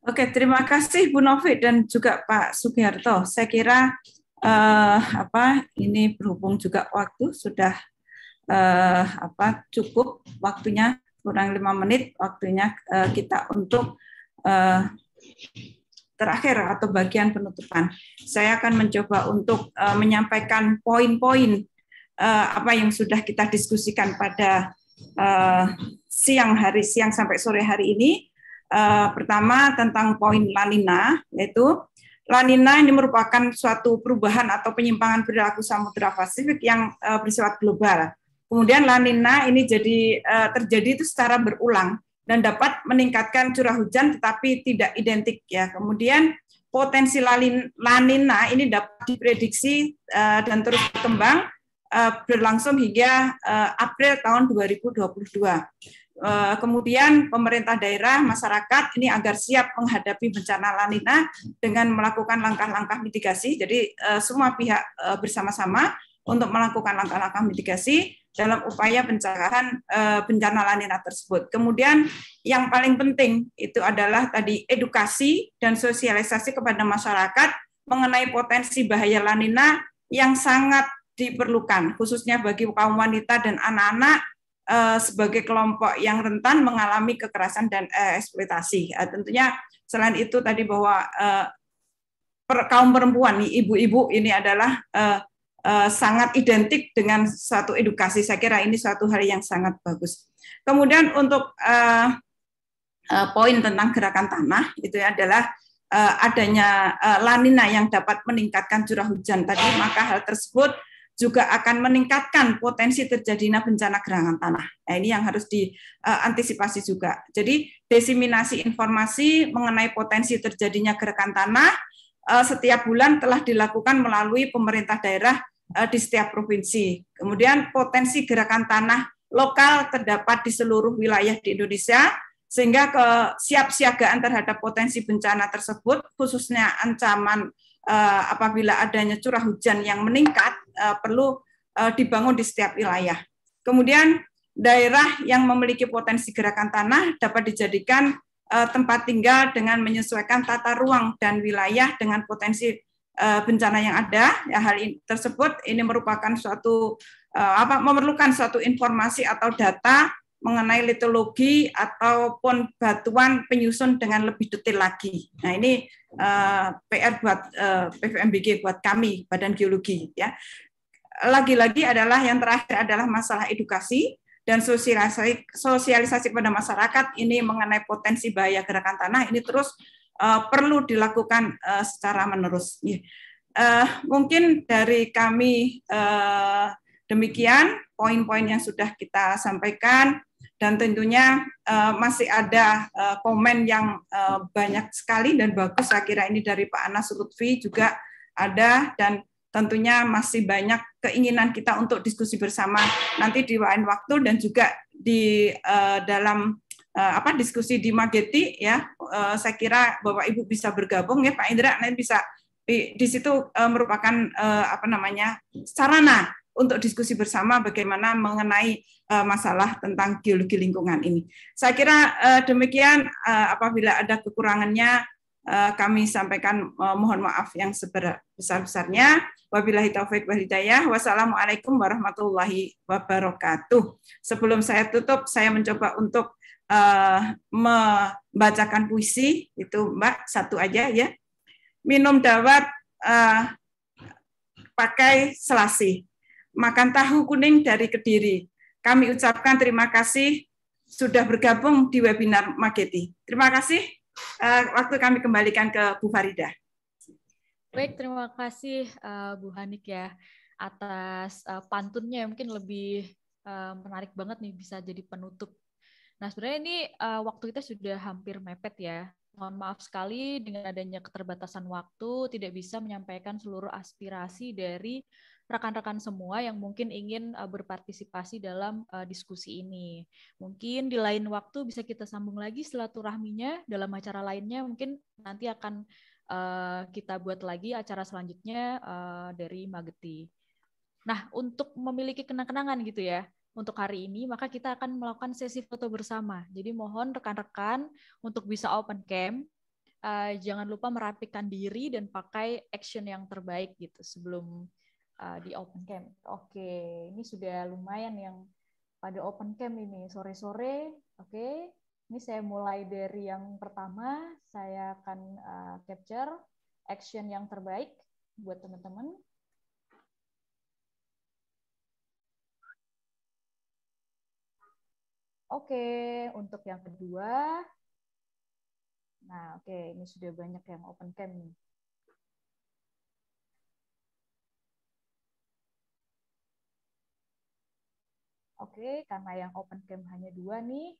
Oke, terima kasih Bu Novi dan juga Pak Sugiharto. Saya kira ini berhubung juga waktu sudah cukup waktunya, kurang 5 menit waktunya kita untuk terakhir atau bagian penutupan. Saya akan mencoba untuk menyampaikan poin-poin apa yang sudah kita diskusikan pada siang sampai sore hari ini. Pertama tentang poin La Nina, yaitu La Nina ini merupakan suatu perubahan atau penyimpangan perilaku Samudra Pasifik yang bersifat global. Kemudian La Nina ini terjadi itu secara berulang dan dapat meningkatkan curah hujan tetapi tidak identik ya. Kemudian potensi La Nina ini dapat diprediksi dan terus berkembang berlangsung hingga April tahun 2022. Kemudian pemerintah daerah, masyarakat ini agar siap menghadapi bencana La Nina dengan melakukan langkah-langkah mitigasi. Jadi semua pihak bersama-sama untuk melakukan langkah-langkah mitigasi dalam upaya pencegahan bencana La Nina tersebut. Kemudian yang paling penting itu adalah tadi edukasi dan sosialisasi kepada masyarakat mengenai potensi bahaya La Nina yang sangat diperlukan, khususnya bagi kaum wanita dan anak-anak sebagai kelompok yang rentan mengalami kekerasan dan eksploitasi. Tentunya selain itu tadi bahwa kaum perempuan, ibu-ibu ini adalah sangat identik dengan suatu edukasi. Saya kira ini suatu hal yang sangat bagus. Kemudian untuk poin tentang gerakan tanah itu adalah adanya La Nina yang dapat meningkatkan curah hujan tadi, maka hal tersebut juga akan meningkatkan potensi terjadinya bencana gerakan tanah. Nah, ini yang harus diantisipasi juga. Jadi diseminasi informasi mengenai potensi terjadinya gerakan tanah setiap bulan telah dilakukan melalui pemerintah daerah di setiap provinsi. Kemudian potensi gerakan tanah lokal terdapat di seluruh wilayah di Indonesia, sehingga kesiapsiagaan terhadap potensi bencana tersebut, khususnya ancaman apabila adanya curah hujan yang meningkat, perlu dibangun di setiap wilayah. Kemudian daerah yang memiliki potensi gerakan tanah dapat dijadikan tempat tinggal dengan menyesuaikan tata ruang dan wilayah dengan potensi bencana yang ada. Ya, hal tersebut ini merupakan suatu memerlukan suatu informasi atau data mengenai litologi ataupun batuan penyusun dengan lebih detail lagi. Nah, ini PR buat PVMBG, buat kami Badan Geologi, ya. Lagi-lagi adalah yang terakhir adalah masalah edukasi dan sosialisasi pada masyarakat ini mengenai potensi bahaya gerakan tanah ini terus perlu dilakukan secara menerus. Mungkin dari kami demikian poin-poin yang sudah kita sampaikan, dan tentunya masih ada komen yang banyak sekali dan bagus. Saya kira ini dari Pak Anas Lutfi juga ada, dan tentunya masih banyak keinginan kita untuk diskusi bersama nanti di lain waktu, dan juga di dalam diskusi di Mageti, ya. Saya kira Bapak Ibu bisa bergabung, ya Pak Indra, nanti bisa di situ merupakan sarana untuk diskusi bersama bagaimana mengenai masalah tentang geologi lingkungan ini. Saya kira demikian. Apabila ada kekurangannya kami sampaikan mohon maaf yang sebesar-besarnya. Wabillahi taufik wal hidayah. Wassalamualaikum warahmatullahi wabarakatuh. Sebelum saya tutup, saya mencoba untuk membacakan puisi, itu Mbak, satu aja ya. Minum dawet pakai selasi, makan tahu kuning dari Kediri. Kami ucapkan terima kasih sudah bergabung di webinar Mageti. Terima kasih. Waktu kami kembalikan ke Bu Faridah. Baik, terima kasih Bu Hanik ya atas pantunnya, mungkin lebih menarik banget nih, bisa jadi penutup. Nah, sebenarnya ini waktu kita sudah hampir mepet ya. Mohon maaf sekali dengan adanya keterbatasan waktu tidak bisa menyampaikan seluruh aspirasi dari rekan-rekan semua yang mungkin ingin berpartisipasi dalam diskusi ini. Mungkin di lain waktu bisa kita sambung lagi silaturahminya dalam acara lainnya, mungkin nanti akan kita buat lagi acara selanjutnya dari Mageti. Nah, untuk memiliki kenang-kenangan gitu ya, untuk hari ini, maka kita akan melakukan sesi foto bersama. Jadi mohon rekan-rekan untuk bisa open cam, jangan lupa merapikan diri dan pakai action yang terbaik gitu sebelum di open cam. Oke, ini sudah lumayan yang pada open cam ini sore-sore. Oke, ini saya mulai dari yang pertama. Saya akan capture action yang terbaik buat teman-teman. Oke, untuk yang kedua. Nah, oke, ini sudah banyak yang open cam nih. Oke, karena yang open cam hanya 2 nih,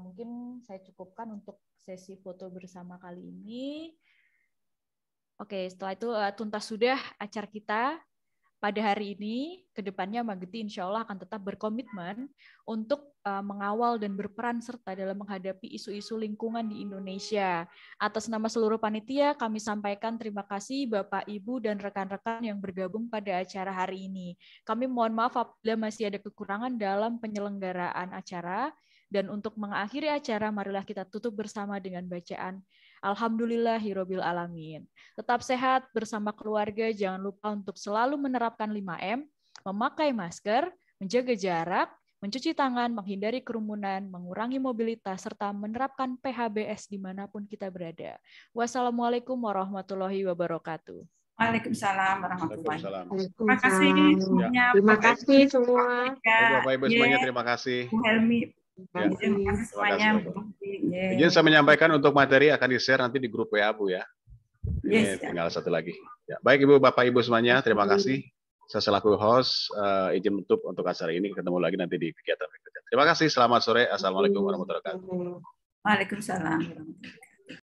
mungkin saya cukupkan untuk sesi foto bersama kali ini. Oke, setelah itu tuntas sudah acara kita pada hari ini. Kedepannya Mageti insya Allah akan tetap berkomitmen untuk mengawal dan berperan serta dalam menghadapi isu-isu lingkungan di Indonesia. Atas nama seluruh panitia, kami sampaikan terima kasih Bapak, Ibu, dan rekan-rekan yang bergabung pada acara hari ini. Kami mohon maaf apabila masih ada kekurangan dalam penyelenggaraan acara. Dan untuk mengakhiri acara, marilah kita tutup bersama dengan bacaan Alhamdulillahirabbil alamin. Tetap sehat bersama keluarga, jangan lupa untuk selalu menerapkan 5M, memakai masker, menjaga jarak, mencuci tangan, menghindari kerumunan, mengurangi mobilitas, serta menerapkan PHBS dimanapun kita berada. Wassalamualaikum warahmatullahi wabarakatuh. Waalaikumsalam warahmatullahi wabarakatuh. Terima kasih semuanya. Terima kasih semua. Bapak Ibu semuanya terima kasih. Bu Helmi. Ya. Terima kasih semuanya. Izin saya menyampaikan untuk materi akan di-share nanti di grup WA Bu ya. Ini Yes, tinggal satu lagi. Ya, baik Ibu, Bapak Ibu semuanya, terima kasih. Saya selaku host izin menutup untuk acara ini. Ketemu lagi nanti di kegiatan berikutnya. Terima kasih. Selamat sore. Assalamualaikum warahmatullahi wabarakatuh. Waalaikumsalam.